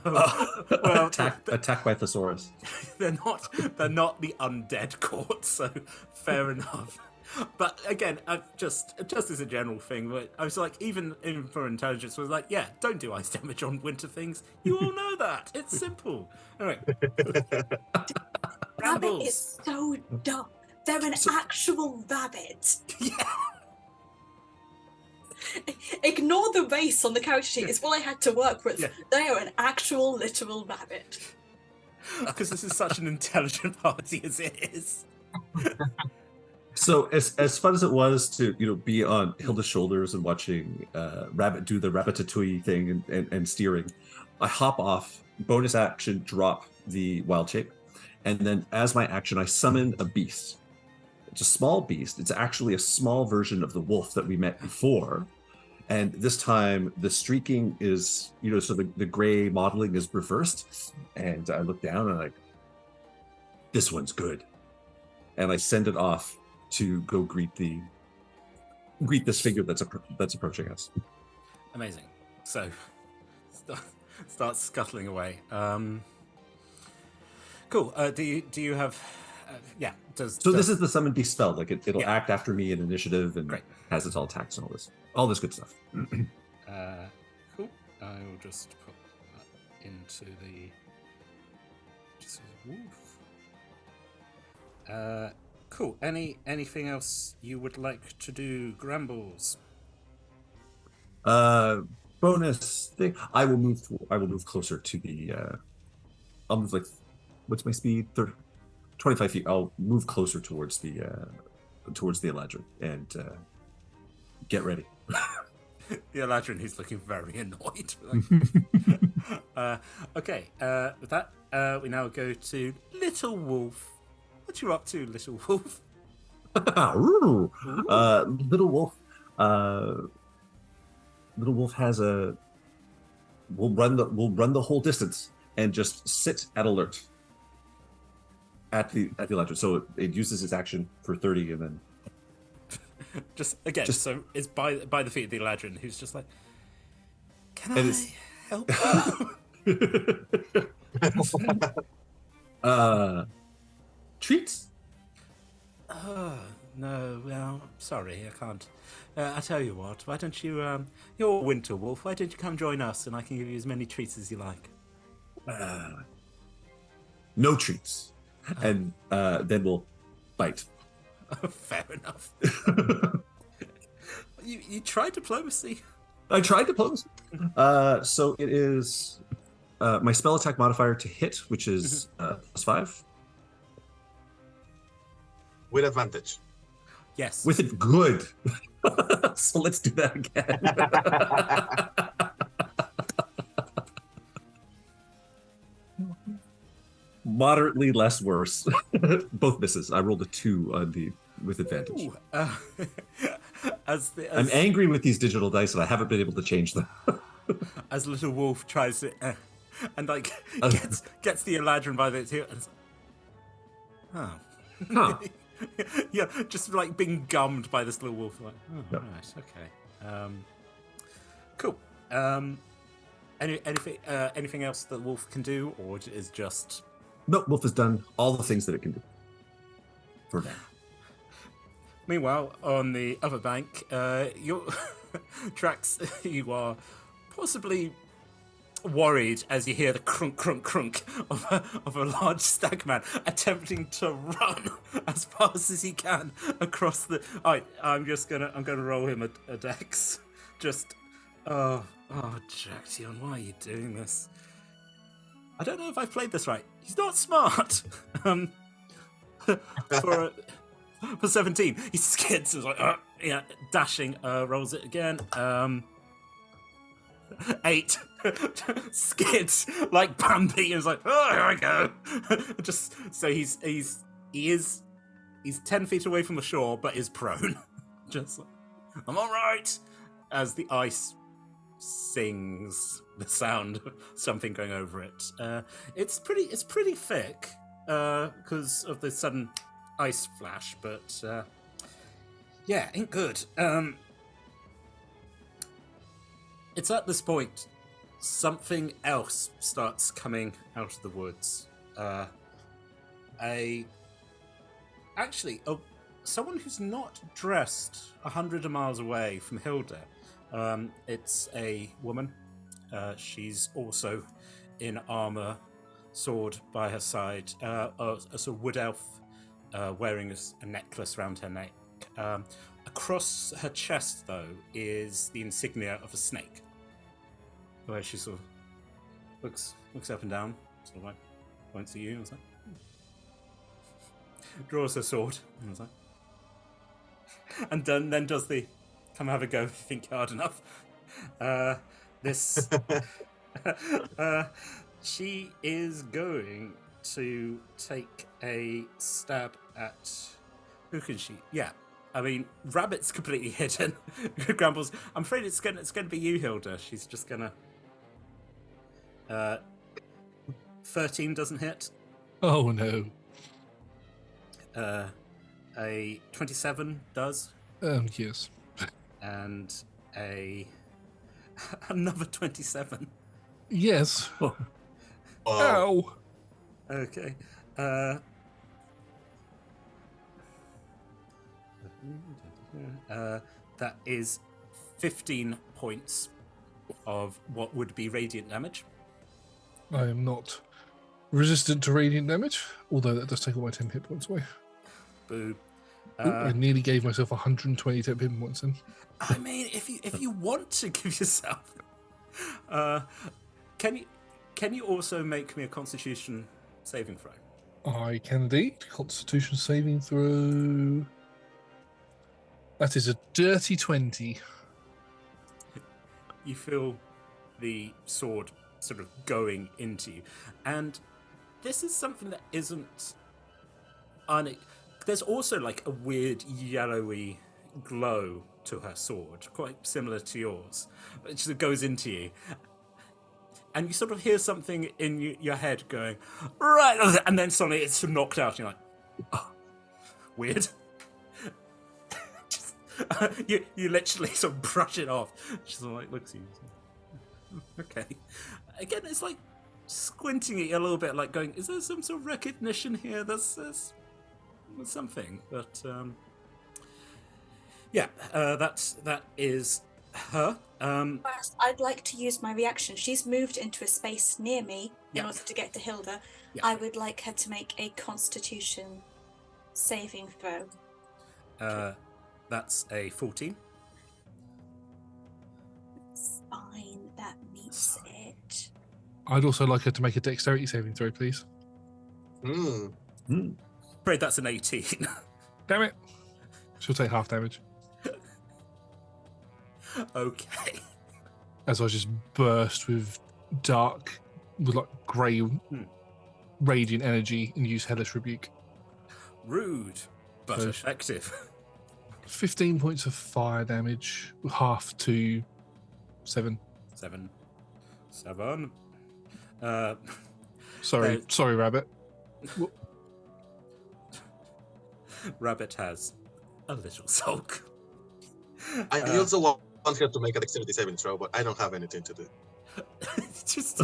Well, Attack by thesaurus. they're not the undead court, so fair enough. But again, just as a general thing, but I was like, even for intelligence, was like, yeah, don't do ice damage on winter things. You all know that. It's simple. All right. Rabbit is so dumb. They're an actual rabbit. Yeah. Ignore the race on the character sheet. It's what I had to work with. Yeah. They are an actual literal rabbit. Because this is such an intelligent party as it is. So as fun as it was to be on Hilda's shoulders and watching Rabbit do the rabbit-a-tooey thing and steering, I hop off, bonus action, drop the wild shape, and then as my action I summon a beast. It's a small beast. It's actually a small version of the wolf that we met before, and this time the streaking is so the gray modeling is reversed, and I look down and I'm like, this one's good, and I send it off to go greet this figure that's approaching us. Amazing. So, start scuttling away. Cool. Do you have? Yeah. This is the summon beast spell. Like it'll Yeah. act after me in initiative and Great. has its all attacks and all this good stuff. Cool. I will just put that into the. Just woof. Cool. Anything else you would like to do, Grambles? Bonus thing. I will move closer to the. I'll move like, what's my speed? 25 feet. I'll move closer towards the Eladrin and get ready. the Eladrin, who's looking very annoyed. Okay, with that, we now go to Little Wolf. What you up to, Little Wolf? Ooh. Little Wolf. Little Wolf has a. We'll run the whole distance and just sit at alert at the Eladrin. So it uses its action for 30 and then. So it's by the feet of the Eladrin, who's just like, can I help you? Treats? No, well, sorry, I can't. I tell you what, why don't you, you're Winter Wolf, why don't you come join us and I can give you as many treats as you like? No treats. And then we'll bite. Fair enough. You tried diplomacy. I tried diplomacy. So it is my spell attack modifier to hit, which is +5. With advantage. Yes. With it, good. So let's do that again. Moderately less worse. Both misses. I rolled a 2 on the with advantage. Ooh, I'm angry with these digital dice, and I haven't been able to change them. As Little Wolf tries to, and like gets the Eladrin by the tail, and it's like, Huh. yeah, just like being gummed by this Little Wolf. Like, oh, Yep. right, okay, cool. Anything else that Wolf can do, or it is just? No, Wolf has done all the things that it can do. For now. Meanwhile, on the other bank, your Drax, you are possibly worried as you hear the crunk, crunk, crunk of a large stagman attempting to run as fast as he can across the. I'm gonna roll him a dex. Just, oh, Jackson, why are you doing this? I don't know if I've played this right. He's not smart. For 17, he skids. He's like, dashing. Rolls it again. 8 skids like Bambi. And he's like, oh, here I go. Just so he's 10 feet away from the shore, but is prone. Just like, I'm all right. As the ice sings the sound of something going over it. It's pretty thick because of the sudden ice flash, but ain't good. It's at this point something else starts coming out of the woods. Someone who's not dressed 100 miles away from Hilda. It's a woman. She's also in armor, sword by her side. A sort of wood elf. Wearing a necklace around her neck. Across her chest, though, is the insignia of a snake. Where she sort of looks up and down, sort of like points at you. And was like, draws her sword. And was like, and then does the come have a go if you think you're hard enough. She is going to take a stab at who can she? Yeah, I mean, Rabbit's completely hidden. Grumbles. I'm afraid it's gonna be you, Hilda. She's just gonna. 13 doesn't hit. Oh no. A 27 does. Yes. And another 27. Yes. Oh. Ow. Okay. That is 15 points of what would be radiant damage. I am not resistant to radiant damage, although that does take all my 10 hit points away. Boo. I nearly gave myself 120 hit points in. I mean, if you want to give yourself, can you also make me a Constitution saving throw? I can indeed. Constitution saving throw. That is a dirty 20. you feel the sword sort of going into you, and this is something that isn't. There's also like a weird yellowy glow to her sword, quite similar to yours, but it just goes into you. And you sort of hear something in your head going, right, and then suddenly it's knocked out, and you're like, oh, weird. You literally sort of brush it off. She sort of like looks at you. Okay. Again, it's like squinting at you a little bit, like going, is there some sort of recognition here? There's something, but that is her. First, I'd like to use my reaction. She's moved into a space near me in order to get to Hilda. Yeah. I would like her to make a Constitution saving throw. That's a 14. It's fine. That meets it. I'd also like her to make a dexterity saving throw, please. Afraid that's an 18. Damn it. She'll take half damage. Okay. As I just burst with like grey, radiant energy and use Hellish Rebuke. Rude, but So- effective. 15 points of fire damage, half to 7. 7. Sorry, Rabbit. Rabbit has a little sulk. I also want her to make a dexterity saving throw, but I don't have anything to do. Just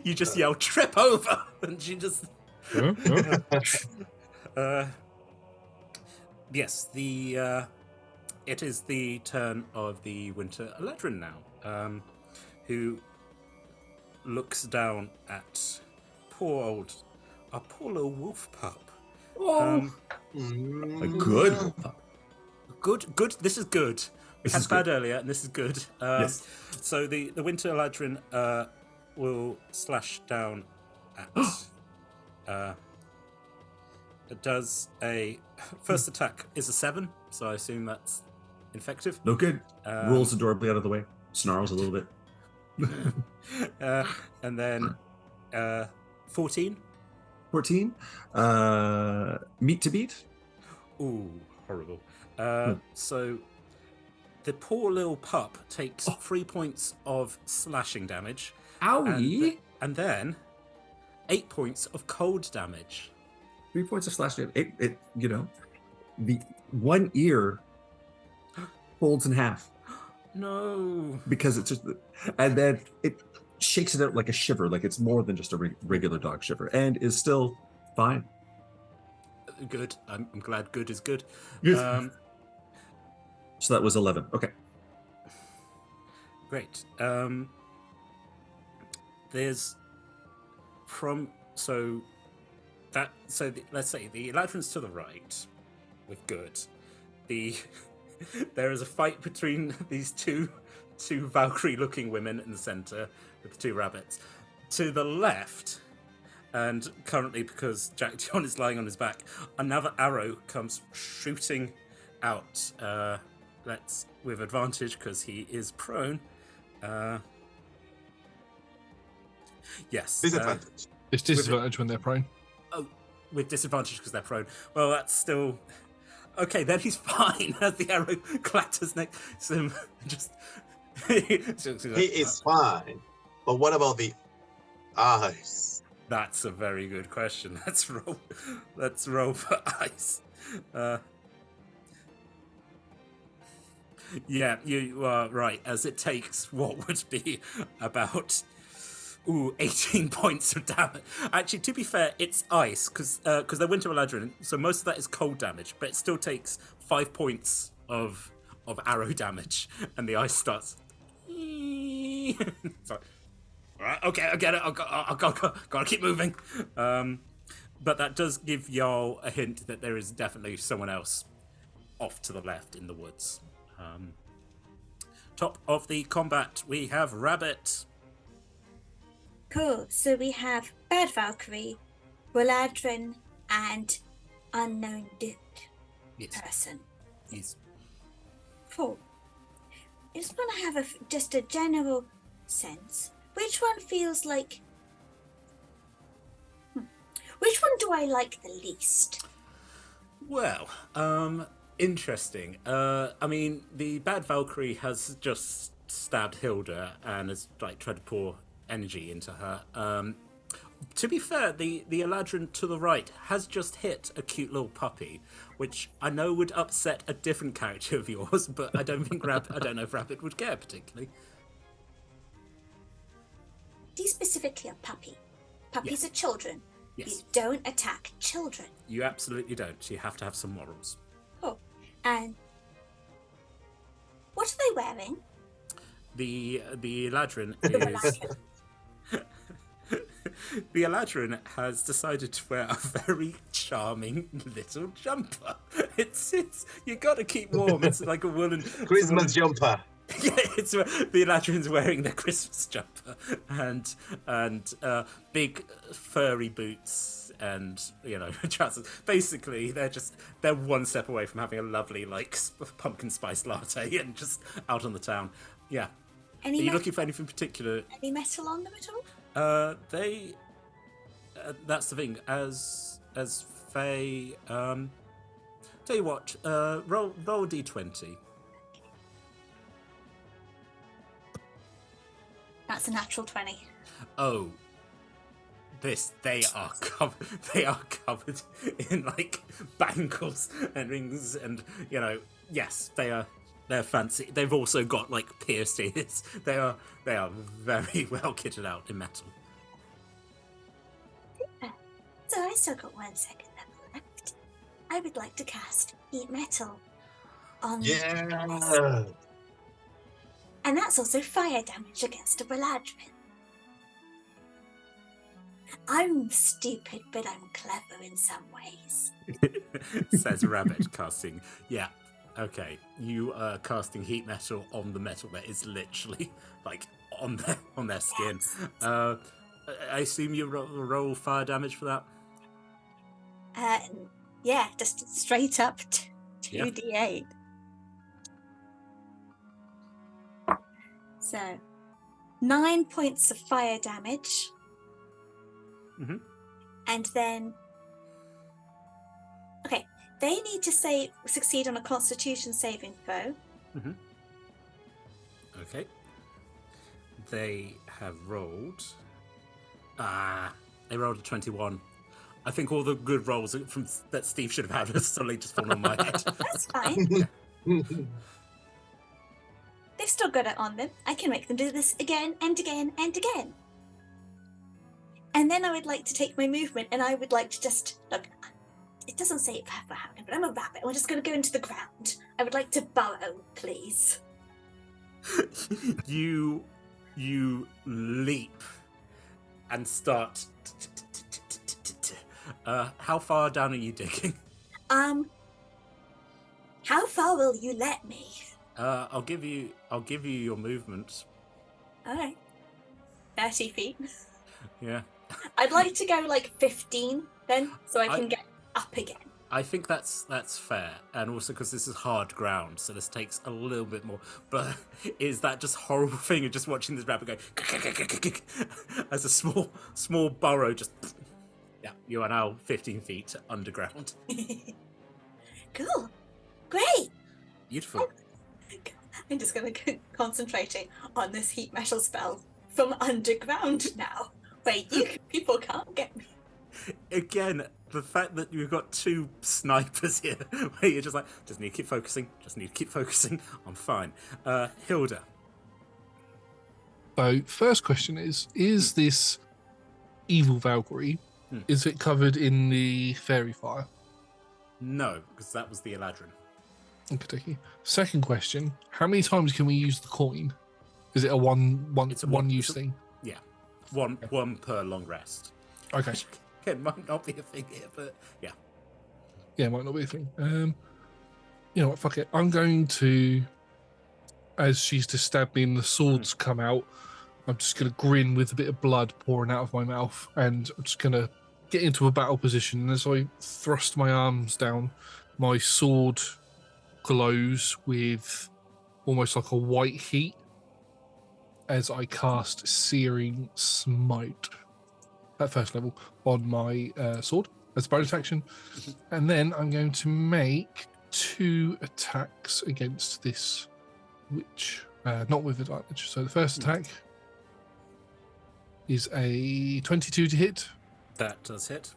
you just yell trip over, and she just. Yes, it is the turn of the Winter Eladrin now, who looks down at a poor little wolf pup. A good. Good. This is good. We This had is bad good. earlier, and this is good. Yes. So the Winter Eladrin will slash down at. It does a first attack is a 7, so I assume that's effective. No good. Rolls adorably out of the way. Snarls a little bit. And then 14. 14. Meat to beat. Ooh, horrible. So the poor little pup takes 3 points of slashing damage. Owie. And then 8 points of cold damage. 3 points of slash damage. It the one ear folds in half No. because it's just, and then it shakes it out like a shiver, like it's more than just a regular dog shiver, and is still fine. Good. I'm glad good is good. So that was 11. Okay. Great. There's let's say the Eladrin's to the right with good. There is a fight between these two Valkyrie-looking women in the center with the 2 rabbits. To the left, and currently because Jack Dion is lying on his back, another arrow comes shooting out. Let's with advantage because he is prone. Yes. Disadvantage. It's disadvantage when they're prone. With disadvantage because they're prone. Well, that's still okay. Then he's fine as the arrow clatters next to him. Just He is fine. But what about the eyes? That's a very good question. Let's roll for eyes. Yeah, you are right. As it takes what would be about 18 points of damage. Actually, to be fair, it's ice because they're Winter Eladrin, so most of that is cold damage. But it still takes 5 points of arrow damage, and the ice starts. It's like, all right, okay, I get it. I'll gotta keep moving. But that does give y'all a hint that there is definitely someone else off to the left in the woods. Top of the combat, we have Rabbit. Cool. So we have Bad Valkyrie, Willadrin, and unknown dude Yes, person. he's Cool. I just want to have just a general sense. Which one feels like... Which one do I like the least? Well, interesting. I mean, the bad Valkyrie has just stabbed Hilda and has like tried to pour energy into her. To be fair, the Eladrin to the right has just hit a cute little puppy, which I know would upset a different character of yours, but I don't think I don't know if Rabbit would care particularly. He's specifically a puppy. Puppies Yes. are children. Yes, You don't attack children. you absolutely don't. You have to have some morals. Oh, and what are they wearing? The Eladrin The is. Eladrin. The Eladrin has decided to wear a very charming little jumper. It's you got to keep warm. It's like a woolen Christmas jumper. Yeah, it's the Eladrin's wearing their Christmas jumper and big furry boots and trousers. Basically, they're one step away from having a lovely like pumpkin spice latte and just out on the town. Yeah. Are you looking for anything particular? Any metal on them at all? They. That's the thing. As Faye. Tell you what. Roll a d20. That's a natural 20. Oh. They are covered in like bangles and rings and yes, they're fancy. They've also got like pierced ears. They are very well kitted out in metal. So I still got 1 second left. I would like to cast Heat Metal on Yeah. and that's also fire damage against a Beladrin. I'm stupid, but I'm clever in some ways. Says Rabbit casting. Yeah. Okay. You are casting heat metal on the metal that is literally like on their skin. Yes. I assume you roll fire damage for that? Yeah, just straight up 2d8. So, 9 points of fire damage. Mm-hmm. And then... Okay, they need to succeed on a Constitution saving throw. Mm-hmm. Okay. They have rolled... they rolled a 21. I think all the good rolls that Steve should have had have suddenly just fallen on my head. That's fine. They've still got it on them. I can make them do this again and again and again. And then I would like to take my movement and I would like to just... Look, it doesn't say it for happening, but I'm a rabbit. We're just going to go into the ground. I would like to burrow, please. You leap and start... how far down are you digging? How far will you let me? I'll give you your movement. All right. 30 feet. Yeah. I'd like to go like 15 then, so I can get up again. I think that's fair, and also because this is hard ground, so this takes a little bit more. But is that just horrible thing of just watching this rabbit go as a small burrow just? Yeah, you are now 15 feet underground. Cool. Great. Beautiful. I'm just going to concentrating on this heat metal spell from underground now, where people can't get me. Again, the fact that you've got two snipers here, where you're just like, just need to keep focusing, I'm fine. Hilda. So, first question is this evil Valkyrie, is it covered in the fairy fire? No, because that was the Eladrin. Okay. Second question, how many times can we use the coin? Is it a one use thing? Yeah. One per long rest. Okay. It might not be a thing here, but yeah. Yeah, it might not be a thing. You know what, fuck it. I'm going to, as she's just stabbed me and the swords come out, I'm just going to grin with a bit of blood pouring out of my mouth, and I'm just going to get into a battle position. And as I thrust my arms down, my sword glows with almost like a white heat as I cast Searing Smite at first level on my sword as a bonus action. And then I'm going to make 2 attacks against this witch, not with advantage. So the first attack is a 22 to hit. That does hit.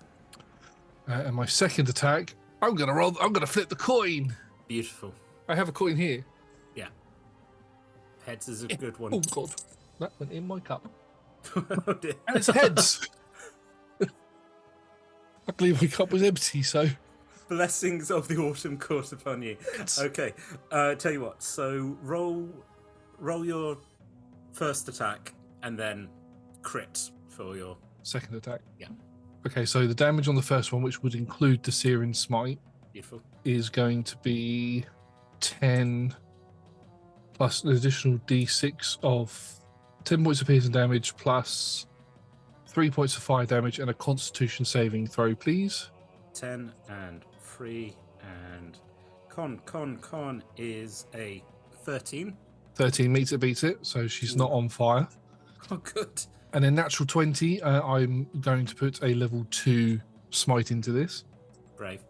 And my second attack, I'm gonna flip the coin. Beautiful. I have a coin here. Yeah. Heads is a good one. Oh god, that went in my cup. Oh, dear. And it's heads. I believe my cup was empty, so Blessings of the autumn course upon you. Okay, tell you what. So roll your first attack and then crit for your second attack. Yeah. Okay, so the damage on the first one, which would include the Searing Smite, beautiful. is going to be 10 plus an additional d6 of 10 points of piercing damage plus 3 points of fire damage and a Constitution saving throw, please. 10 and 3 and con is a 13. 13 meets it, beats it, so she's not on fire. Oh, good. And then natural 20, I'm going to put a level 2 smite into this. Brave.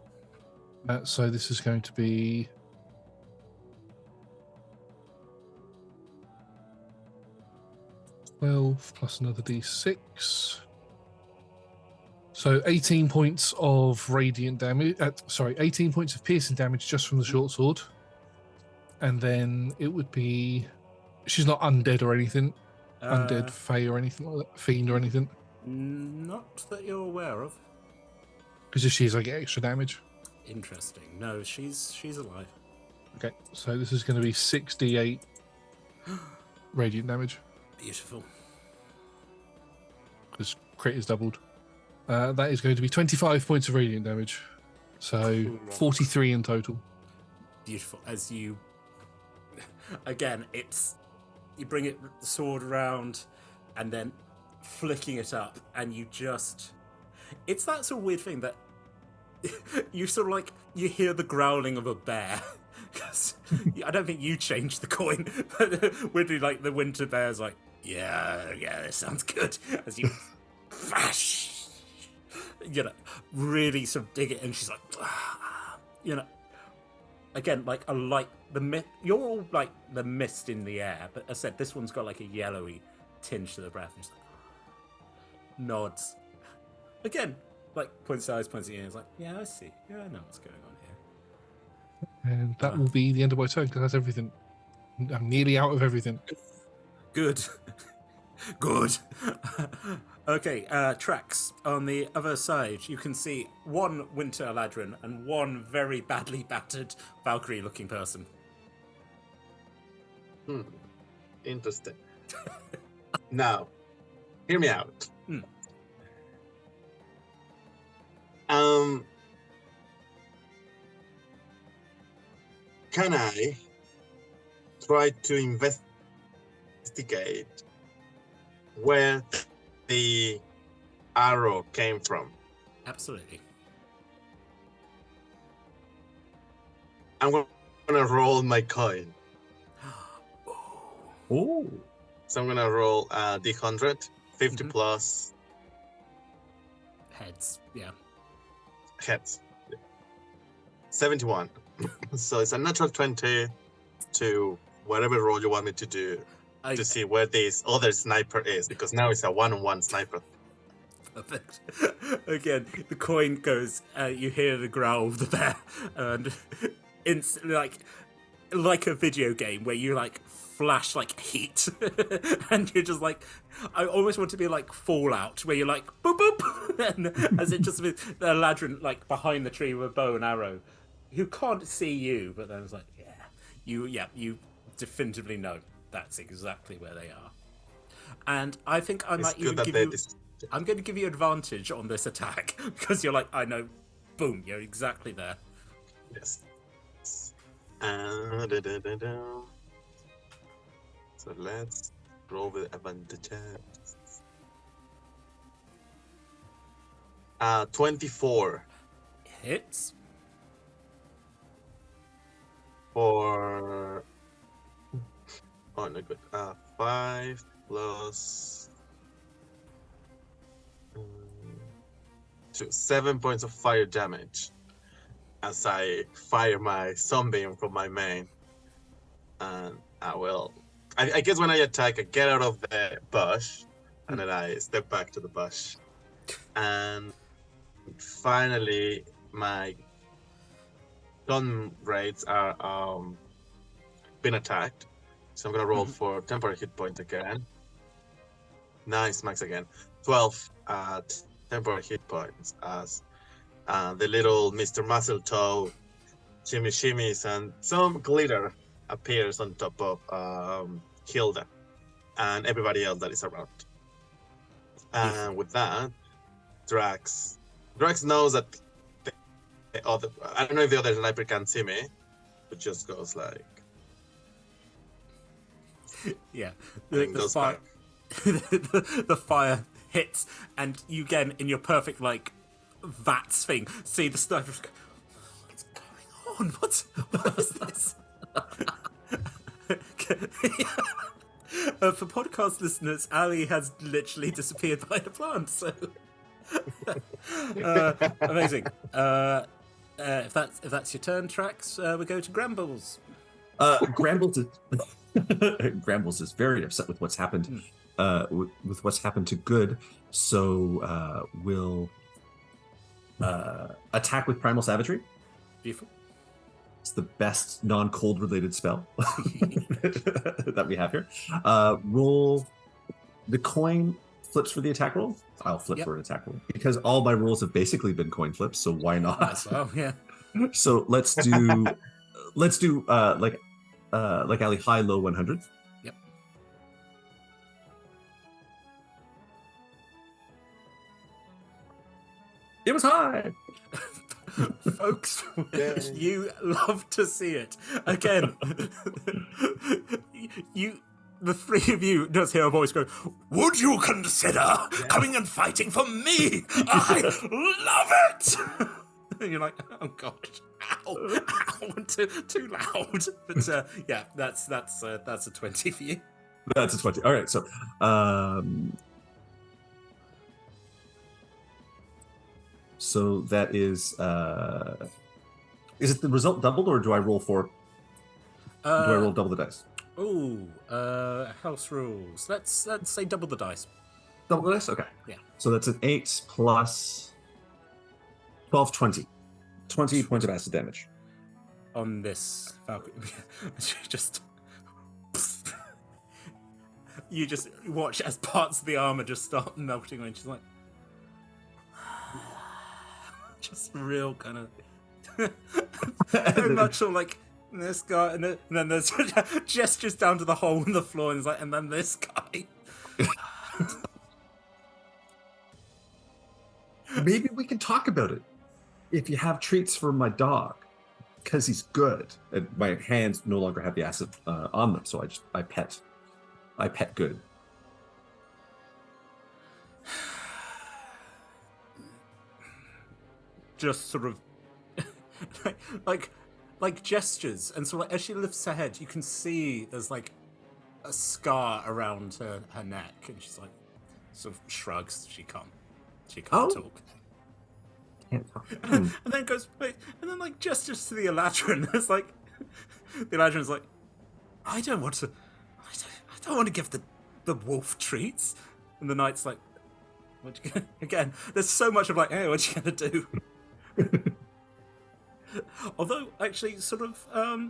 So this is going to be 12 plus another d6. So 18 points of radiant damage. 18 points of piercing damage just from the short sword. And then it would be... She's not undead or anything. Undead Fae or anything like that. Fiend or anything. Not that you're aware of. Because if she's, I get extra damage. Interesting. No, she's alive. Okay, so this is going to be 68 radiant damage. Beautiful. Because crit is doubled. That is going to be 25 points of radiant damage. So 43 in total. Beautiful. As you... Again, it's... You bring the sword around and then flicking it up and you just... It's that sort of weird thing that you sort of like... You hear the growling of a bear. Because I don't think you changed the coin. But weirdly, like, the winter bear's like, yeah, this sounds good. As you... Fash! You know, really sort of dig it, and she's like, you know, again, like a light, you're all like the mist in the air, but as I said, this one's got like a yellowy tinge to the breath, and she's like, nods. Again, like points to eyes, points to ears, like, yeah, I see. Yeah, I know what's going on here. And that will be the end of my turn, because that's everything. I'm nearly out of everything. Good. Good. Okay, tracks. On the other side, you can see one Winter Eladrin and one very badly battered Valkyrie-looking person. Interesting. Now, hear me out. Can I try to investigate where the arrow came from? Absolutely. I'm gonna roll my coin. Oh. So I'm gonna roll D100, 50 plus heads. Yeah. Heads. 71. So it's a natural 20 to whatever roll you want me to do to see where this other sniper is, because now it's a one-on-one sniper. Perfect. Again, the coin goes, you hear the growl of the bear, and instantly, like a video game where you like flash like heat, and you're just like, I almost want to be like Fallout, where you're like boop boop, and as it just the Eladrin like behind the tree with a bow and arrow, who can't see you, but then it's like, you definitively know that's exactly where they are. And I think I might even give you... I'm going to give you advantage on this attack, because you're like, I know, boom, you're exactly there. Yes. So let's roll with advantage. 24. Hits. For Oh, no good. 5 plus 7 points of fire damage as I fire my sunbeam from my main. And I guess when I attack, I get out of the bush, and then I step back to the bush. And finally, my comrades are been attacked. So I'm gonna roll for temporary hit point again. Nice, max again. 12 temporary hit points as the little Mr. Muscletoe shimmies and some glitter appears on top of Hilda and everybody else that is around. And with that, Drax knows that the other, I don't know if the other sniper can see me, but just goes like, yeah, and the goes fire, back. the fire hits, and you again in your perfect like VATS thing see the sniper. What's going on? What is this? For podcast listeners, Ali has literally disappeared by the plant. So amazing. If that's your turn, Trax, we go to Grambles. Grambles is very upset with what's happened, with what's happened to Good. So we'll attack with Primal Savagery. Beautiful. It's the best non-cold related spell that we have here. Roll the coin flips for the attack roll. I'll flip for an attack roll because all my rolls have basically been coin flips. So why not? Oh yeah. So let's do like Ali, high, low 100. Yep. It was high. Folks, you love to see it. Again, the three of you just hear a voice go, "Would you consider coming and fighting for me? I love it!" And you're like, "Oh gosh, ow, too loud." But yeah, that's a 20 for you. That's a 20. All right, so so that is it the result doubled or do I roll do I roll double the dice? House rules. Let's say double the dice. Double the dice? Okay. Yeah. So that's an 8 plus 12, 20. 20 points of acid damage. On this Valkyrie. You just watch as parts of the armor just start melting away. She's like, just real kind of very much all like this guy, and then there's gestures down to the hole in the floor, and it's like, and then this guy. Maybe we can talk about it. If you have treats for my dog, because he's good, and my hands no longer have the acid on them, so I pet Good. Just sort of like gestures, and so like as she lifts her head, you can see there's like a scar around her neck, and she's like sort of shrugs. She can't talk. And then goes, wait, and then like gestures to the Eladrin. It's like the Eladrin's like, I don't want to give the wolf treats. And the knight's like, what you gonna, again, there's so much of like, hey, what you gonna do? Although actually sort of I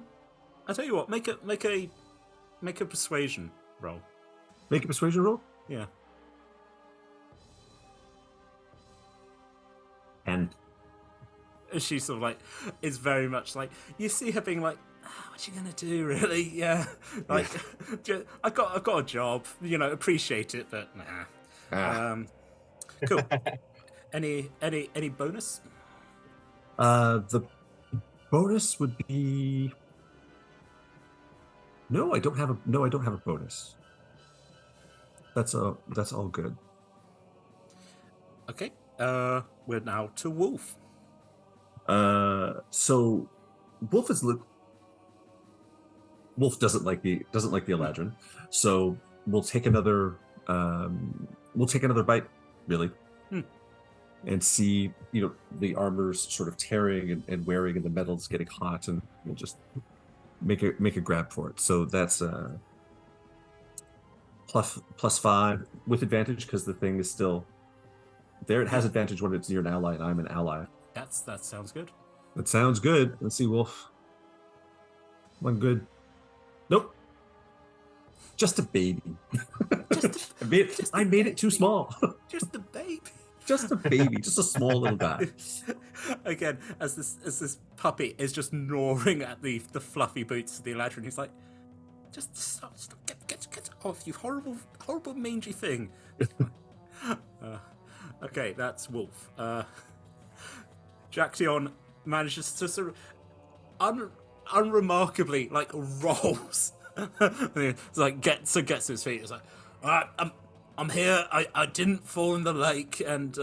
tell you what, make a persuasion roll. Make a persuasion roll? Yeah. 10. She sort of like is very much like, you see her being like, what you gonna do, really? Yeah, like I've got a job, appreciate it, but nah. Cool. Any bonus? The bonus would be no, I don't have a bonus. That's all good. Okay. We're now to Wolf. So Wolf is Wolf doesn't like the Eladrin, so we'll take another bite, really, and see, the armor's sort of tearing and wearing, and the metal's getting hot, and we'll just make a grab for it. So that's +5 with advantage because the thing is still there. It has advantage when it's near an ally, and I'm an ally. That sounds good. That sounds good. Let's see, Wolf. One good. Nope. Just a baby. I made it too small. Just a baby. Just a baby. Just a small little guy. Again, as this puppy is just gnawing at the fluffy boots of the Eladrin, he's like, just stop, get off, you horrible mangy thing. Okay, that's Wolf. Jaction manages to sort of unremarkably rolls. It's like gets to his feet. It's like, all right, I'm here. I didn't fall in the lake, and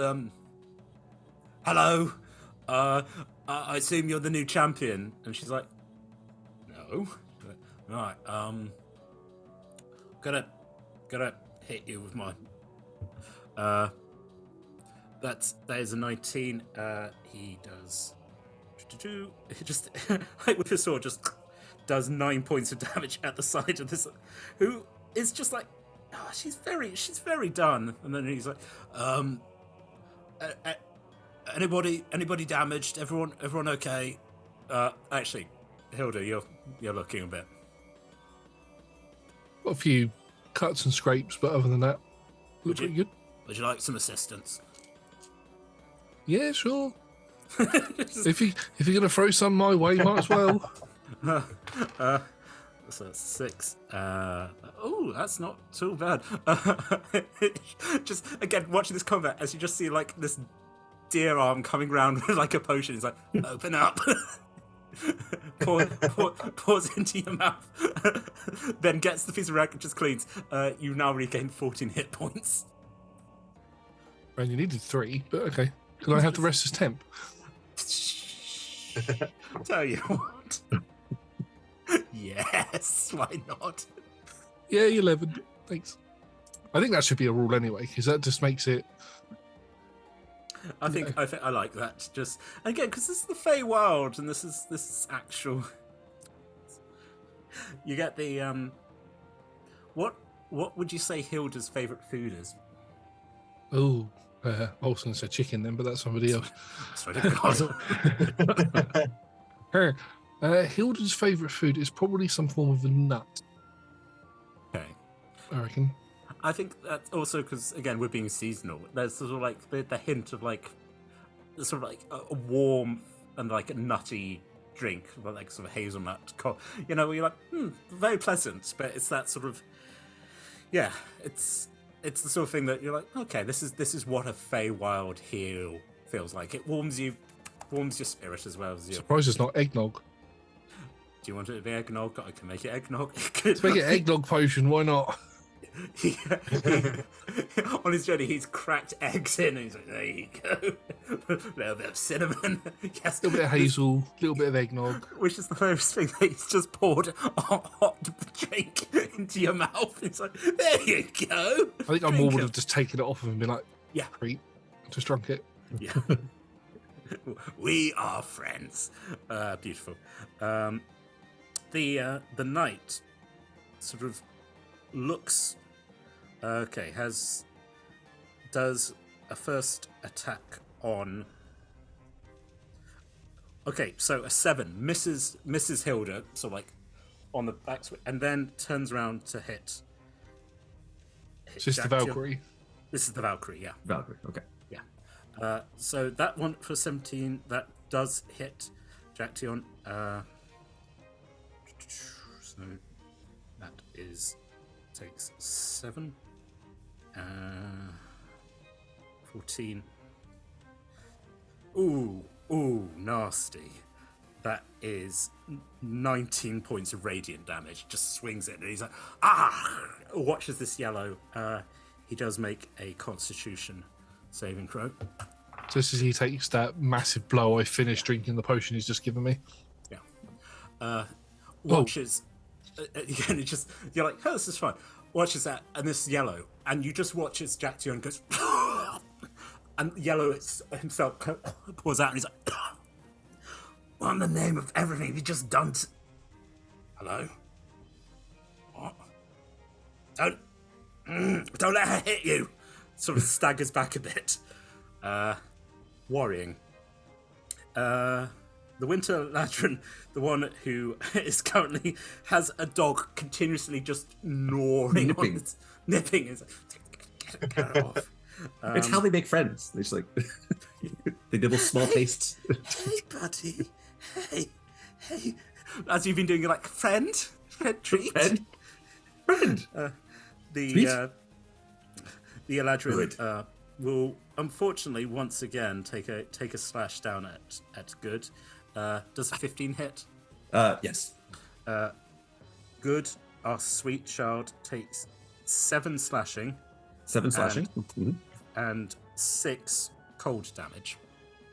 hello. I assume you're the new champion. And she's like, no. Right. Gonna hit you with my. That is a 19. He does. He just with his sword just does 9 points of damage at the side of this. Who is just like, oh, she's very done. And then he's like, anybody damaged? Everyone okay? Actually, Hilda, you're looking a bit. Got a few cuts and scrapes, but other than that, look pretty good. Would you like some assistance? Yeah, sure. if you're gonna throw some my way, might as well. So that's 6. Oh, that's not too bad. Just again watching this combat, as you just see this deer arm coming round with a potion. It's like, open up. Pours into your mouth. Then gets the piece of rag and just cleans. You now regain 14 hit points. And you needed 3, but okay. Can I have the rest as temp? Tell you what. Yes, why not? Yeah, 11. Thanks. I think that should be a rule anyway, because that just makes it. I think I like that. Just again, because this is the Feywild, and this is actual. You get the What would you say Hilda's favourite food is? Oh, I was going to say chicken then, but that's somebody else. Her. Hilda's favourite food is probably some form of a nut. Okay. I reckon. I think that's also because, again, we're being seasonal. There's sort of the hint of sort of a warm and a nutty drink, sort of hazelnut. Where you're very pleasant, but it's that sort of, yeah, it's the sort of thing that you're like, okay, this is what a Feywild heel feels like. It warms your spirit as well as you. Surprised it's not eggnog. Do you want it to be eggnog? I can make it eggnog. Let's make it eggnog potion. Why not? On his journey, he's cracked eggs in, and he's like, there you go. A little bit of cinnamon. Yes. A little bit of hazel, a little bit of eggnog. Which is the first thing that he's just poured a hot drink into your mouth. It's like, there you go. I think I more would have just taken it off of him and been like, yeah, treat. Just drunk it. Yeah. We are friends. Beautiful. The knight sort of looks does a first attack on. Okay, so a 7 misses Hilda, so on the back, and then turns around to hit. Is this the Valkyrie? This is the Valkyrie, yeah. Valkyrie, okay. Yeah. So that one for 17, that does hit Jaction. So that takes 7. 14. Ooh, nasty. That is 19 points of radiant damage. Just swings it, and he's like, watches this yellow. He does make a Constitution saving throw. Just as he takes that massive blow, I finish drinking the potion he's just given me. Yeah. Watches. again, it just you're like, oh, this is fun. Watches that, and this yellow, and you just watch as Jack to you and goes, and yellow himself pours out, and he's like, what in the name of everything you just done? Hello? What? Don't let her hit you. Sort of staggers back a bit. Worrying. The Winter Ladron, the one who is currently has a dog continuously just gnawing Nipping. on its nipping. Is like, get it off. It's how they make friends. They just like they nibble small tastes. Hey, buddy. Hey. As you've been doing, you're like, friend treat. Friend. The Eladrin will unfortunately once again take a slash down at Good. Does a 15 hit? Yes. Good, our sweet child, takes 7 slashing. 7 slashing. And 6 cold damage.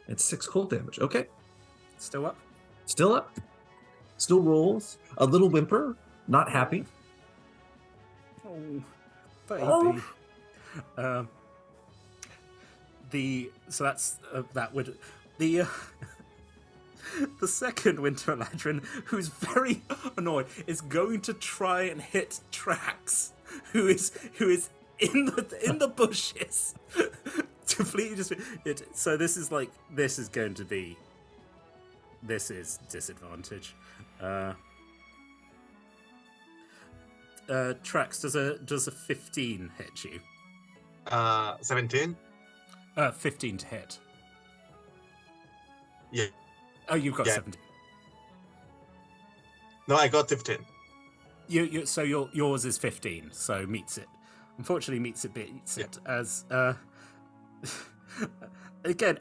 And 6 cold damage. Okay. Still up? Still up. Still rolls. A little whimper. Not happy. Oh, baby. So that's that would the second Winter Ladrin, who's very annoyed, is going to try and hit Trax, who is in the bushes. Completely just so this is disadvantage. Trax, does a 15 hit you? 17. 15 to hit. Yeah. Oh, you've got Yeah. 17. No, I got 15. So yours is 15, so meets it. Unfortunately, beats it as again.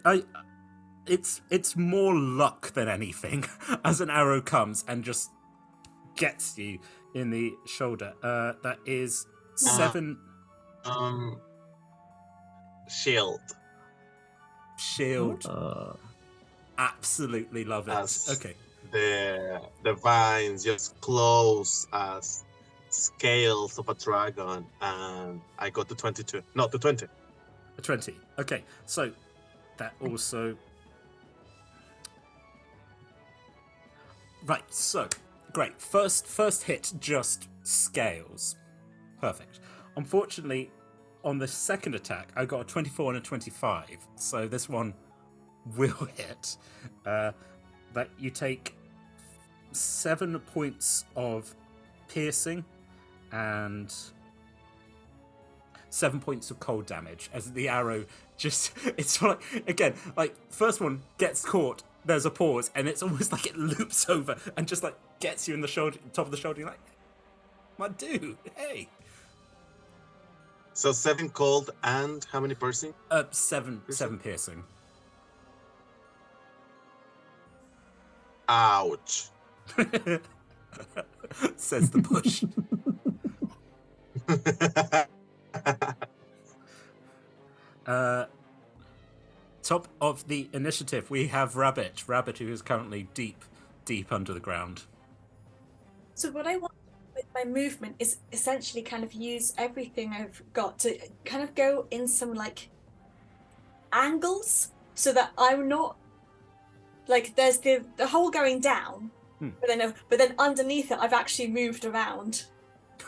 It's more luck than anything, as an arrow comes and just gets you in the shoulder. That is 7. Shield. Absolutely love it. As Okay. The vines just close as scales of a dragon, and I got to 22. No, to 20. A 20. Okay, so that also. Right, so great. First hit just scales. Perfect. Unfortunately, on the second attack, I got a 24 and a 25. So this one will hit. But you take 7 points of piercing and 7 points of cold damage as the arrow just, it's like, again, like first one gets caught, there's a pause, and it's almost like it loops over and just like gets you in the shoulder, top of the shoulder. You're like, my dude, hey. So 7 cold and how many piercing? 7 piercing. Ouch. Says the bush. Top of the initiative, we have Rabbit, who is currently deep under the ground. So what I want with my movement is essentially kind of use everything I've got to kind of go in some like angles so that I'm not like there's the hole going down, but then underneath it I've actually moved around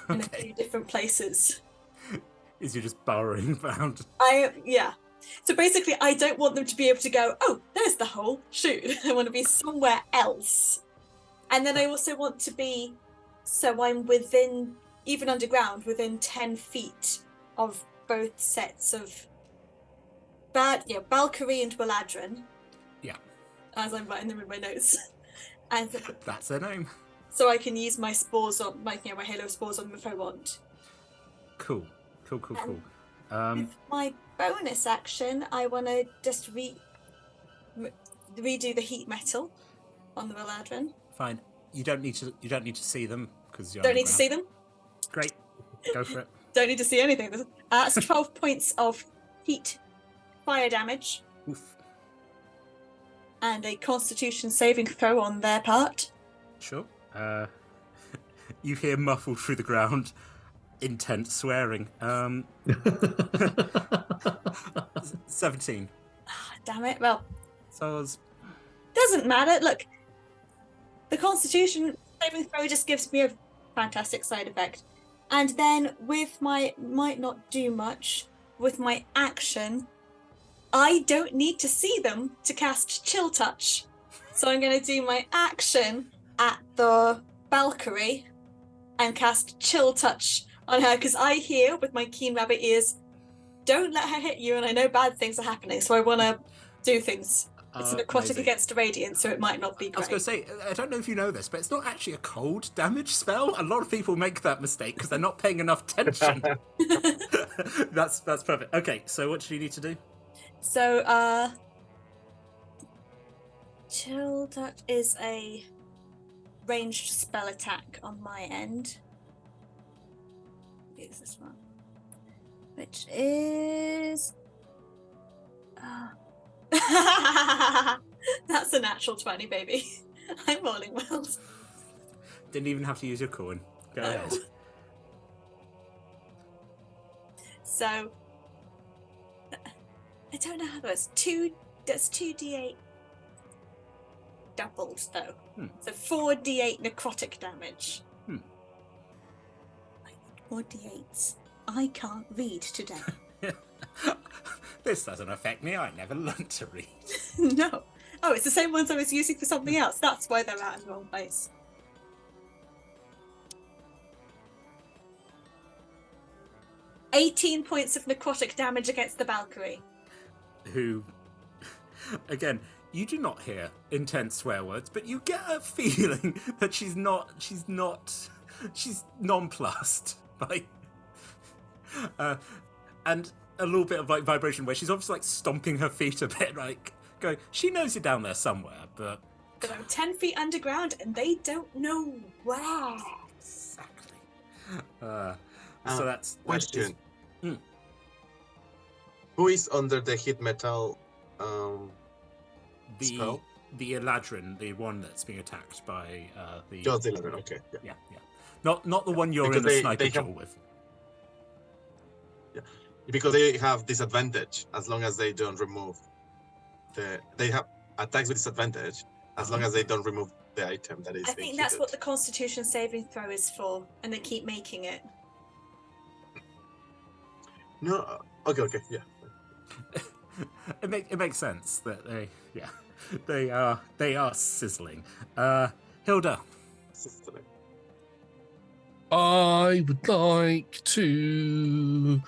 in a few different places. Is you just burrowing around? So basically, I don't want them to be able to go, oh, there's the hole, shoot. I want to be somewhere else. And then I also want to be, so I'm within, even underground, within 10 feet of both sets of Valkyrie and Beladrin. Yeah. As I'm writing them in my notes. And that's their name. So I can use my spores on, my halo spores on them if I want. Cool. With my bonus action, I want to just redo the heat metal on the Beladrin. Fine. You don't need to see them because you don't need to see them. Great. Go for it. Don't need to see anything. That's 12 points of heat fire damage. Oof. And a Constitution saving throw on their part. Sure. you hear muffled through the ground intense swearing. 17. Damn it. Well, So I was... doesn't matter. Look, the Constitution saving throw just gives me a fantastic side effect. And then with my might not do much, with my action, I don't need to see them to cast Chill Touch. So I'm going to do my action at the Valkyrie and cast Chill Touch on her, because I hear with my keen rabbit ears, don't let her hit you, and I know bad things are happening, so I want to do things. It's a necrotic amazing. against a radiant, so it might not be great. I was going to say, I don't know if you know this, but it's not actually a cold damage spell. A lot of people make that mistake because they're not paying enough attention. That's perfect. Okay, so what do you need to do? So, Chill Touch is a ranged spell attack on my end. Use this one. Which is... That's a natural 20, baby. I'm rolling well. Didn't even have to use your coin. Go ahead. So, I don't know how that's 2d8 doubled though. So 4d8 necrotic damage. 4d8s. I can't read today. This doesn't affect me. I never learned to read. No. Oh, it's the same ones I was using for something else. That's why they're out in the wrong place. "18 points of necrotic damage against the Valkyrie." Who, again, you do not hear intense swear words, but you get a feeling that she's nonplussed by, and a little bit of like vibration where she's obviously like stomping her feet a bit, like going, she knows you're down there somewhere, but I'm 10 feet underground and they don't know where. Exactly. So that's question. Who is under the hit metal spell? The Eladrin, the one that's being attacked by the... Just the Eladrin, okay. Yeah. Not the one you're Because in a sniper they duel with. Yeah, because they have disadvantage as long as they don't remove they have attacks with disadvantage as long as they don't remove the item that is I being think that's hit. what the Constitution saving throw is for, and they keep making it. No, okay, yeah. It makes sense that they are sizzling. Hilda. Sizzling. I would like to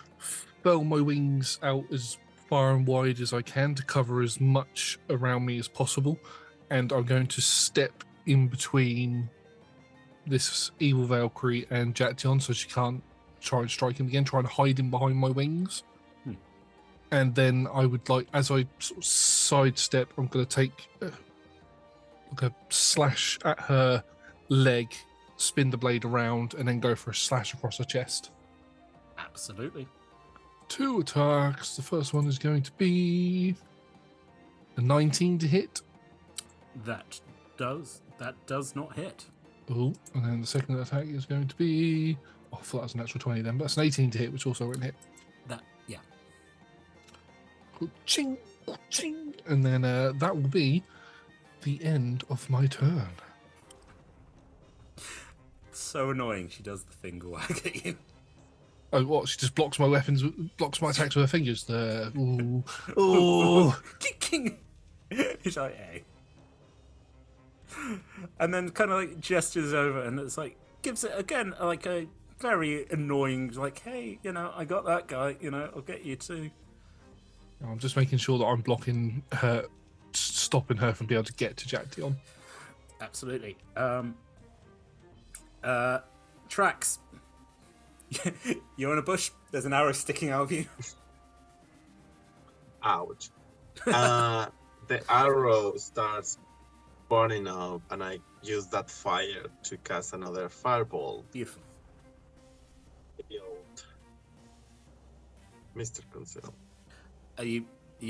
furl my wings out as far and wide as I can to cover as much around me as possible, and I'm going to step in between this evil Valkyrie and Jaction so she can't try and strike him again, try and hide him behind my wings. And then I would like, as I sort of sidestep, I'm going to take like a slash at her leg, spin the blade around, and then go for a slash across her chest. Absolutely. 2 attacks. The first one is going to be a 19 to hit. That does not hit. Oh, and then the second attack is going to be... Oh, I thought that was an actual 20 then, but that's an 18 to hit, which also won't hit. Yeah. Ching, ching. And then that will be the end of my turn. So annoying. She does the finger wag at you. Oh, what? She just blocks my weapons, blocks my attacks with her fingers. Ooh. Oh. Kicking. He's like, hey. And then kind of like gestures over, and it's like gives it again like a very annoying, like, hey, I got that guy, I'll get you too. I'm just making sure that I'm blocking her, stopping her from being able to get to Jaction. Absolutely. Trax. You're in a bush. There's an arrow sticking out of you. Ouch. The arrow starts burning up, and I use that fire to cast another fireball. Beautiful. The old Mr. Conceal. Are you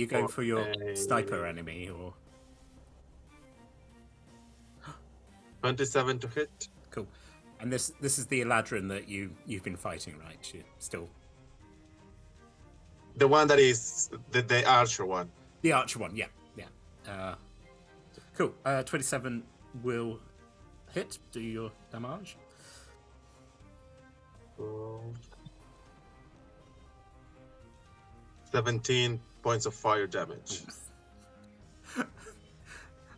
going for your sniper enemy or? 27 to hit. Cool. And this is the Eladrin that you've been fighting, right? You still The one that is the archer one. the archer one, yeah. Cool. 27 will hit. Do your damage. 17 points of fire damage.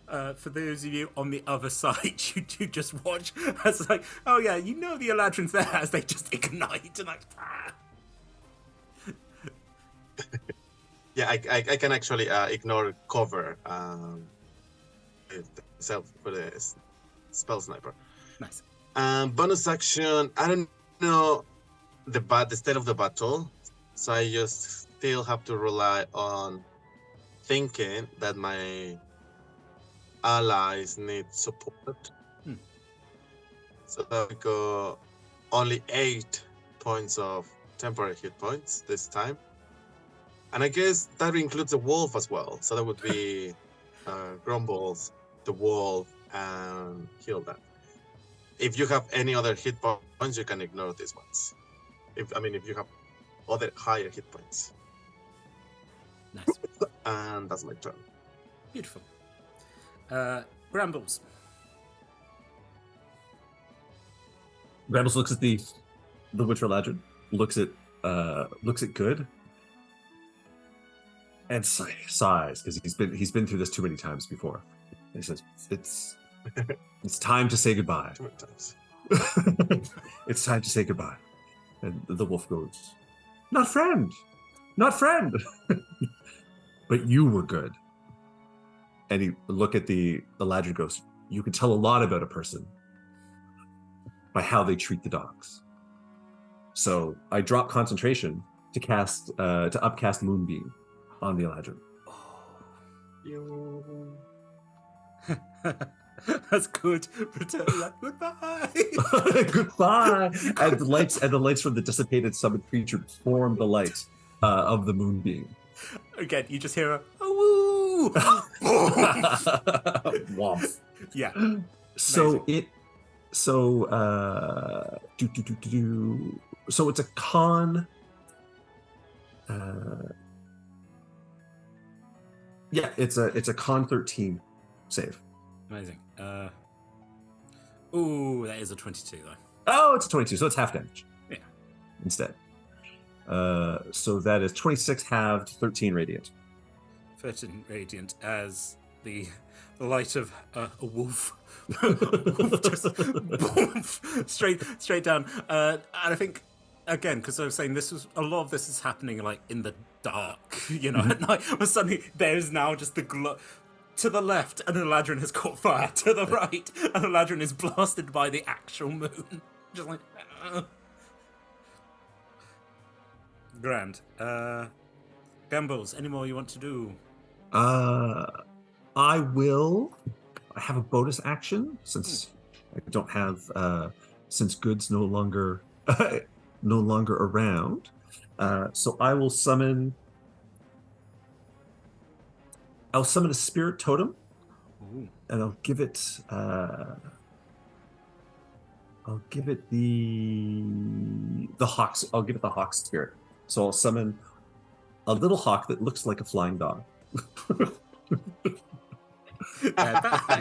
For those of you on the other side, you do just watch as it's like, oh yeah, you know the Eladrin's there as they just ignite and like. Yeah, I can actually ignore cover for the spell sniper. Nice. Bonus action. I don't know the state of the battle, so I just still have to rely on thinking that my allies need support. So I go only 8 points of temporary hit points this time. And I guess that includes the wolf as well. So that would be Grumbles, the wolf, and Hilda. If you have any other hit points, you can ignore these ones. If you have other higher hit points. Nice. And that's my turn. Beautiful. Brambles. Brambles looks at the Winter Eladrin, looks at Good, and sighs because he's been through this too many times before. And he says, "It's time to say goodbye." Too many times. It's time to say goodbye. And the wolf goes, "Not friend, not friend." But you were good. And he look at the Eladrin goes, "You can tell a lot about a person by how they treat the dogs." So I drop concentration to upcast Moonbeam on the Eladrin. That's good. Goodbye. Goodbye. And the lights from the dissipated summoned creature form the light of the Moonbeam. Again, you just hear a woo. Womp. Yeah. So Amazing. So it's a con. It's a con 13 save. Amazing. Ooh, that is a 22 though. Oh, it's a 22, so it's half damage. Yeah. Instead. So that is 26 halved, 13 radiant. 13 radiant as the light of a wolf, just straight down. And I think again, because I was saying a lot of this is happening like in the dark, at night. But suddenly there's now just the glow. To the left, an Eladrin has caught fire. To the right, an Eladrin is blasted by the actual moon. Just like grand. Gambles, any more you want to do? I will. I have a bonus action since I don't have since Good's no longer around. So I will summon. I'll summon a spirit totem. Ooh. And I'll give it the hawks. I'll give it the hawk spirit. So I'll summon a little hawk that looks like a flying dog.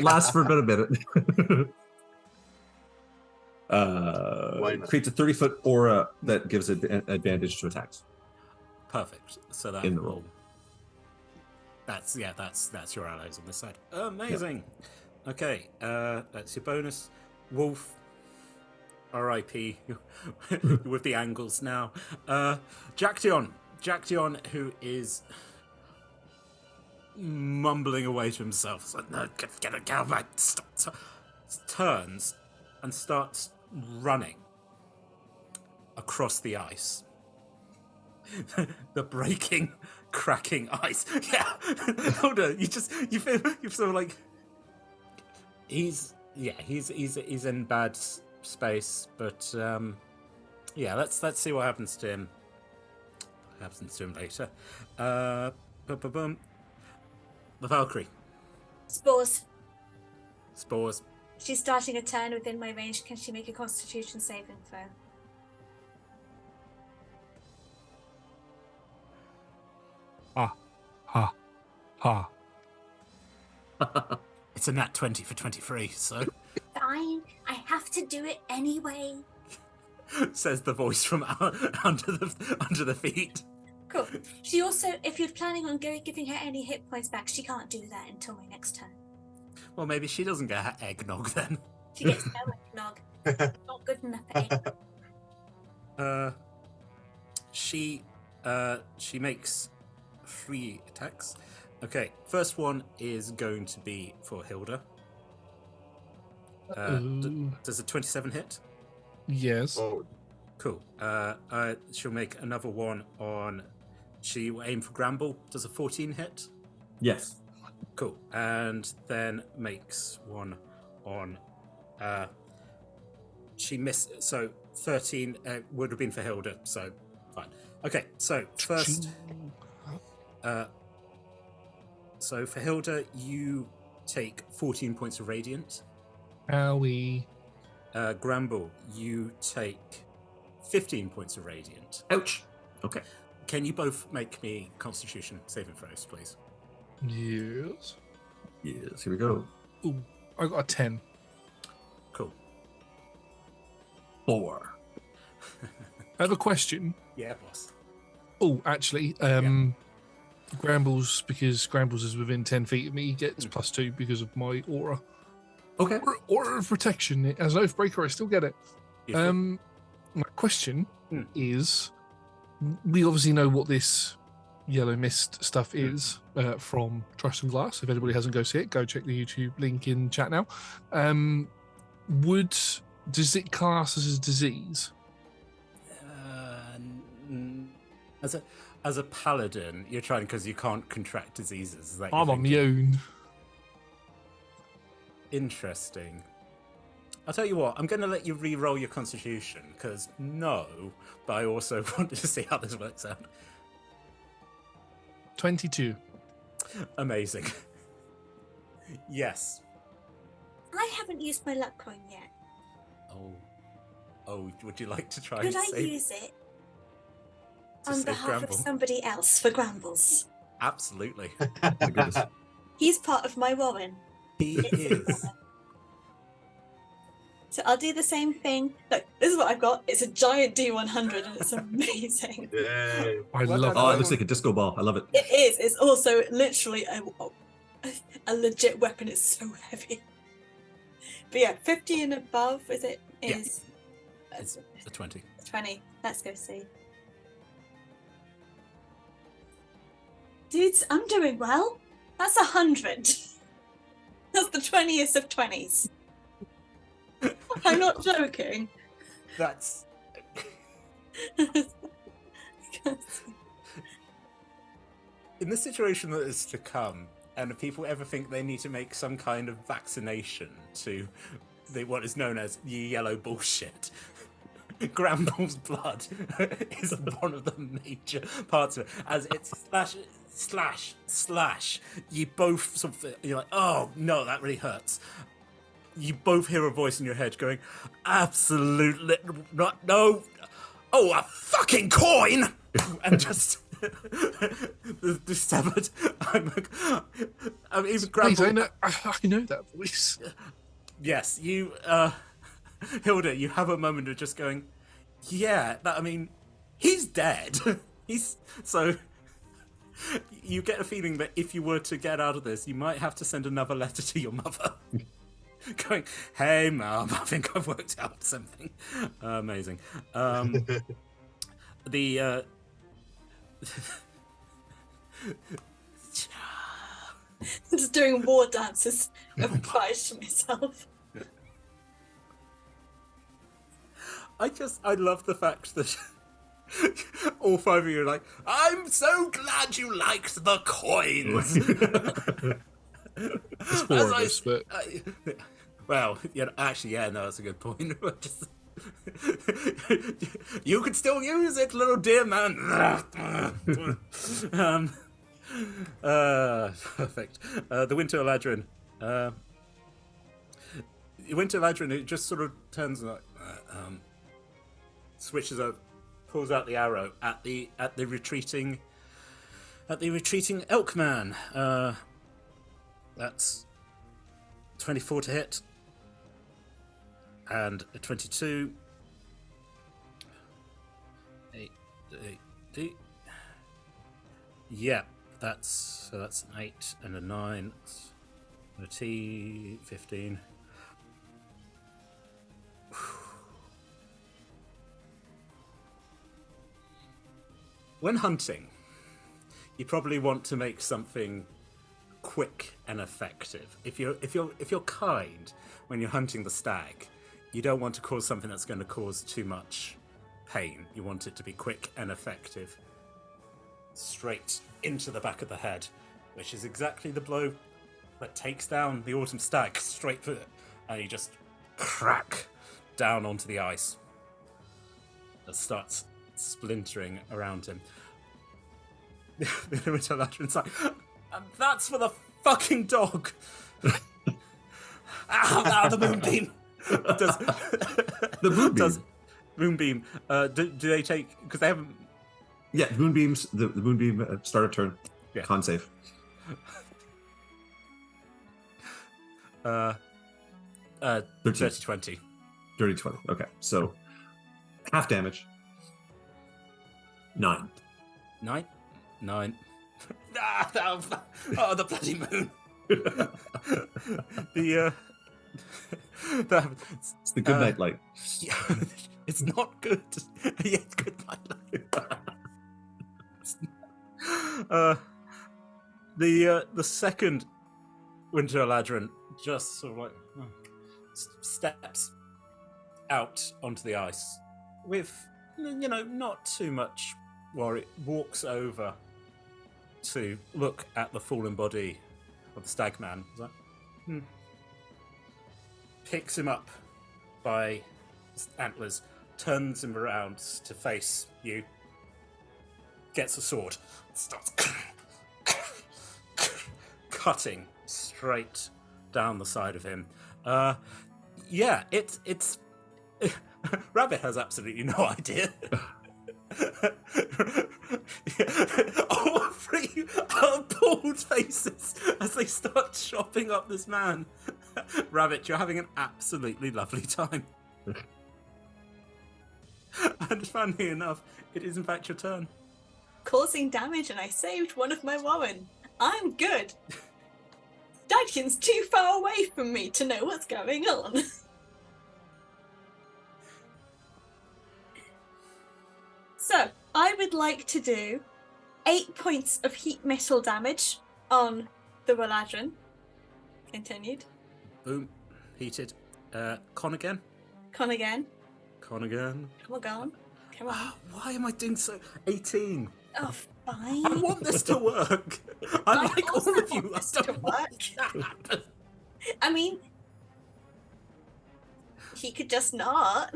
Lasts for about a minute. Why not? Creates a 30-foot aura that gives it advantage to attacks. Perfect. So that In the roll. That's your allies on this side. Amazing. Yep. Okay, that's your bonus. Wolf. R.I.P. with the angles now. Jaction, who is mumbling away to himself. It's like, no, get out, man. Stop. Turns and starts running across the ice. The breaking, cracking ice. Yeah. Hold on. You feel like he's in bad space, but let's see what happens to him. What happens to him later. The Valkyrie. Spores. She's starting a turn within my range. Can she make a Constitution saving throw? Ha. It's a nat 20 for 23, so Fine, I have to do it anyway. says the voice from under the feet. Cool. She also, if you're planning on giving her any hit points back, she can't do that until my next turn. Well, maybe she doesn't get her eggnog then. She gets no eggnog. Not good enough for eggnog. She makes 3 attacks. Okay, first one is going to be for Hilda. Does a 27 hit? Yes. Oh, Cool. She'll make another one on. She will aim for Gramble. Does a 14 hit? Yes. Cool. And then makes one on. She missed. So 13 would have been for Hilda. So fine. Okay. So first. So for Hilda, you take 14 points of radiant. Owie. Gramble, you take 15 points of radiant. Ouch. Okay. Can you both make me Constitution saving throws, please? Yes. Yes. Here we go. Ooh, I got a 10. Cool. 4. I have a question. Yeah, boss. Oh, actually, Grambles, because Grambles is within 10 feet of me, he gets +2 because of my aura. Okay. Aura of protection. As an Oathbreaker, I still get it. Beautiful. My question is, we obviously know what this yellow mist stuff is from Trust and Glass. If anybody hasn't go see it, go check the YouTube link in chat now. Does it class as a disease? As a paladin, you're trying because you can't contract diseases. Is that I'm you're on my thinking? own. Interesting. I'll tell you what, I'm going to let you re-roll your Constitution, because no, but I also wanted to see how this works out. 22. Amazing. Yes. I haven't used my luck coin yet. Oh, would you like to try Could and I save use it to on save behalf of Gramble? somebody else for Grambles? Absolutely. My goodness. He's part of my Warren. He is. So I'll do the same thing. Look, this is what I've got. It's a giant D100 and it's amazing. yay. I Well love done. Oh, that. it looks like a disco ball. I love it. It is. It's also literally a legit weapon. It's so heavy. But yeah, 50 and above, is it? Yeah. Is It's a 20. 20. Let's go see. Dudes, I'm doing well. That's 100. That's the 20th of 20s. I'm not joking. That's... In the situation that is to come, and if people ever think they need to make some kind of vaccination to what is known as the yellow bullshit, Gramble's blood is one of the major parts of it. As it's slash. You both sort of, you're like, oh no, that really hurts. You both hear a voice in your head going, absolutely not, no. Oh, a fucking coin! And just the severed. I'm even Wait, Gramble. I know that voice. Yes, you, Hilda, you have a moment of just going, yeah, he's dead. So, you get a feeling that if you were to get out of this, you might have to send another letter to your mother. Going, hey, Mum, I think I've worked out something. Amazing. Just doing war dances of pride to myself. I love the fact that all 5 of you are like, I'm so glad you liked the coins. It's 4 of us, but well, actually, yeah, no, that's a good point. Just, you could still use it, little dear man. Perfect. The Winter Eladrin. Winter Ladrin, it just sort of turns like switches up, pulls out the arrow at the retreating elk man. That's 24 to hit, and a 22. 8. Yeah, that's an 8 and a 9. A T 15. When hunting, you probably want to make something quick and effective. If you're kind when you're hunting the stag, you don't want to cause something that's going to cause too much pain. You want it to be quick and effective. Straight into the back of the head, which is exactly the blow that takes down the autumn stag straight for it, and you just crack down onto the ice. That starts splintering around him. The Winter Ladrin's like, and that's for the fucking dog. Ow, the moonbeam. The moonbeam. Moonbeam. Do they take? Because they haven't. Yeah, moonbeams. The moonbeam start a turn. Yeah. Con save. Dirty 20. Dirty 20. Okay, so half damage. 9. 9. Oh, the bloody moon. It's the good night light. Yeah, it's not good. Yeah, it's good night light. The second Winter Ladrin just sort of like steps out onto the ice with, not too much worry. Walks over to look at the fallen body of the stag man. He's like, picks him up by his antlers, turns him around to face you, gets a sword, starts cutting straight down the side of him. It's Rabbit has absolutely no idea. All three are bald faces as they start chopping up this man. Rabbit, you're having an absolutely lovely time. And funnily enough, it is in fact your turn. Causing damage, and I saved one of my Warren. I'm good. Dadkin's too far away from me to know what's going on. So, I would like to do 8 points of heat metal damage on the Reladrin. Continued. Boom. Heated. Con again. Con again. Con again. Come on. Come on. Why am I doing so? 18. Oh, fine. I want this to work. I like all of you. I don't want work. that to happen. I mean, he could just not.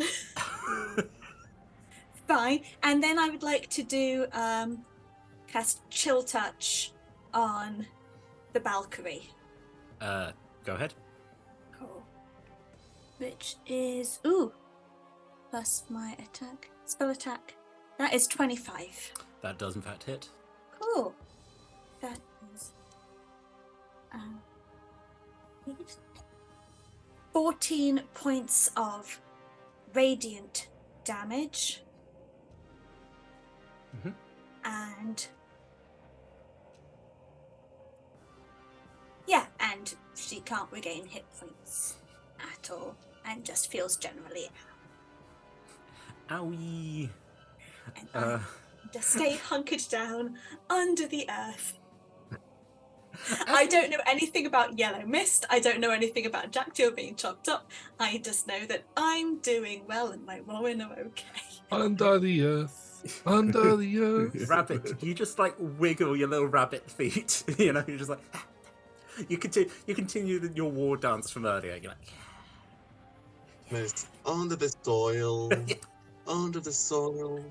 Fine. And then I would like to do cast Chill Touch on the Valkyrie. Go ahead. Cool. Which is plus my attack. Spell attack. That is 25. That does in fact hit. Cool. That is 14 points of radiant damage. Mhm. And and she can't regain hit points at all, and just feels generally Owie. and I just stay hunkered down under the earth. I don't know anything about yellow mist. I don't know anything about Jackdaw being chopped up. I just know that I'm doing well and my Warren are okay. Under the earth. Under the earth. Rabbit, you just like wiggle your little rabbit feet. You're just like you continue your war dance from earlier. You're like It's under the soil. Under the soil.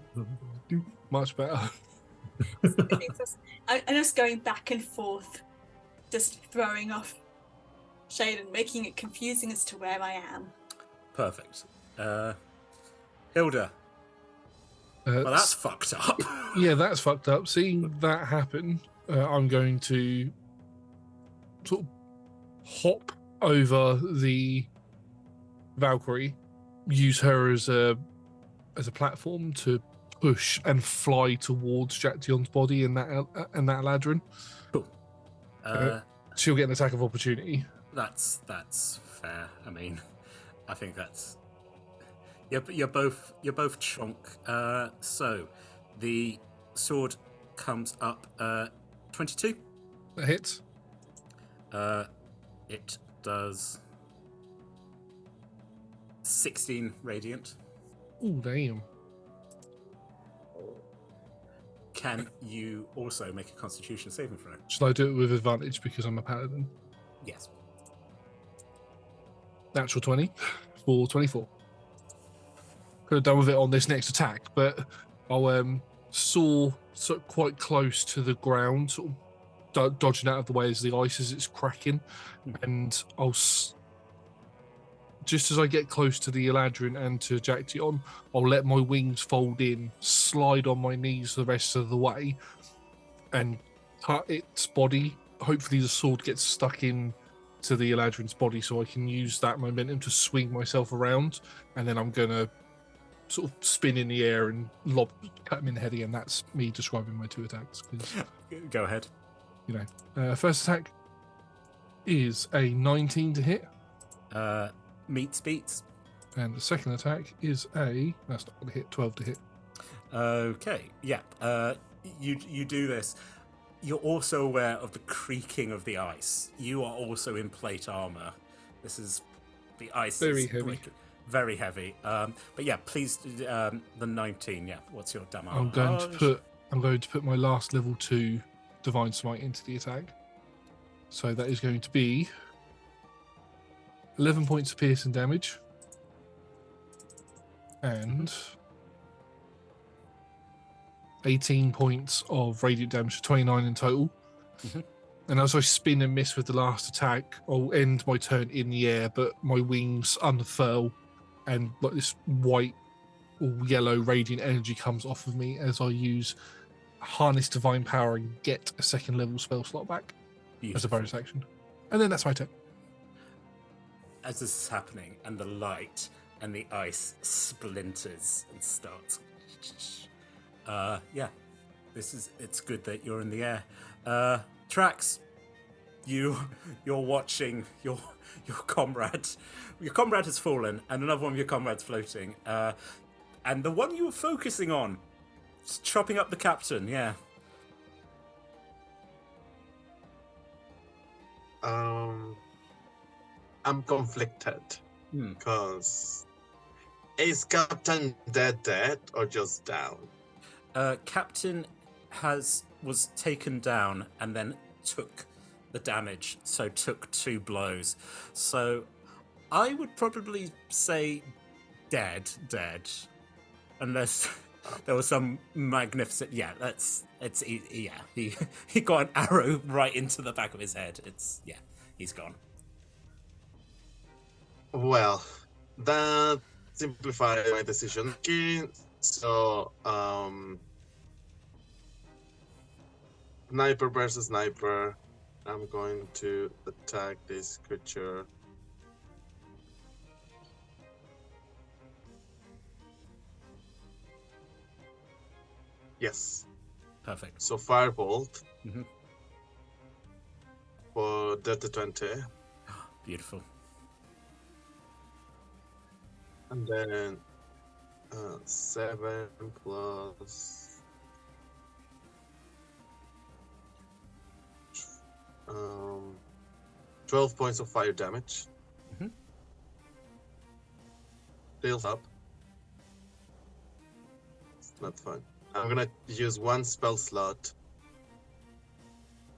Much better. I'm just going back and forth, just throwing off shade and making it confusing as to where I am. Perfect. Hilda. Well, that's fucked up. Yeah, that's fucked up. Seeing that happen, I'm going to sort of hop over the Valkyrie, use her as a platform to push and fly towards Jaction's body and that Eladrin. Cool. She'll get an attack of opportunity. That's fair. I mean, I think that's you're both chonk. So the sword comes up 22. That hits. It does 16 radiant. Oh, damn. Can you also make a Constitution saving throw? Should I do it with advantage because I'm a paladin? Yes. Natural 20 for 24. Could have done with it on this next attack, but I'll saw sort of quite close to the ground, sort of dodging out of the way as the ice as it's cracking, and I'll just as I get close to the Eladrin and to Jaction, I'll let my wings fold in, slide on my knees the rest of the way, and cut its body. Hopefully the sword gets stuck in to the Eladrin's body so I can use that momentum to swing myself around, and then I'm going to sort of spin in the air and cut him in the head again. That's me describing my 2 attacks. Go ahead. You know, first attack is a 19 to hit. Meets beats. And the second attack is that's not going to hit, 12 to hit. Okay, yeah. You do this. You're also aware of the creaking of the ice. You are also in plate armor. This is the ice. Very is heavy. Very heavy. But yeah, please. The 19. Yeah. What's your damage? I'm going to put my last level 2 divine smite into the attack. So that is going to be 11 points of piercing damage and 18 points of radiant damage, 29 in total. Mm-hmm. And as I spin and miss with the last attack, I'll end my turn in the air, but my wings unfurl and like this white or yellow radiant energy comes off of me as I use Harness Divine Power and get a second level spell slot back as a bonus action. And then that's my turn. As this is happening and the light and the ice splinters and starts. Yeah, it's good that you're in the air. Trax, you're watching your comrade. Your comrade has fallen, and another one of your comrades floating. And the one you were focusing on, is chopping up the captain. Yeah. I'm conflicted because is Captain dead or just down? Captain was taken down and then took the damage, so took 2 blows. So I would probably say dead, unless there was some magnificent. Yeah, he got an arrow right into the back of his head. He's gone. Well, that simplified my decision. So, sniper versus sniper. I'm going to attack this creature. Yes. Perfect. So firebolt Mm-hmm. for dirty 20. Beautiful. And then 7 plus 12 points of fire damage. Mm-hmm. Build up. It's not fun. I'm gonna use 1 spell slot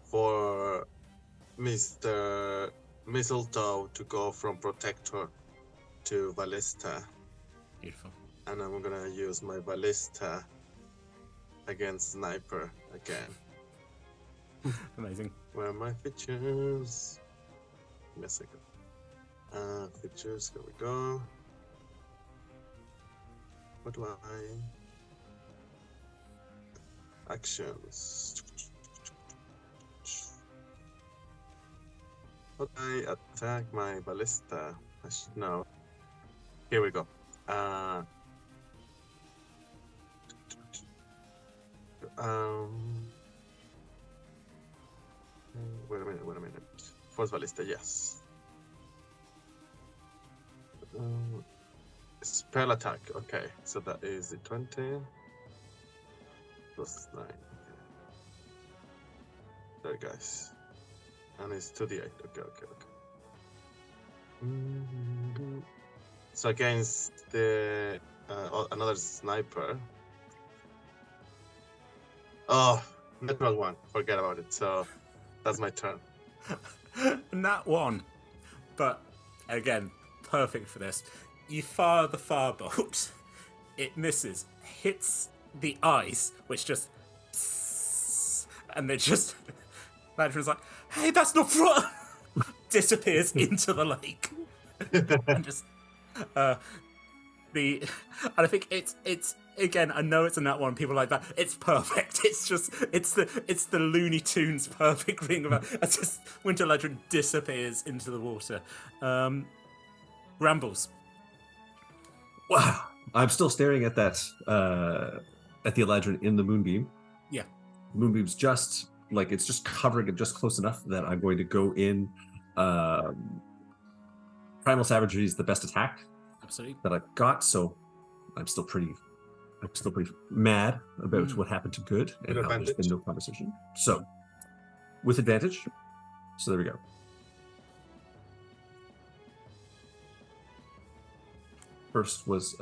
for Mr. Mistletoe to go from Protector to Ballista. Beautiful. And I'm gonna use my Ballista against Sniper again. Amazing. Where are my features? Give me a second. Features, here we go. What do I... Actions. How do I attack my ballista? I should know. Here we go. Wait a minute. Force ballista, yes. Spell attack, okay. So that is the 20 plus 9. Okay. There, guys. And it's 2d8. Okay. So against the another sniper. Oh, natural one. Forget about it. So that's my turn. Nat 1. But again, perfect for this. You fire the firebolt. It misses, hits the ice, which just... And they just... Ladrin's like, hey, that's not right! Disappears into the lake. And just... And I think it's again, I know it's a nat one, people like that. It's perfect. It's the Looney Tunes perfect ring of it's just Winter Ladrin disappears into the water. Rambles. Wow. I'm still staring at that at the Eladrin in the moonbeam. Yeah. Moonbeam's just like it's just covering it just close enough that I'm going to go in. Primal Savagery is the best attack. Absolutely. That I've got, so I'm still pretty mad about what happened to Good and how there's been no conversation. So, with advantage. So there we go. First was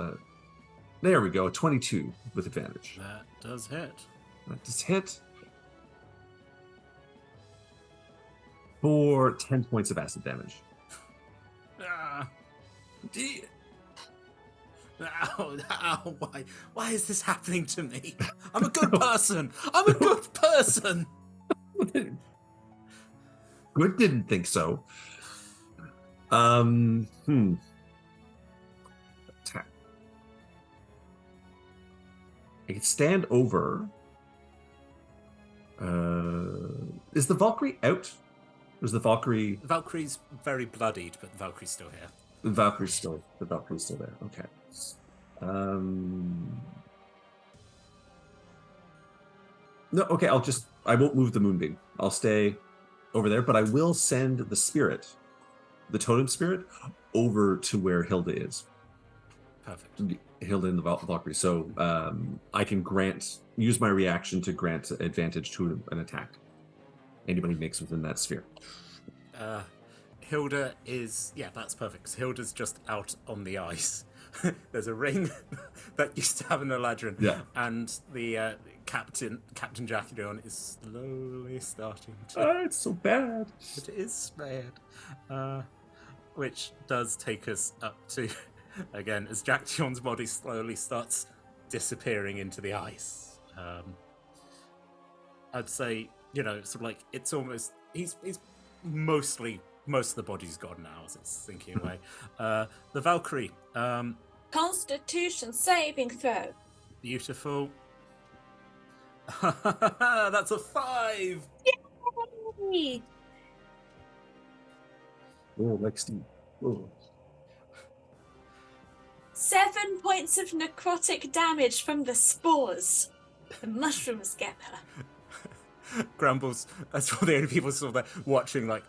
there we go, 22 with advantage. That does hit. That does hit for 10 points of acid damage. Why is this happening to me? I'm a good person. I'm a good person. Good didn't think so. Attack. I can stand over. Is the Valkyrie out? Or is the Valkyrie? The Valkyrie's very bloodied, but the Valkyrie's still here. The Valkyrie's still there. Okay. No, okay, I won't move the moonbeam. I'll stay over there, but I will send the spirit, the totem spirit, over to where Hilda is. Perfect. Hilda and the Valkyrie. So I can use my reaction to grant advantage to an attack anybody makes within that sphere. Hilda is... Yeah, that's perfect. So Hilda's just out on the ice. There's a ring that used to have an Eladrin. Yeah. And the Captain Jacqueline is slowly starting to... it's so bad. It is bad. Which does take us up to... Again, as Jacqueline's body slowly starts disappearing into the ice. I'd say, sort of like, it's almost... He's most of the body's gone now as it's sinking away. The Valkyrie. Constitution saving throw. Beautiful. That's a 5. Yay! Oh, like Steve. Oh. 7 points of necrotic damage from the spores. The mushrooms get her. Grumbles. That's all the only people sort of there watching, like,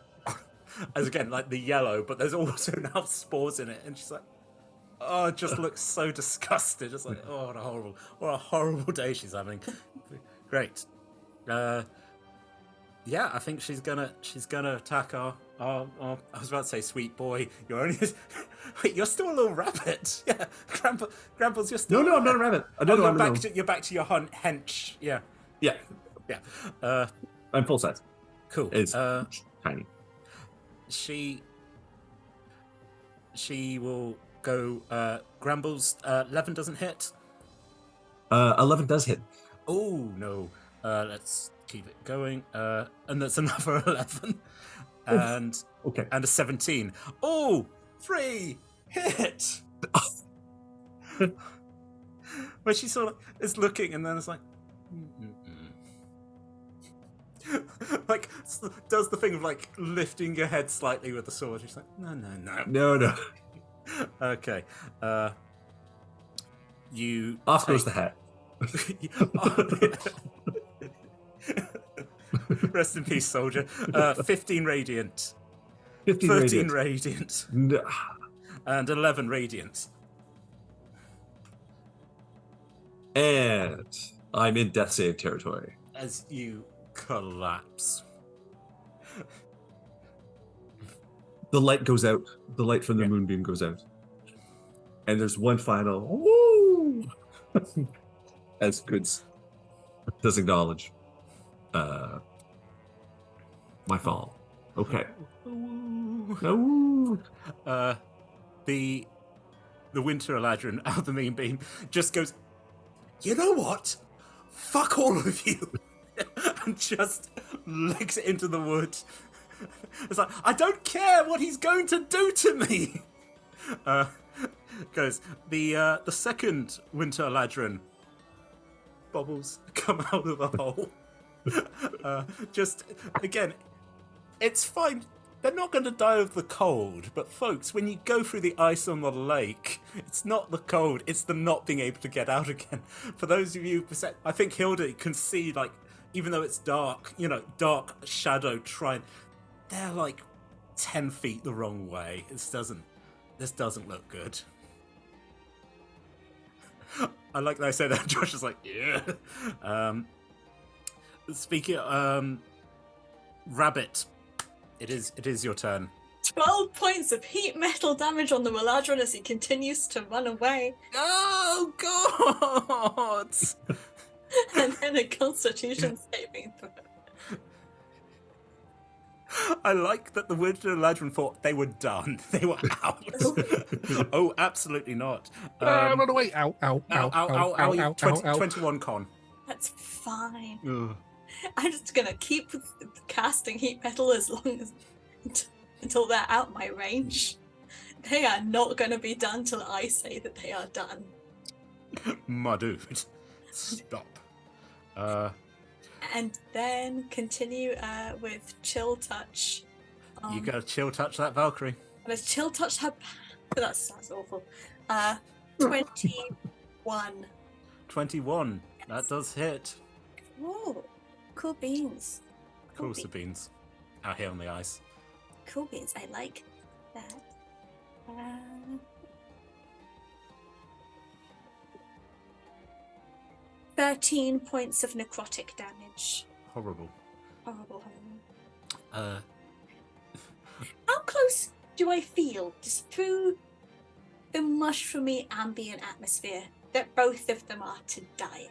as again, like the yellow, but there's also now spores in it, and she's like, oh, it just looks so disgusted. It's like, oh, what a horrible day she's having. Great. Yeah, I think she's gonna attack our I was about to say sweet boy. You're only wait, you're still a little rabbit. Yeah, Grumbles, you're still. No, I'm not a rabbit. You're back to your hench. Yeah. Yeah. I'm full size. Cool. It's tiny. She will go. Grumbles. 11 doesn't hit. 11 does hit. Oh no. Let's keep it going. And that's another 11. And okay. And a 17. Oh, 3, hit. Where she sort of is looking, and then it's like, like does the thing of like lifting your head slightly with the sword. She's like, no. Okay. You Off goes the hat. Rest in peace, soldier. 15 radiant. 15 13 radiant. radiant. And 11 radiant. And I'm in death save territory. As you collapse. The light goes out. The light from the moonbeam goes out. And there's one final woo as Goods does acknowledge my fall. Okay. Ooh. The Winter Eladrin out of the moonbeam just goes, you know what? Fuck all of you. And just legs it into the wood. It's like, I don't care what he's going to do to me. Goes, the second Winter Eladrin bubbles come out of the hole. Just, again, it's fine. They're not going to die of the cold, but folks, when you go through the ice on the lake, it's not the cold, it's the not being able to get out again. For those of you, I think Hilda can see, like, even though it's dark, dark shadow they're like 10 feet the wrong way. This doesn't look good. I like that I said that. Josh is like, yeah. Speaking Rabbit, it is your turn. 12 points of heat metal damage on the Meladron as he continues to run away. Oh, God! And then a Constitution saving throw. I like that the Winter Eladrin thought they were done. They were out. Oh, absolutely not. Run away. Ow. 21 con. That's fine. Ugh. I'm just gonna keep casting heat metal as long as until they're out my range. They are not gonna be done till I say that they are done. My dude, stop. And then continue with chill touch. You gotta chill touch that Valkyrie. Let's chill touch her. That's awful. 21. 21. That does hit. Whoa, cool beans. Cool beans. Out here on the ice. Cool beans. I like that. 13 points of necrotic damage. Horrible. Horrible. Uh, How close do I feel, just through the mushroomy ambient atmosphere, that both of them are to dying?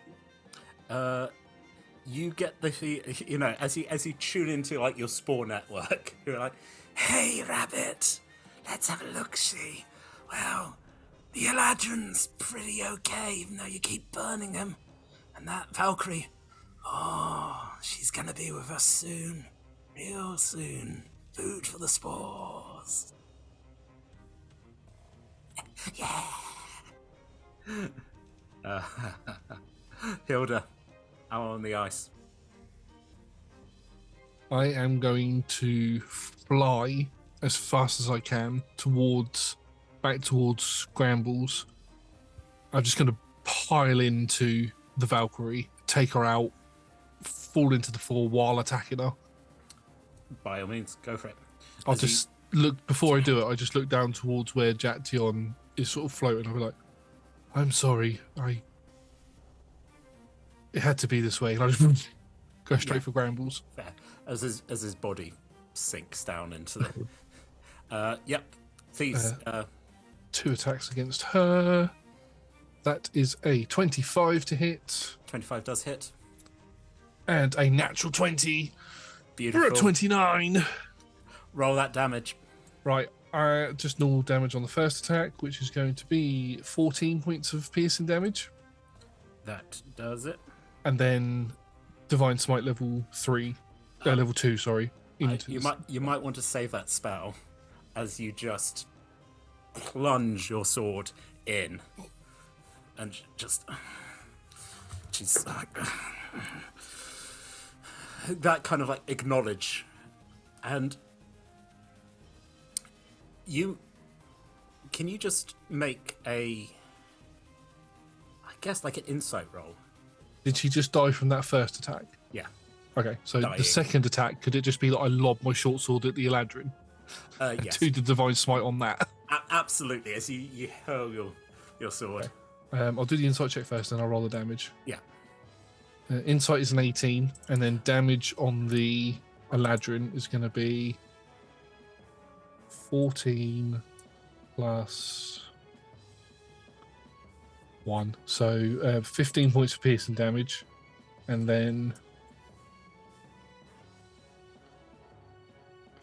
You get the as you tune into like your spore network, you're like, "Hey, Rabbit, let's have a look. See, well, the Eladrin's pretty okay, even though you keep burning him, and that Valkyrie, she's gonna be with us soon, real soon. Food for the spores." Yeah. Hilda, out on the ice. I am going to fly as fast as I can back towards Scrambles. I'm just going to pile into the Valkyrie, take her out, fall into the floor while attacking her. By all means, go for it. I just look down towards where Jaction is sort of floating. I'll be like, "I'm sorry, it had to be this way." And I just go straight for Grambles. Fair. As his body sinks down into the. Yep. Please. 2 attacks against her. That is a 25 to hit. 25 does hit. And a natural 20. Beautiful. We're at 29. Roll that damage. Right. Just normal damage on the first attack, which is going to be 14 points of piercing damage. That does it. And then Divine Smite level 2, sorry. You might want to save that spell as you just plunge your sword in, and just she's like that kind of like acknowledge, and can you just make I guess like an insight roll? Did she just die from that first attack? Yeah. Okay, so Dying. the second attack, could it just be that I lob my short sword at the Eladrin? Yes. Do the divine smite on that. Absolutely, as you hurl your sword. Okay. I'll do the insight check first, then I'll roll the damage. Yeah. Insight is an 18, and then damage on the Eladrin is going to be 14 plus 1. So 15 points of piercing damage, and then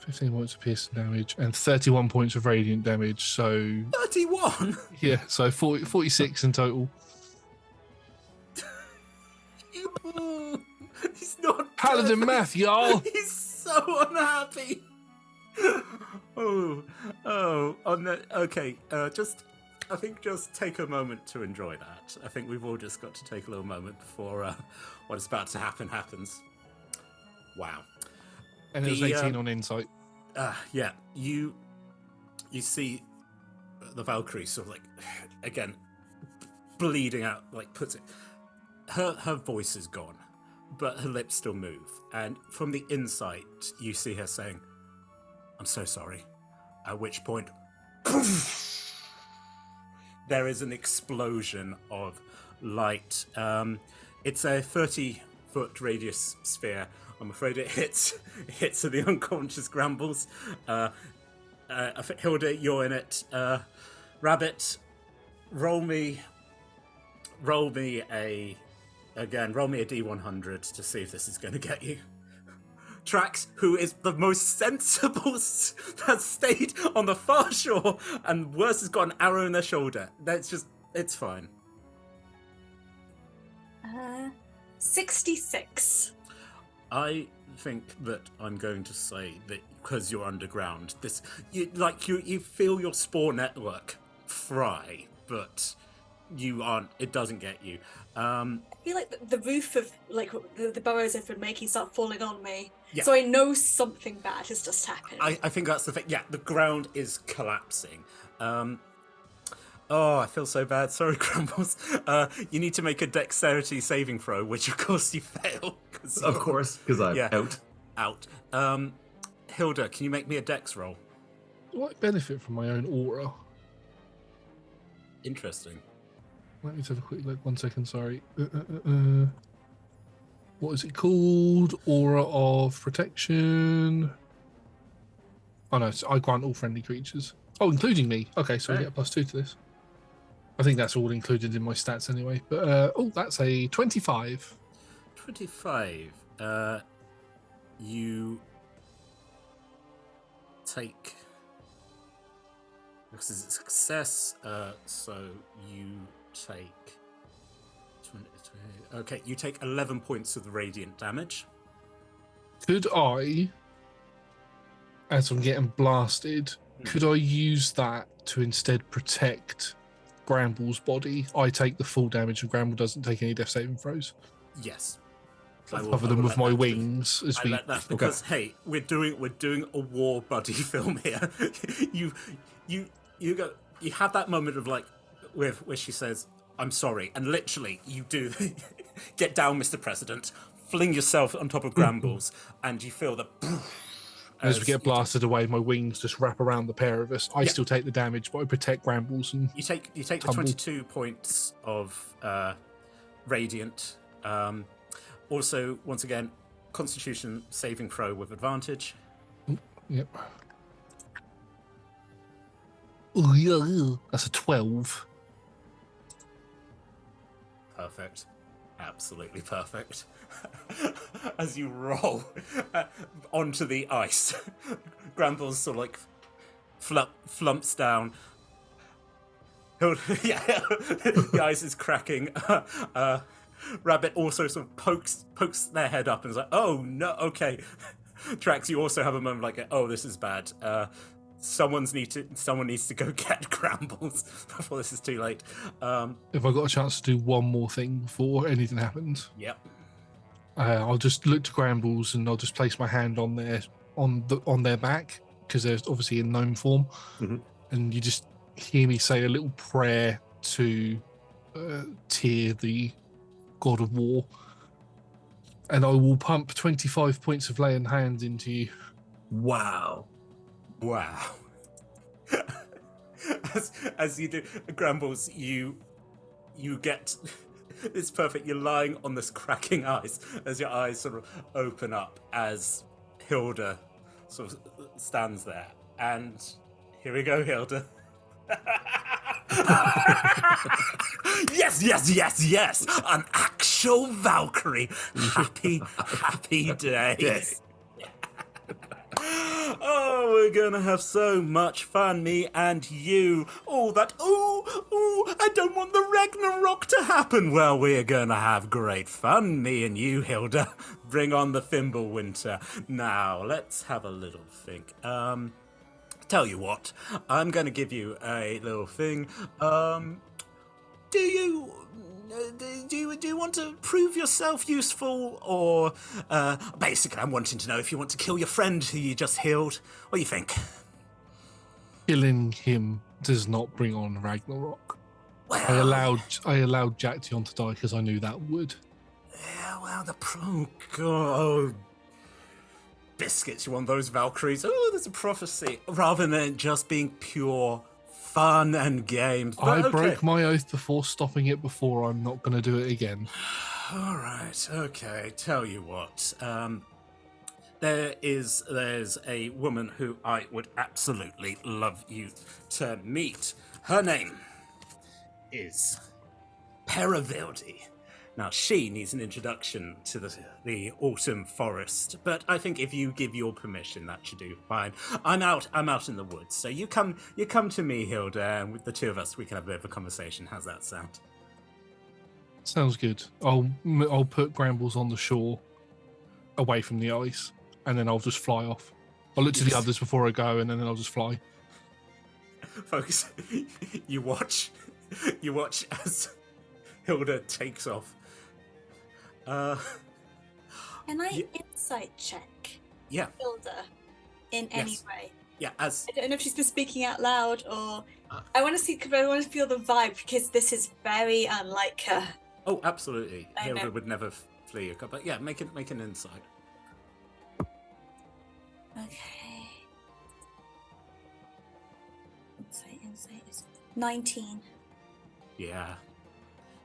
15 points of piercing damage and 31 points of radiant damage. So 31. Yeah, so 46 in total. He's not Paladin dead. math, y'all. He's so unhappy. Oh no. Okay. I think just take a moment to enjoy that. I think we've all just got to take a little moment before what is about to happen happens. Wow. And it was 18 on insight. Yeah, you see the Valkyrie sort of like, again, bleeding out, like puts it. Her voice is gone, but her lips still move. And from the inside, you see her saying, "I'm so sorry." At which point, poof, there is an explosion of light. It's a 30-foot radius sphere. I'm afraid it hits the unconscious Grambles. Hilda, you're in it. Rabbit, roll me a D100 to see if this is going to get you. Trax, who is the most sensible, has stayed on the far shore, and worse, has got an arrow in their shoulder. It's fine. 66. I think that I'm going to say that because you're underground, you feel your spore network fry, but you aren't. It doesn't get you. I feel like the roof of like the burrows I've been making start falling on me, Yeah. so I know something bad has just happened. I think that's the thing. Yeah, the ground is collapsing. Oh, I feel so bad. Sorry, Crumbles. You need to make a dexterity saving throw, which of course you fail. Of course, because I'm out. Hilda, can you make me a dex roll? Do I benefit from my own aura? Interesting. Let me just have a quick look. 1 second, sorry. What is it called? Aura of protection. Oh no, I grant all friendly creatures. Oh, including me. Okay, so I get a +2 to this. I think that's all included in my stats anyway. But that's a 25. 25. You take, because it's a success, so you take 20, okay, you take 11 points of the radiant damage. Could I, as I'm getting blasted, could I use that to instead protect Gramble's body? I take the full damage and Gramble doesn't take any death saving throws. Yes. Cover them with my wings as I we. let that because hey, we're doing a war buddy film here. you have that moment of like where she says, "I'm sorry," and literally you do get down, Mr. President, fling yourself on top of Grambles, and you feel the. As we get blasted away, my wings just wrap around the pair of us. I still take the damage, but I protect Grambles and you take the 22 points of radiant. Also, once again, Constitution saving throw with advantage. Yep. Ooh, yeah. That's a 12. Perfect. Absolutely perfect. As you roll onto the ice, Grambles sort of like flumps down. The ice is cracking. Rabbit also sort of pokes their head up and is like, "Oh no, okay." Trax, you also have a moment like, "Oh, this is bad." someone needs to go get Grambles before this is too late. If I got a chance to do one more thing before anything happens, Yep. I'll just look to Grambles and I'll just place my hand on their back, because they're obviously in gnome form, and you just hear me say a little prayer to Tyr, the god of war, and I will pump 25 points of laying hands into you. Wow. As you do, Grambles, you get it's perfect. You're lying on this cracking ice as your eyes sort of open up as Hilda sort of stands there. And here we go, Hilda. Yes! An actual Valkyrie. Happy days. Oh, we're gonna have so much fun, me and you. I don't want the Ragnarok to happen. Well, we're gonna have great fun, me and you, Hilda. Bring on the Thimblewinter. Now, let's have a little think. Tell you what, I'm gonna give you a little thing. Do you want to prove yourself useful, or basically I'm wanting to know if you want to kill your friend who you just healed? What do you think? Killing him does not bring on Ragnarok. Well, I allowed Jacktion to die because I knew that would. Yeah, well, oh, biscuits, you want those Valkyries? Oh, there's a prophecy. Rather than just being pure fun and games. I broke my oath before stopping it before. I'm not going to do it again. All right, okay. Tell you what. There's a woman who I would absolutely love you to meet. Her name is Paravildi. Now, she needs an introduction to the autumn forest, but I think if you give your permission, that should do fine. I'm out in the woods, so you come to me, Hilda, and with the two of us, we can have a bit of a conversation. How's that sound? Sounds good. I'll put Grambles on the shore, away from the ice, and then I'll just fly off. I'll look to the others before I go, and then I'll just fly. Folks, you watch as Hilda takes off. Can I insight check Yeah. Hilda in any way? Yeah, I don't know if she's been speaking out loud, or I want to see, because I want to feel the vibe, because this is very unlike her. Oh, absolutely. I Hilda know. would never flee. But yeah, make an insight. Okay. Insight is 19. Yeah.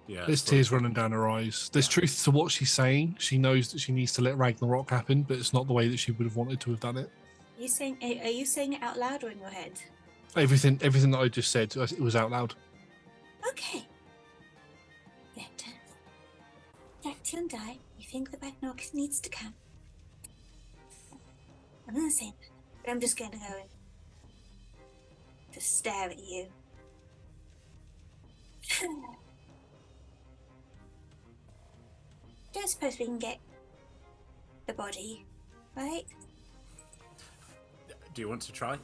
There's tears running down her eyes. There's truth to what she's saying. She knows that she needs to let Ragnarok happen, but it's not the way that she would have wanted to have done it. Are you saying it out loud or in your head? Everything that I just said, it was out loud. Okay. Jacktion died. You think the Ragnarok needs to come? I'm not saying that, but I'm just going to go and just stare at you. Don't suppose we can get the body, right? Do you want to try?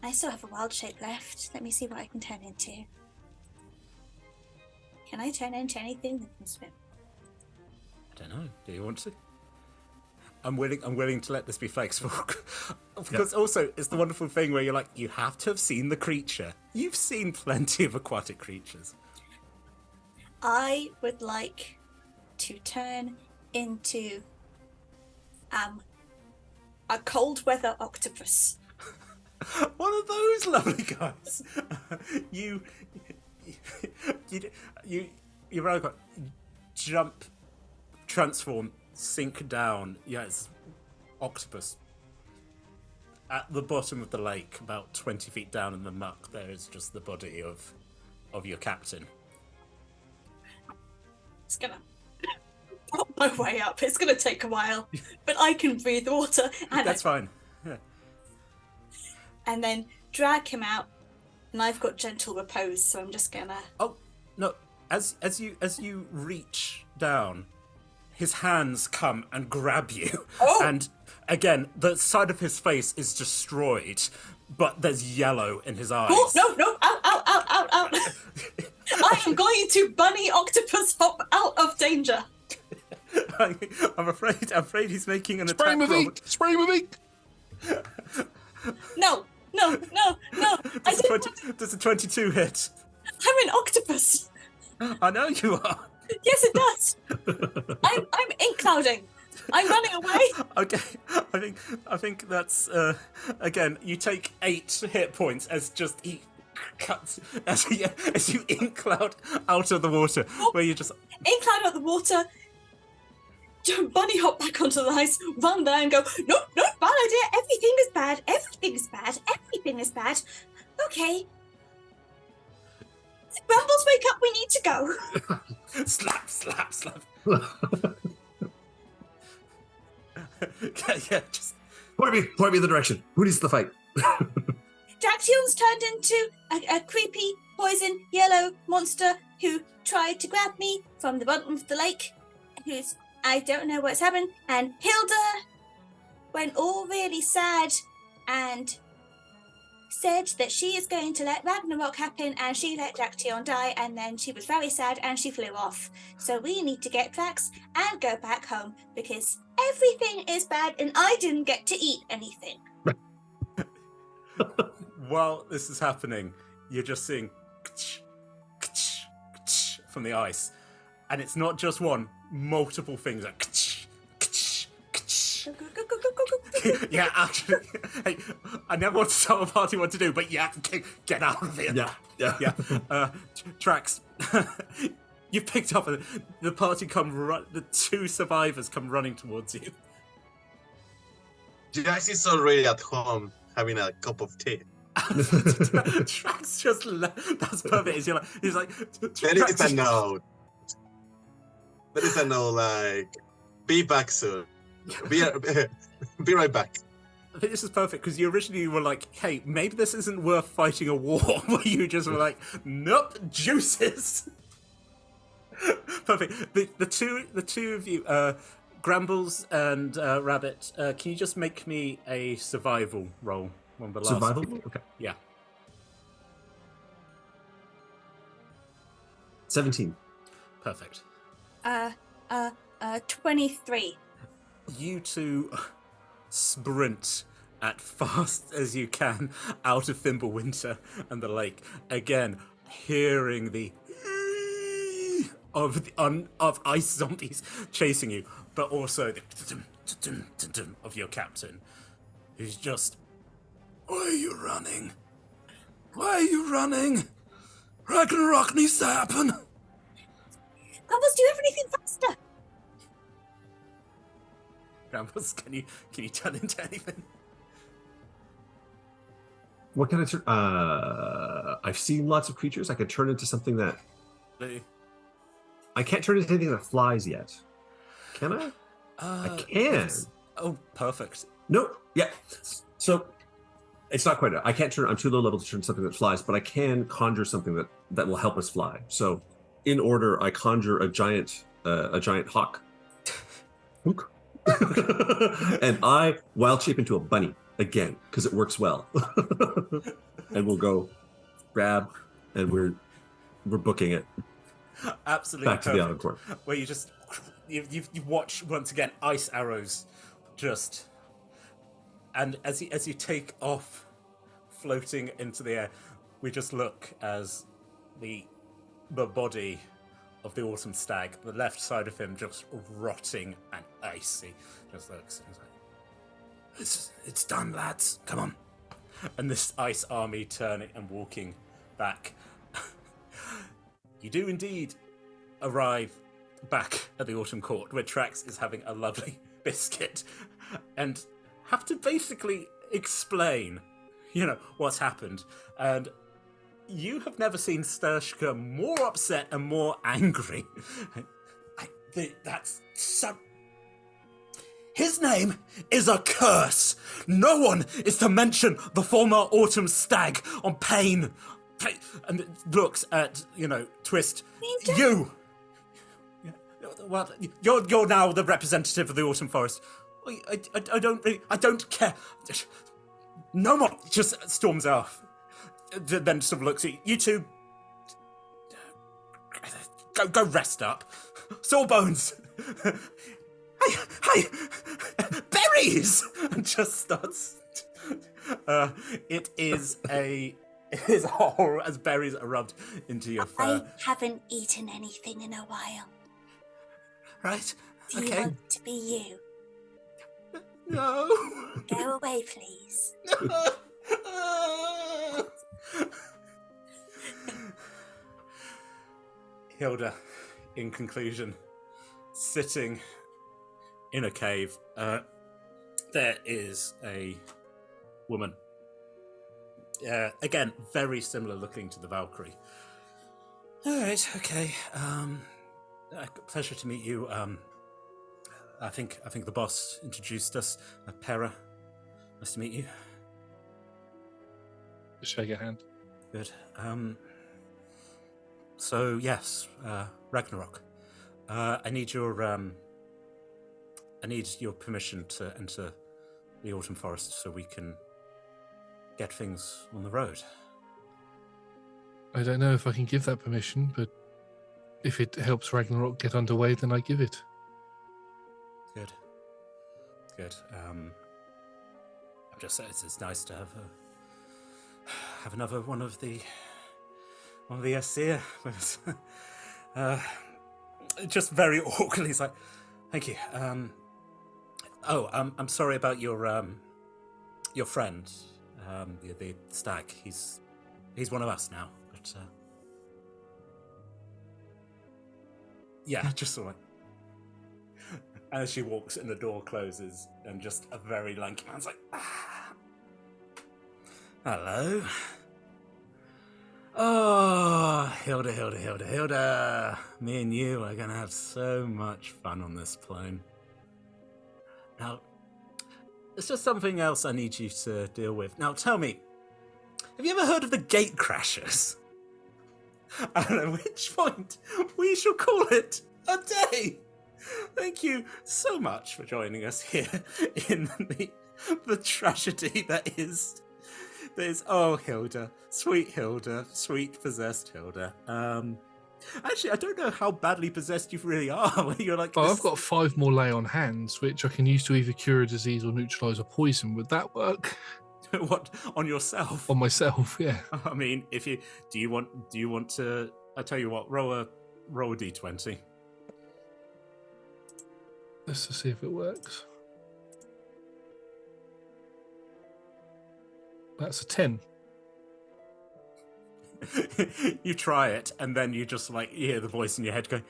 I still have a wild shape left. Let me see what I can turn into. Can I turn into anything that can swim? I don't know. Do you want to? I'm willing to let this be flexible. Because also, it's the wonderful thing where you're like, you have to have seen the creature. You've seen plenty of aquatic creatures. I would like to turn into a cold weather octopus. One of those lovely guys. you rather got jump, transform, sink down. Yes, octopus. At the bottom of the lake, about 20 feet down in the muck, there is just the body of your captain. It's gonna pop my way up. It's gonna take a while, but I can breathe water. And That's fine. Yeah. And then drag him out, and I've got gentle repose, so I'm just gonna. Oh no! As you reach down, his hands come and grab you. Oh! And again, the side of his face is destroyed, but there's yellow in his eyes. Oh, no, out. I am going to bunny octopus hop out of danger. I'm afraid he's making an Spray him attack with roll. ink! Spray him with ink! No. Does a 22 hit? I'm an octopus. I know you are. Yes, it does. I'm ink clouding. I'm running away. Okay, I think that's again. You take 8 hit points as just he cuts as you ink cloud out of the water, where you just Ink cloud out of the water. Bunny hop back onto the ice, run there and go, no, bad idea. Everything is bad. Okay. Brambles, wake up, we need to go. slap. yeah, just Point me in the direction. Who needs the fight? Dactyon's turned into a creepy, poison, yellow monster who tried to grab me from the bottom of the lake, I don't know what's happened, and Hilda went all really sad and said that she is going to let Ragnarok happen, and she let Dactyon die, and then she was very sad and she flew off. So we need to get Drax and go back home because everything is bad and I didn't get to eat anything. while this is happening, you're just seeing from the ice, and it's not just one, multiple things like yeah, actually, hey, I never want to tell a party what to do, but yeah, get out of here. Yeah. Trax, you picked up the party the 2 survivors come running towards you. Jax is already at home having a cup of tea. Trax just that's perfect. He's like There is a note. There is a note like, be back soon. Be right back. I think this is perfect because you originally were like, hey, maybe this isn't worth fighting a war, where you just were like, nope, juices. Perfect. The two of you, Grambles and Rabbit, can you just make me a survival roll? One of the last Survival? few. Okay. Yeah. 17. Perfect. 23. You two sprint as fast as you can out of Thimblewinter and the lake. Again, hearing the of ice zombies chasing you, but also the of your captain, who's just, why are you running? Ragnarok needs to happen. Bubbles, do everything faster. Grambles, can you turn into anything? What can I turn? I've seen lots of creatures. I could turn into something that I can't turn into anything that flies yet. Can I? I can. Oh, perfect. No. Yeah. So it's not quite. I can't turn. I'm too low level to turn something that flies, but I can conjure something that will help us fly. So, in order, I conjure a giant hawk. Hook. And I wild shape into a bunny again because it works well. And we'll go grab, and we're booking it. Absolutely back to the encore. Where you just you watch once again ice arrows, just, and as you take off, floating into the air, we just look as the body of the autumn stag, the left side of him just rotting and icy, just looks and he's like, it's done, lads, come on. And this ice army turning and walking back. You do indeed arrive back at the autumn court, where Trax is having a lovely biscuit, and have to basically explain, what's happened. And you have never seen Sturshka more upset and more angry. That's so... His name is a curse. No one is to mention the former autumn stag on pain. And it looks at, Twist. You! Well, you're now the representative of the Autumn Forest. I don't care. No more. Just storms off. Then sort of looks at you two. Go rest up. Sawbones. Hey, berries! And just starts. It is a horror as berries are rubbed into your fur. I haven't eaten anything in a while. Right? Do you want to be you? No. Go away, please. Hilda, in conclusion, sitting in a cave, there is a woman. Again, very similar looking to the Valkyrie. All right, okay. Pleasure to meet you. I think the boss introduced us. Pera, nice to meet you. Just shake your hand. Good. So yes, Ragnarok. I need your permission to enter the Autumn Forest so we can get things on the road. I don't know if I can give that permission, but if it helps Ragnarok get underway, then I give it. Good. I'm just saying it's nice to have another one of the Asir with us. Just very awkwardly, he's like, "Thank you." I'm sorry about your friend, the stag. He's one of us now, but yeah, just sort of like. As she walks and the door closes, and just a very lanky man's like, hello. Oh, Hilda. Me and you are going to have so much fun on this plane. Now, there's just something else I need you to deal with. Now, tell me, have you ever heard of the gate crashers? At which point, we shall call it a day. Thank you so much for joining us here in the tragedy that is Hilda, sweet possessed Hilda. Actually, I don't know how badly possessed you really are. You're like, I've got 5 more lay on hands, which I can use to either cure a disease or neutralise a poison. Would that work? What, on yourself? On myself, yeah. I mean, do you want to? I tell you what, roll a d20. Let's just see if it works. That's a 10. You try it, and then you just you hear the voice in your head going,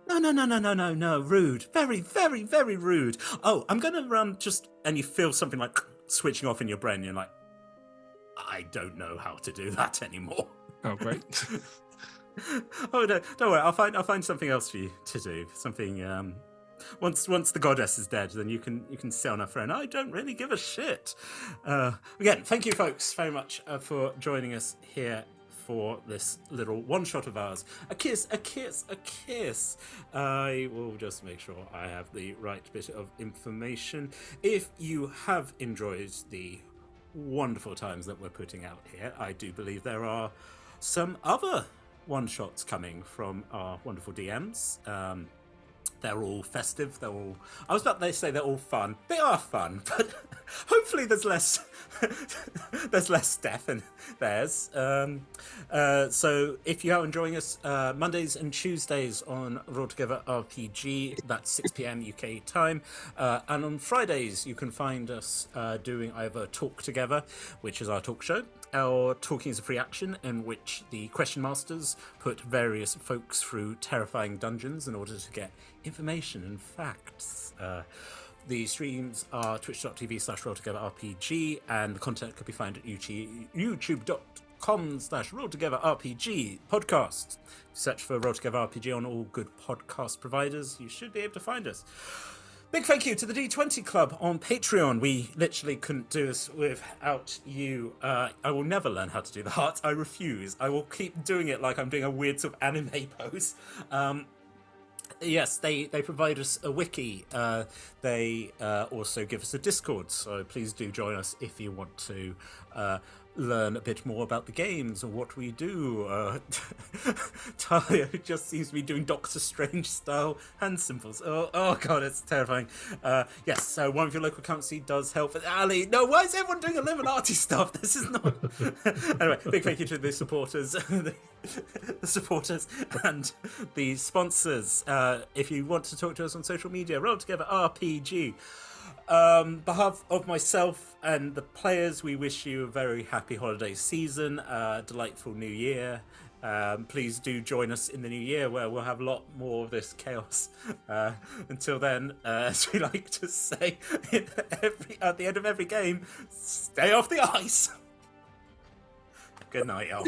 No, rude. Very, very, very rude. Oh, I'm going to and you feel something like switching off in your brain. You're like, I don't know how to do that anymore. Oh, great. Oh, no, don't worry. I'll find something else for you to do. Something, once the goddess is dead, then you can sit on her throne. I don't really give a shit. Again, thank you folks very much for joining us here for this little one shot of ours. A kiss. I will just make sure I have the right bit of information. If you have enjoyed the wonderful times that we're putting out here, I do believe there are some other one shots coming from our wonderful DMs. They're all festive. I was about to say they're all fun. They are fun, but hopefully there's less death in theirs. So if you are enjoying us, Mondays and Tuesdays on Roll Together RPG, that's 6 p.m. UK time, and on Fridays you can find us doing either Talk Together, which is our talk show, or Talking is a Free Action, in which the Question Masters put various folks through terrifying dungeons in order to get information and facts. The streams are twitch.tv/rolltogetherrpg, and the content can be found at youtube.com/rolltogetherrpg podcast. Search for Roll Together RPG on all good podcast providers. You should be able to find us. Big thank you to the D20 Club on Patreon. We literally couldn't do this without you. I will never learn how to do the hearts. I refuse. I will keep doing it like I'm doing a weird sort of anime pose. yes, they provide us a wiki. They also give us a Discord, so please do join us if you want to learn a bit more about the games or what we do. Talia just seems to be doing Doctor Strange style hand symbols. Oh god, it's terrifying. Yes, so one of your local currency does help. Ali, no, why is everyone doing Illuminati stuff? This is not. Anyway, big thank you to the supporters, the supporters and the sponsors. If you want to talk to us on social media, Roll Together RPG. Behalf of myself and the players, we wish you a very happy holiday season, delightful new year. Please do join us in the new year where we'll have a lot more of this chaos. Until then, as we like to say at the end of every game, stay off the ice. Good night, y'all.